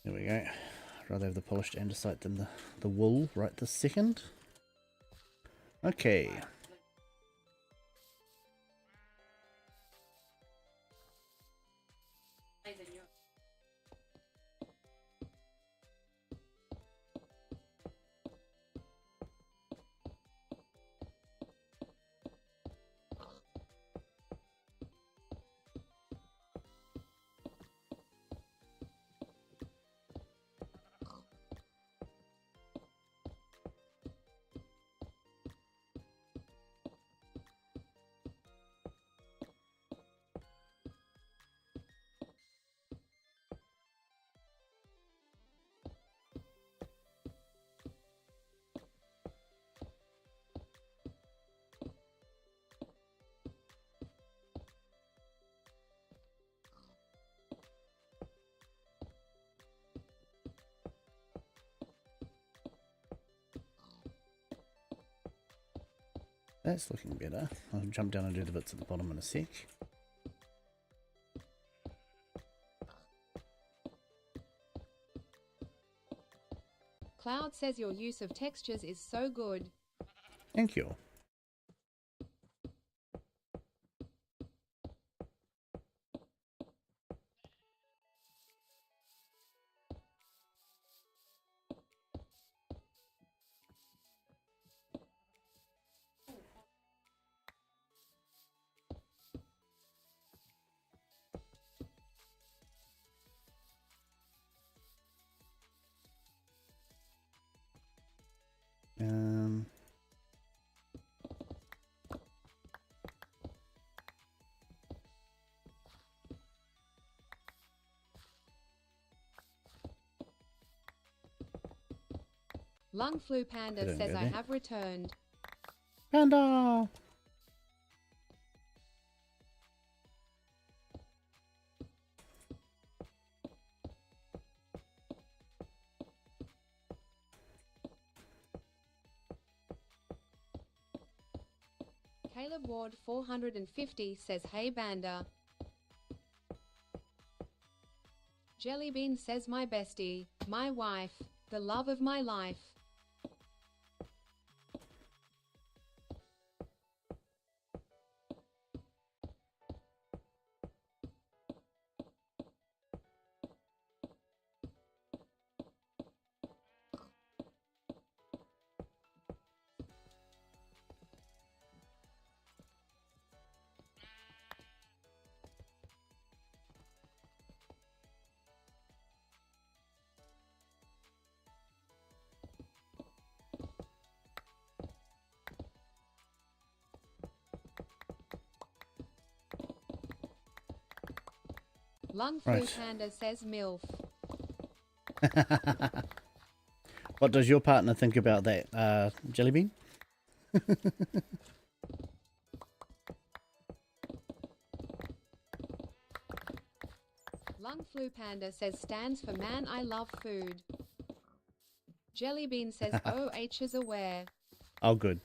There we go. I'd rather have the polished andesite than the wool right this second. Okay. That's looking better. I'll jump down and do the bits at the bottom in a sec. Cloud says your use of textures is so good. Thank you. Um, Lung Flu Panda Didn't says go I there. have returned. Panda! Caleb Ward 450 says hey Banda. Jellybean says my bestie, my wife, the love of my life. Lung Flu Right. Panda says MILF. What does your partner think about that, Jellybean? Lung Flu Panda says stands for man I love food. Jellybean says OH is aware. Oh, good.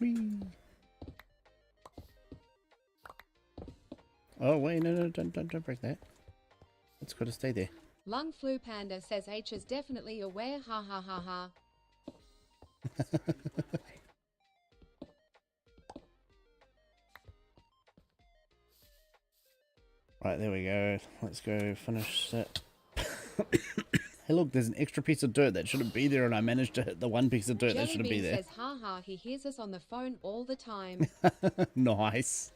Whee. Oh, wait, no, don't break that. It's got to stay there. Lung Flu Panda says H is definitely aware ha ha ha ha. Right, there we go. Let's go finish that. Hey, look, there's an extra piece of dirt that shouldn't be there, and I managed to hit the one piece of dirt that shouldn't be Jellybean there. says ha ha he hears us on the phone all the time. Nice.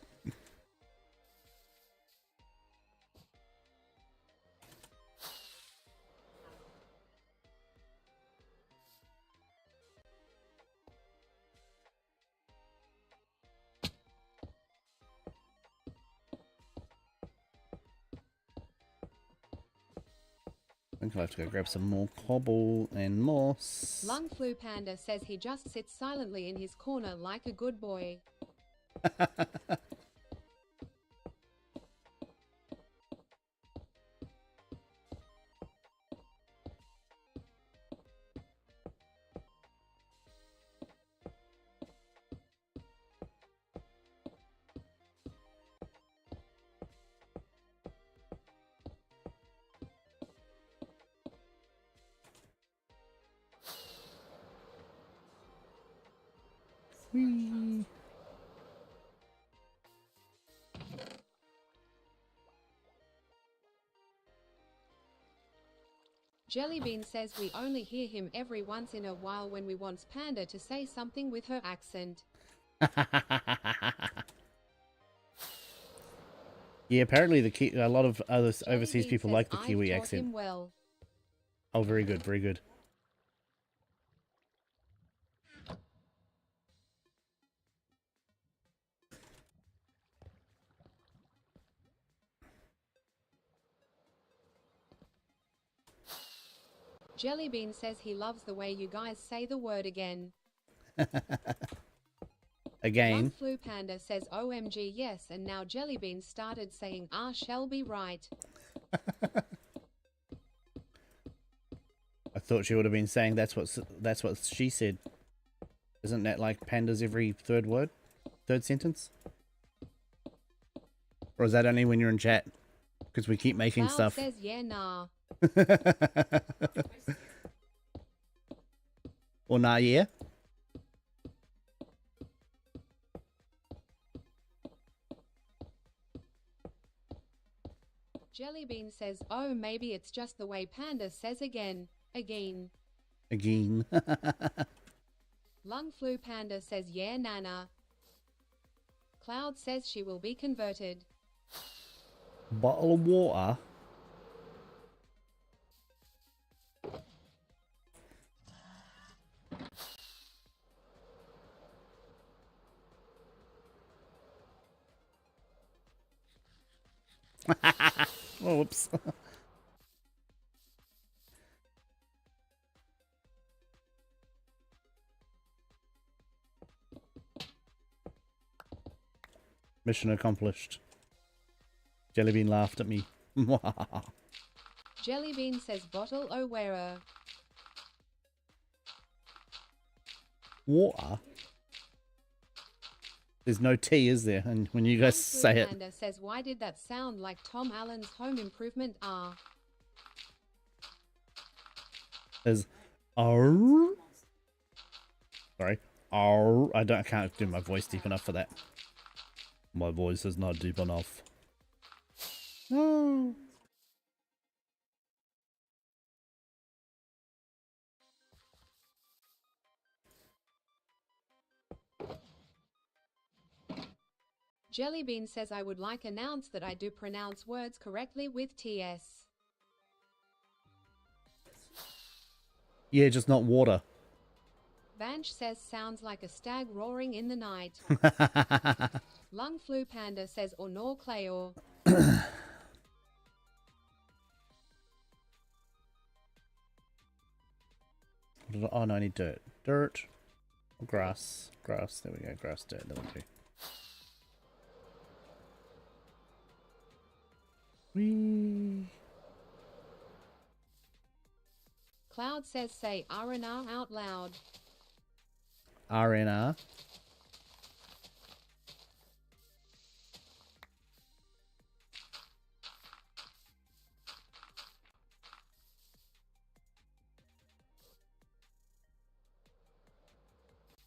I think I'll have to go grab some more cobble and moss. Lung Flu Panda says he just sits silently in his corner like a good boy. Whee. Jellybean says we only hear him every once in a while when we want Panda to say something with her accent. Yeah, apparently a lot of other overseas Jellybean people says like the I've Kiwi taught accent. him well. Oh, very good, very good. Jellybean says he loves the way you guys say the word again. Again. Lung Flu Panda says OMG yes, and now Jellybean started saying shall be right. I thought she would have been saying that's what she said. Isn't that like pandas every third word? Third sentence? Or is that only when you're in chat? Because we keep making Cloud stuff. says yeah nah. Or nah, yeah? Jellybean says oh maybe it's just the way Panda says again. Again. Lung Flu Panda says yeah nana. Cloud says she will be converted. Bottle of water. Oh, whoops. Mission accomplished. Jellybean laughed at me. Jellybean says bottle o wearer. Water? There's no T, is there? And when you guys say it. Panda says why did that sound like Tom Allen's Home Improvement There's R. Sorry. R. I can't do my voice deep enough for that. My voice is not deep enough. No. Jellybean says I would like announce that I do pronounce words correctly with TS. Yeah, just not water. Vanch says sounds like a stag roaring in the night. Lung Flu Panda says or nor Clayor. Oh no, I need dirt. Dirt. Grass. Grass. There we go. Grass, dirt. That'll do. Whee. Cloud says say RNR out loud. RNR.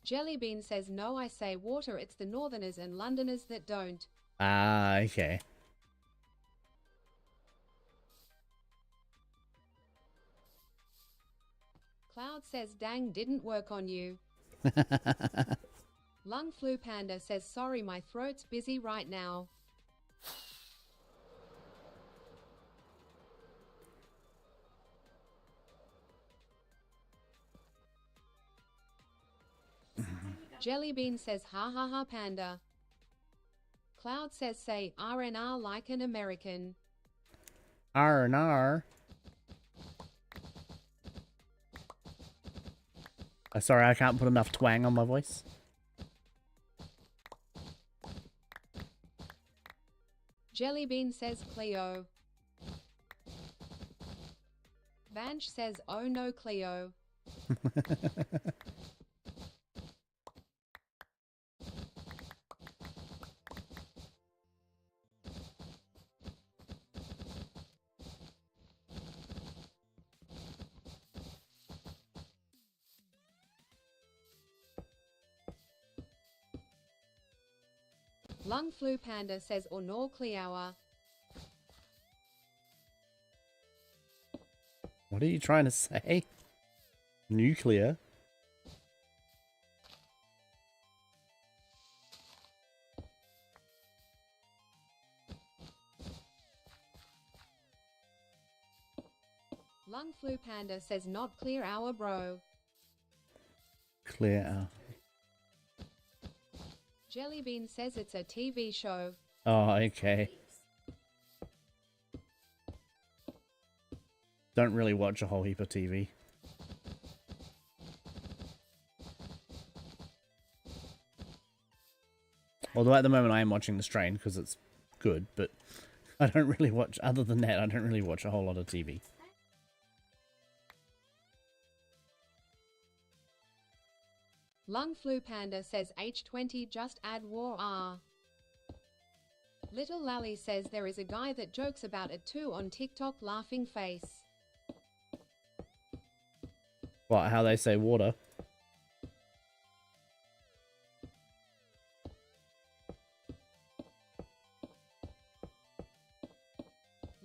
Jellybean says no I say water, it's the northerners and Londoners that don't. Ah, okay. Cloud says dang didn't work on you. Lung Flu Panda says sorry my throat's busy right now. Jellybean says ha ha ha panda. Cloud says say RNR like an American. R&R. Sorry, I can't put enough twang on my voice. Jellybean says Cleo. Vanch says oh no Cleo. Lung Flu Panda says or nor Cleower. What are you trying to say? Nuclear? Lung Flu Panda says not clear hour bro. Clear. Jellybean says it's a TV show. Oh, okay. Don't really watch a whole heap of TV. Although at the moment I am watching The Strain because it's good, but I don't really watch, other than that, I don't really watch a whole lot of TV. Lung Flu Panda says H20 just add war R. Little Lally says there is a guy that jokes about it too on TikTok, laughing face. What, how they say water?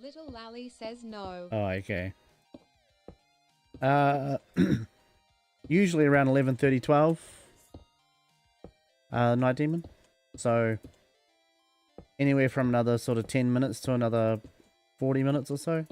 Little Lally says no. Oh, okay. Usually around 11:30, 12. Night Demon. So anywhere from another sort of 10 minutes to another 40 minutes or so.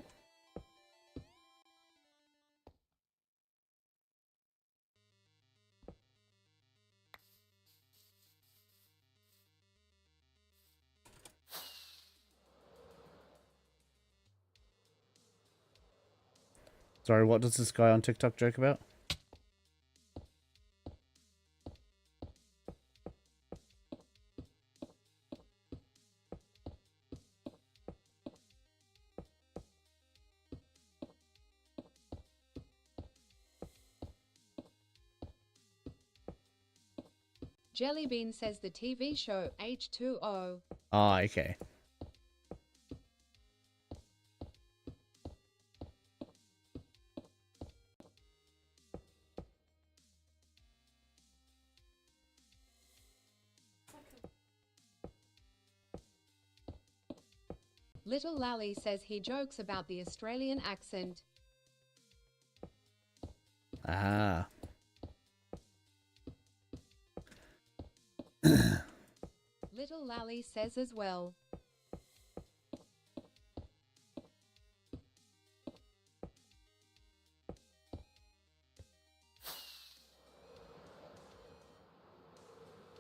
Sorry, what does this guy on TikTok joke about? Jellybean says the TV show H2O. Ah, okay. Little Lally says he jokes about the Australian accent. Ah. Little Lally says as well.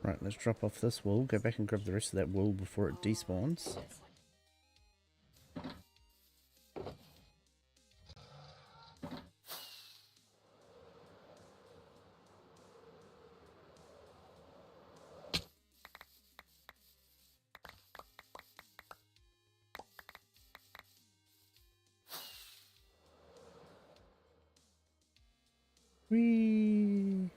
Right, let's drop off this wool, go back and grab the rest of that wool before it despawns. Whee!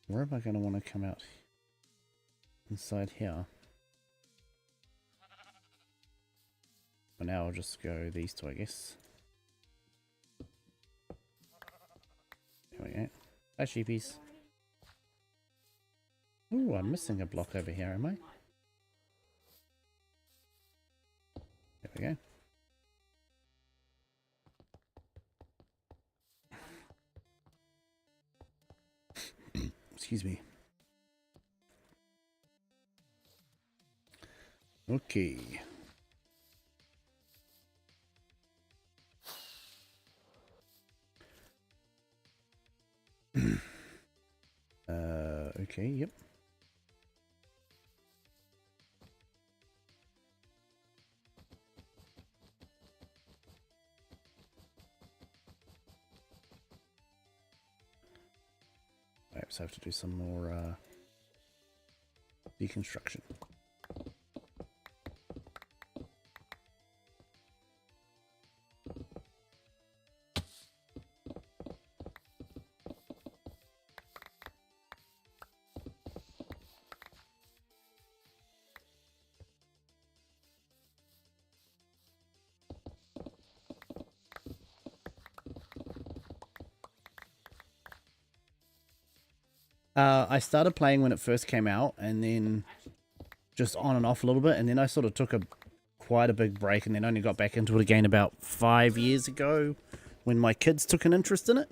Where am I going to want to come out? Inside here. For now, I'll just go these two, I guess. There we go. Hi, sheepies. Ooh, I'm missing a block over here, am I? There we go. Excuse me. Okay. Okay, yep. Perhaps I have to do some more deconstruction. I started playing when it first came out, and then just on and off a little bit, and then I sort of took quite a big break, and then only got back into it again about 5 years ago, when my kids took an interest in it.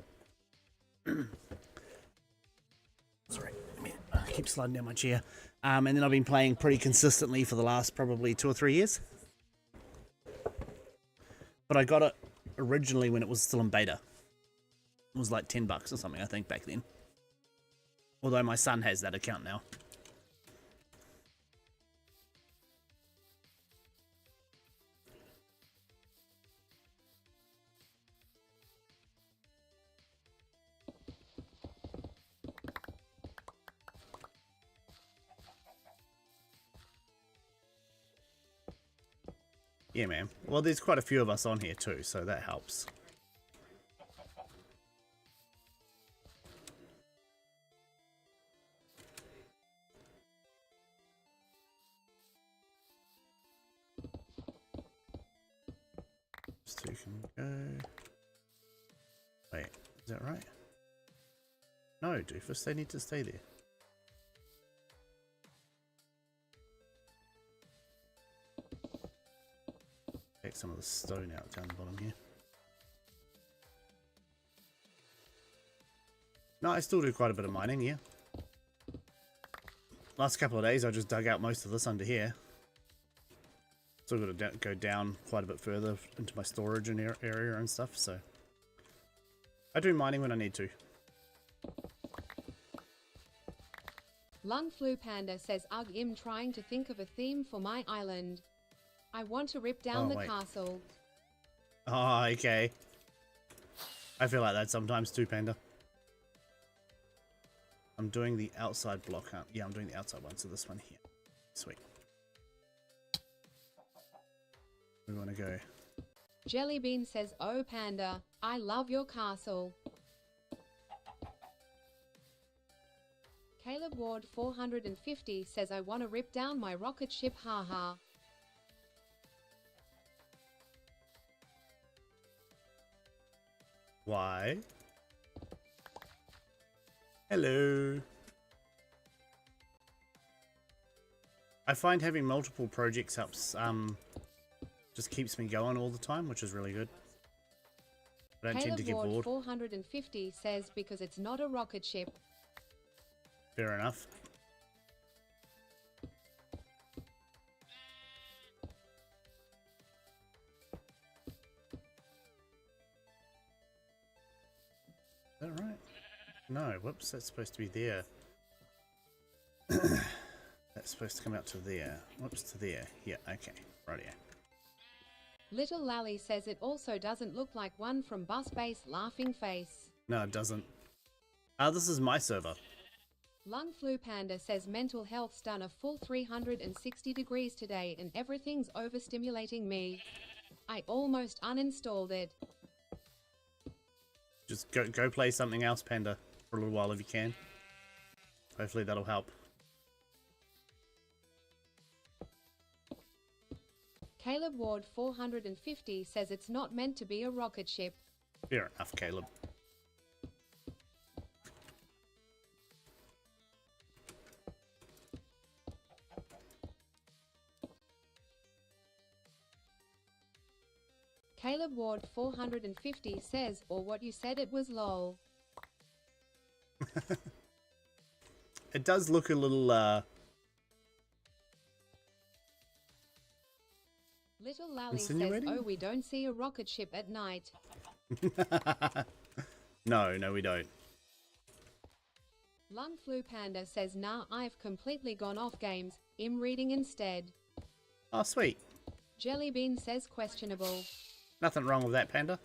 Sorry, I keep sliding down my chair. And then I've been playing pretty consistently for the last probably 2 or 3 years. But I got it originally when it was still in beta. It was like $10 or something, I think, back then. Although my son has that account now. Yeah, man. Well, there's quite a few of us on here too, so that helps. These two can go. Wait, is that right? No, doofus, they need to stay there. Take some of the stone out down the bottom here. No, I still do quite a bit of mining, yeah. Last couple of days I just dug out most of this under here. Still got to go down quite a bit further into my storage and area and stuff, so I do mining when I need to. Lung Flu Panda says, "Ugh, I'm trying to think of a theme for my island. I want to rip down the castle." Oh, okay. I feel like that sometimes too, Panda. I'm doing the outside block. Yeah, I'm doing the outside one, so this one here. Sweet. We want to go. Jellybean says, "Oh Panda, I love your castle." Caleb Ward 450 says, "I want to rip down my rocket ship, haha." Why? Hello. I find having multiple projects helps, just keeps me going all the time, which is really good. I don't tend to get Caleb bored. Ward 450 says, "Because it's not a rocket ship." Fair enough. Is that right? No, whoops, that's supposed to be there. That's supposed to come out to there. Whoops, to there. Yeah, okay. Rightio. Little Lally says it also doesn't look like one from Bus Base, laughing face. No, it doesn't. This is my server. Lung Flu Panda says, "Mental health's done a full 360 degrees today and everything's overstimulating me. I almost uninstalled it." Just go play something else, Panda, for a little while if you can. Hopefully that'll help. Caleb Ward 450 says it's not meant to be a rocket ship. Fair enough, Caleb. Caleb Ward 450 says, "Or what you said it was lol." It does look a little, Little Lally says, insinuating? "Oh, we don't see a rocket ship at night." No, we don't. Lung Flu Panda says, "Nah, I've completely gone off games. I'm reading instead." Oh, sweet. Jellybean says, "Questionable." Nothing wrong with that, Panda.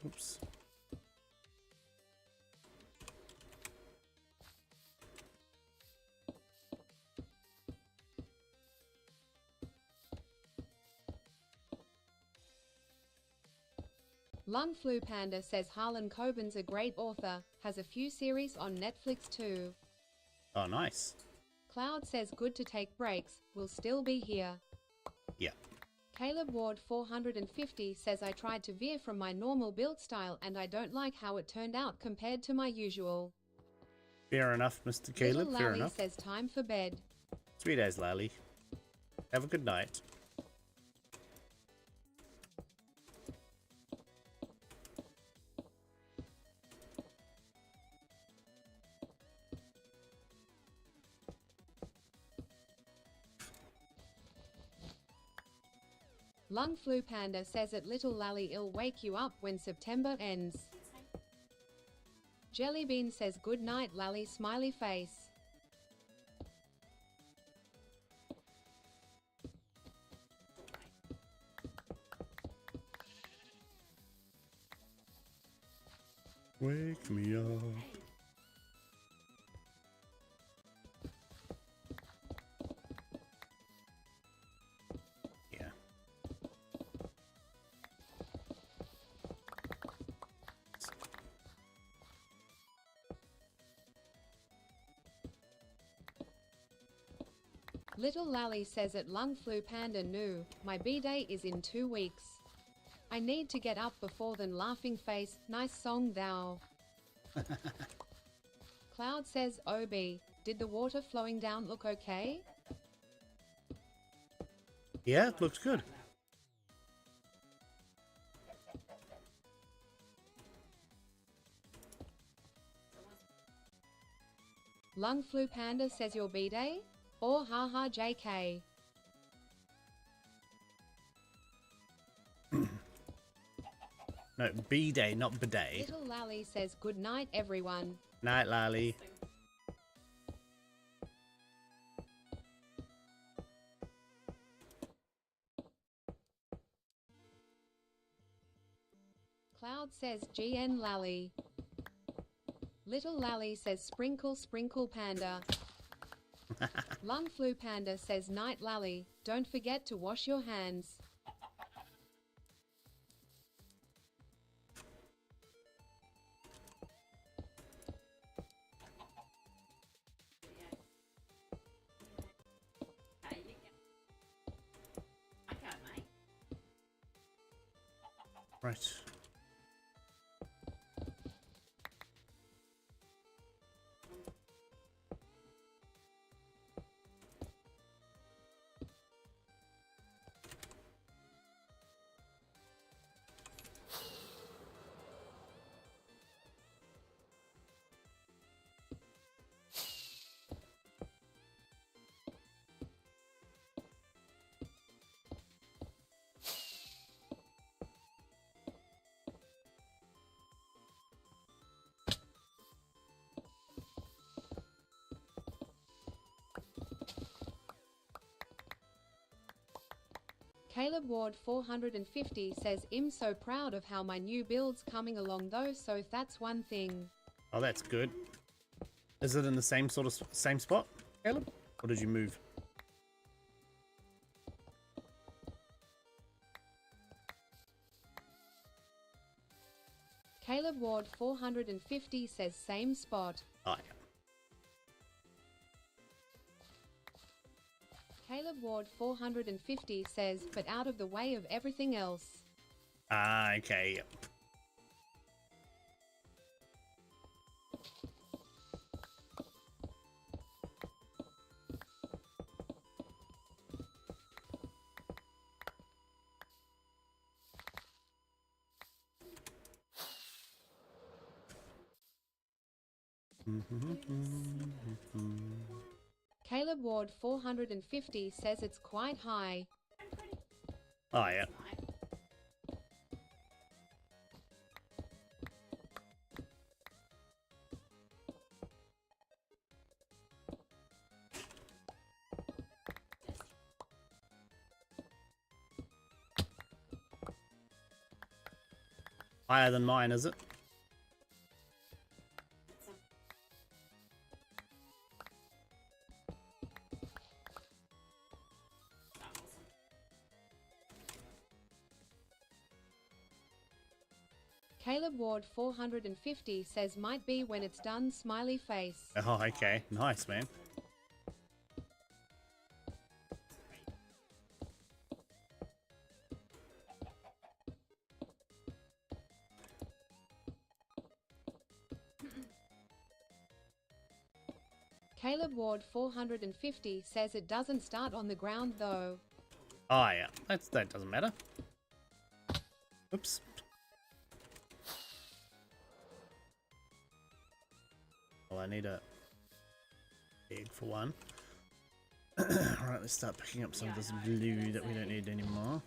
Oops. Lung Flu Panda says Harlan Coben's a great author, has a few series on Netflix too. Oh, nice. Cloud says, "Good to take breaks, we'll still be here." Yeah. Caleb Ward 450 says, "I tried to veer from my normal build style and I don't like how it turned out compared to my usual." Fair enough, Mr. Caleb. Little Fair Lally enough. says, "Time for bed." Sweet as Lally. Have a good night. Lung Flu Panda says it Little Lally will wake you up when September ends. Jellybean says, "Good night Lally, smiley face." Wake me up. Yeah. Little Lally says at Lung Flu Panda Nu, my B-day is in 2 weeks. I need to get up before then. Laughing face, nice song thou. Cloud says OB, did the water flowing down look okay? Yeah, it looks good. Lung Flu Panda says your B-day? Or haha JK. No, B-day, not bidet. Little Lally says good night everyone. Night, Lally. Cloud says GN Lally. Little Lally says sprinkle sprinkle panda. Lung Flu Panda says night Lally, don't forget to wash your hands. Right. Caleb Ward 450 says I'm so proud of how my new build's coming along though, so that's one thing. Oh, that's good. Is it in the same same spot, Caleb? Or did you move? Caleb Ward 450 says same spot. Oh, yeah. Caleb Ward 450 says, but out of the way of everything else. Ah, okay, yep. Caleb Ward 450 says it's quite high. Oh, yeah. Higher than mine, is it? Caleb Ward 450 says might be when it's done, smiley face. Oh, okay. Nice, man. Caleb Ward 450 says it doesn't start on the ground though. Oh, yeah. That doesn't matter. Oops. Well, I need a egg for one. Alright, let's start picking up some of this blue that we don't need anymore.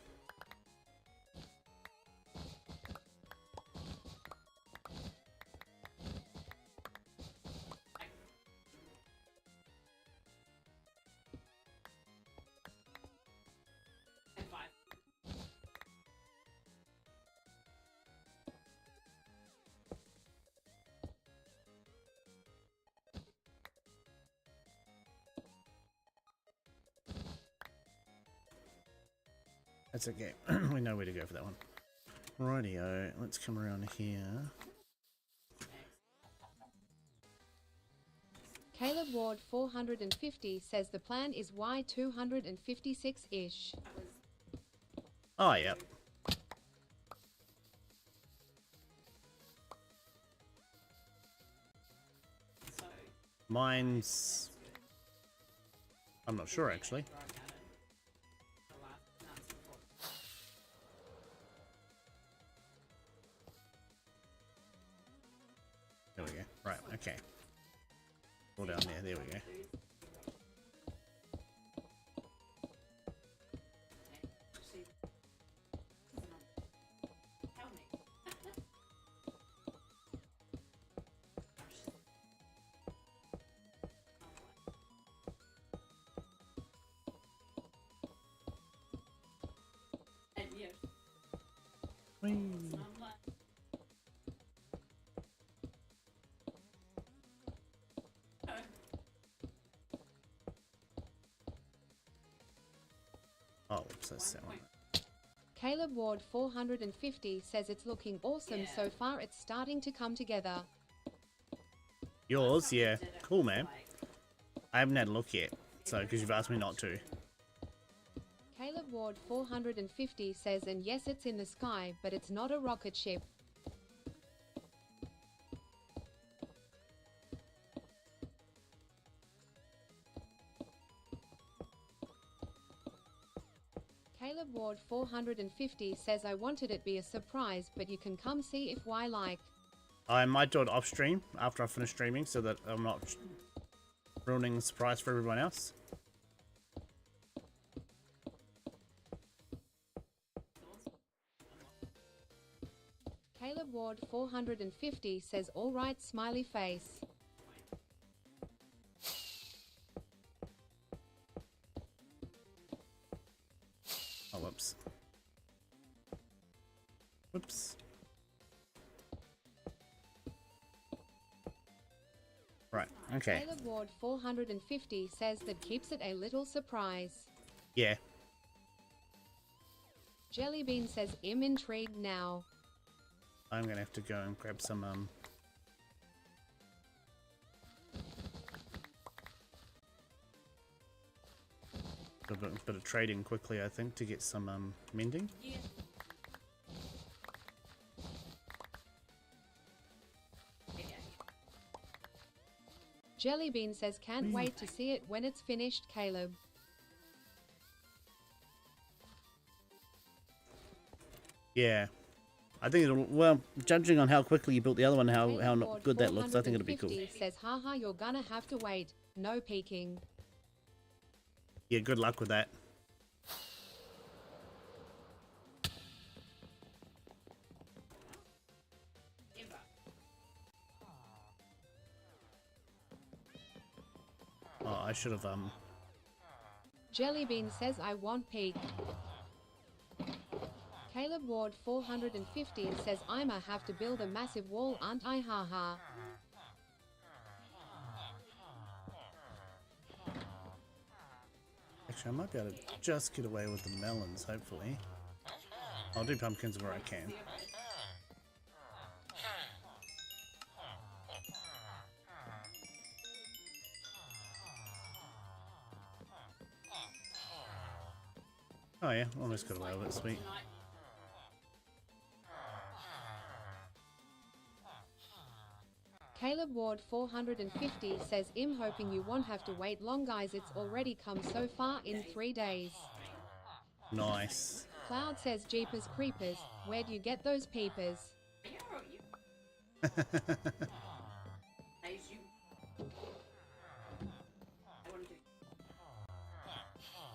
That's okay. We know where to go for that one. Rightio, let's come around here. Caleb Ward 450 says the plan is Y256-ish. Oh, yep. Mine's... I'm not sure, actually. There we go. Right, okay. All down there, there we go. Whee. Oh, whoops, that's that one. Caleb Ward 450 says it's looking awesome so far, it's starting to come together. Yours? Yeah. Cool, man. I haven't had a look yet, so, because you've asked me not to. Caleb Ward 450 says, and yes, it's in the sky, but it's not a rocket ship. Caleb Ward 450 says, I wanted it be a surprise, but you can come see if why like. I might do it off stream after I finish streaming so that I'm not ruining the surprise for everyone else. Caleb Ward 450 says, alright, smiley face. Oh, whoops. Whoops. Right, okay. Caleb Ward 450 says that keeps it a little surprise. Yeah. Jellybean says, I'm intrigued now. I'm gonna have to go and grab some, a bit of trading quickly, I think, to get some, mending. Yeah. Jellybean says, can't wait to see it when it's finished, Caleb. Yeah. I think it'll, well, judging on how quickly you built the other one, how Caleb not Ward good that looks, I think it'll be cool. 450 says, haha, you're gonna have to wait. No peeking. Yeah, good luck with that. Oh, I should have, Jellybean says, I want peek. Caleb Ward 450 says, I'ma have to build a massive wall, aren't I, haha. actually, I might be able to just get away with the melons, hopefully. I'll do pumpkins where I can. Oh yeah, almost got away with it, sweet. Caleb Ward 450 says, I'm hoping you won't have to wait long, guys, it's already come so far in 3 days. Nice. Cloud says, Jeepers Creepers, where'd you get those peepers?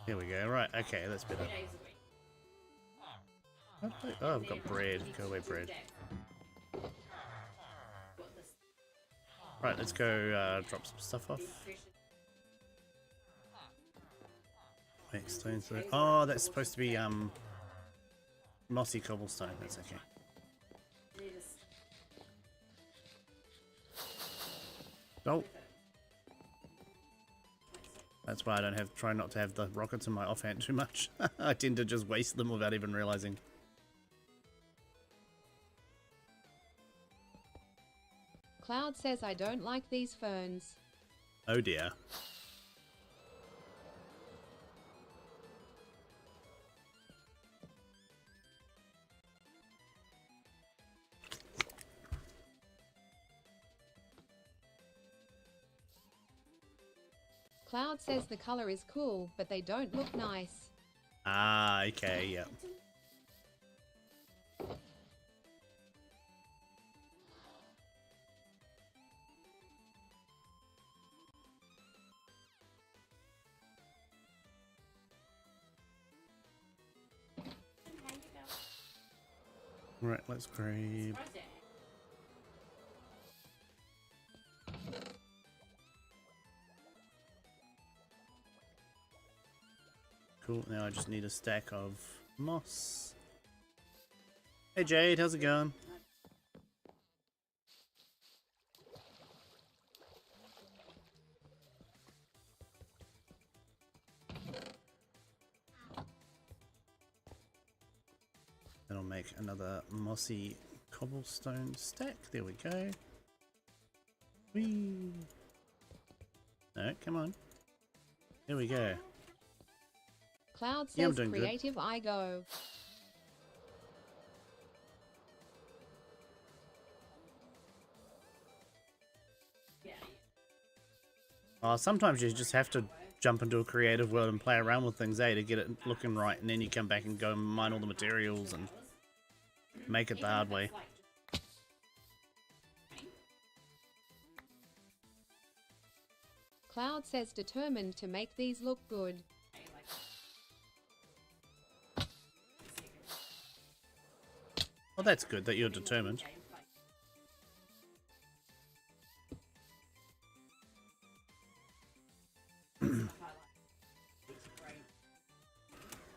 Here we go, right, okay, that's better. Oh, I've got bread. Go away, bread. Right, let's go drop some stuff off. Wait, stones there. Oh, that's supposed to be mossy cobblestone. That's okay. Oh. That's why I don't have try not to have the rockets in my offhand too much. I tend to just waste them without even realizing. Cloud says I don't like these ferns. Oh dear. Cloud says the color is cool, but they don't look nice. Ah, okay, yeah. Right, let's grab. Cool, now I just need a stack of moss. Hey Jade, how's it going? Then I'll make another mossy cobblestone stack. There we go. Whee! No, come on. There we go. Cloud Yeah, I'm says doing good. creative I go. Sometimes you just have to jump into a creative world and play around with things, to get it looking right, and then you come back and go and mine all the materials and make it the hard way. Cloud says determined to make these look good. Well, that's good that you're determined.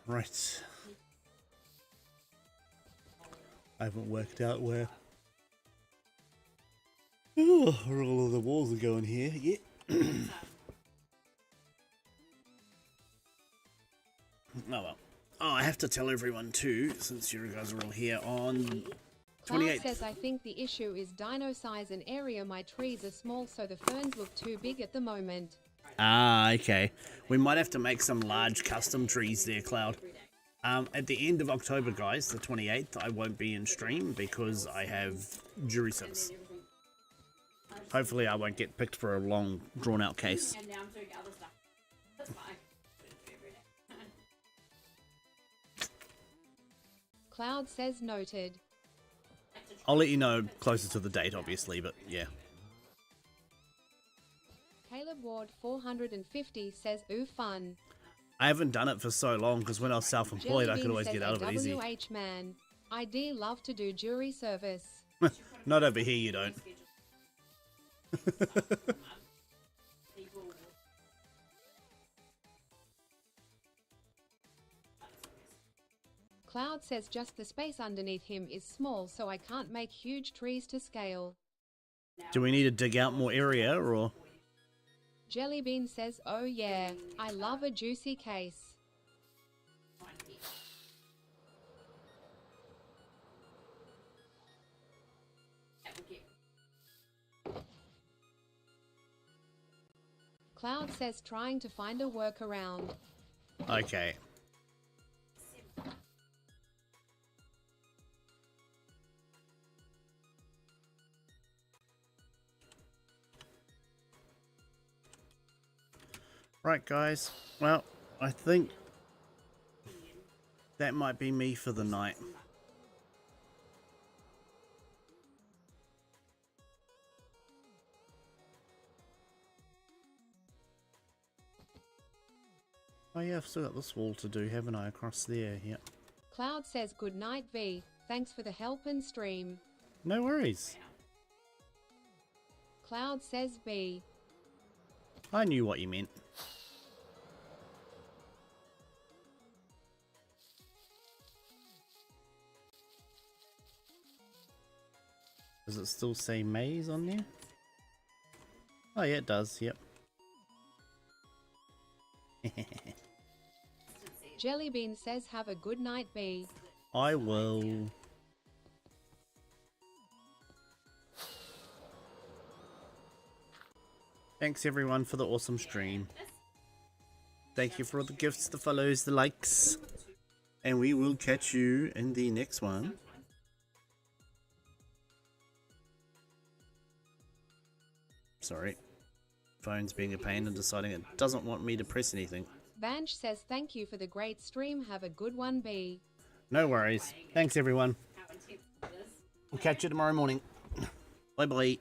Right. I haven't worked out where all of the walls are going here. Yeah. Oh well. Oh, I have to tell everyone too, since you guys are all here on Cloud 28th. says I think the issue is dino size and area. My trees are small, so the ferns look too big at the moment. Ah, okay. We might have to make some large custom trees there, Cloud. At the end of October, guys, the 28th, I won't be in stream because I have jury service. Hopefully I won't get picked for a long, drawn-out case. And now I'm doing other stuff. That's fine. Cloud says noted. I'll let you know closer to the date, obviously, but yeah. Caleb Ward 450 says ooh fun. I haven't done it for so long because when I was self-employed, I could always get out of it easy. WH man. ID love to do jury service. Not over here, you don't. Cloud says just the space underneath him is small, so I can't make huge trees to scale. Do we need to dig out more area, or...? Jellybean says oh yeah, I love a juicy case. Cloud says trying to find a workaround. Okay. Right, guys. Well, I think that might be me for the night. Oh yeah, I've still got this wall to do, haven't I, across there? Yep. Cloud says good night V. Thanks for the help and stream. No worries. Cloud says B. I knew what you meant. Does it still say maze on there? Oh yeah, it does, yep. Jellybean says have a good night, B. I will. Thanks everyone for the awesome stream. Thank you for all the gifts, the follows, the likes. And we will catch you in the next one. Sorry. Phone's being a pain and deciding it doesn't want me to press anything. Vanch says thank you for the great stream. Have a good one, B. No worries. Thanks everyone. We'll catch you tomorrow morning. Bye bye.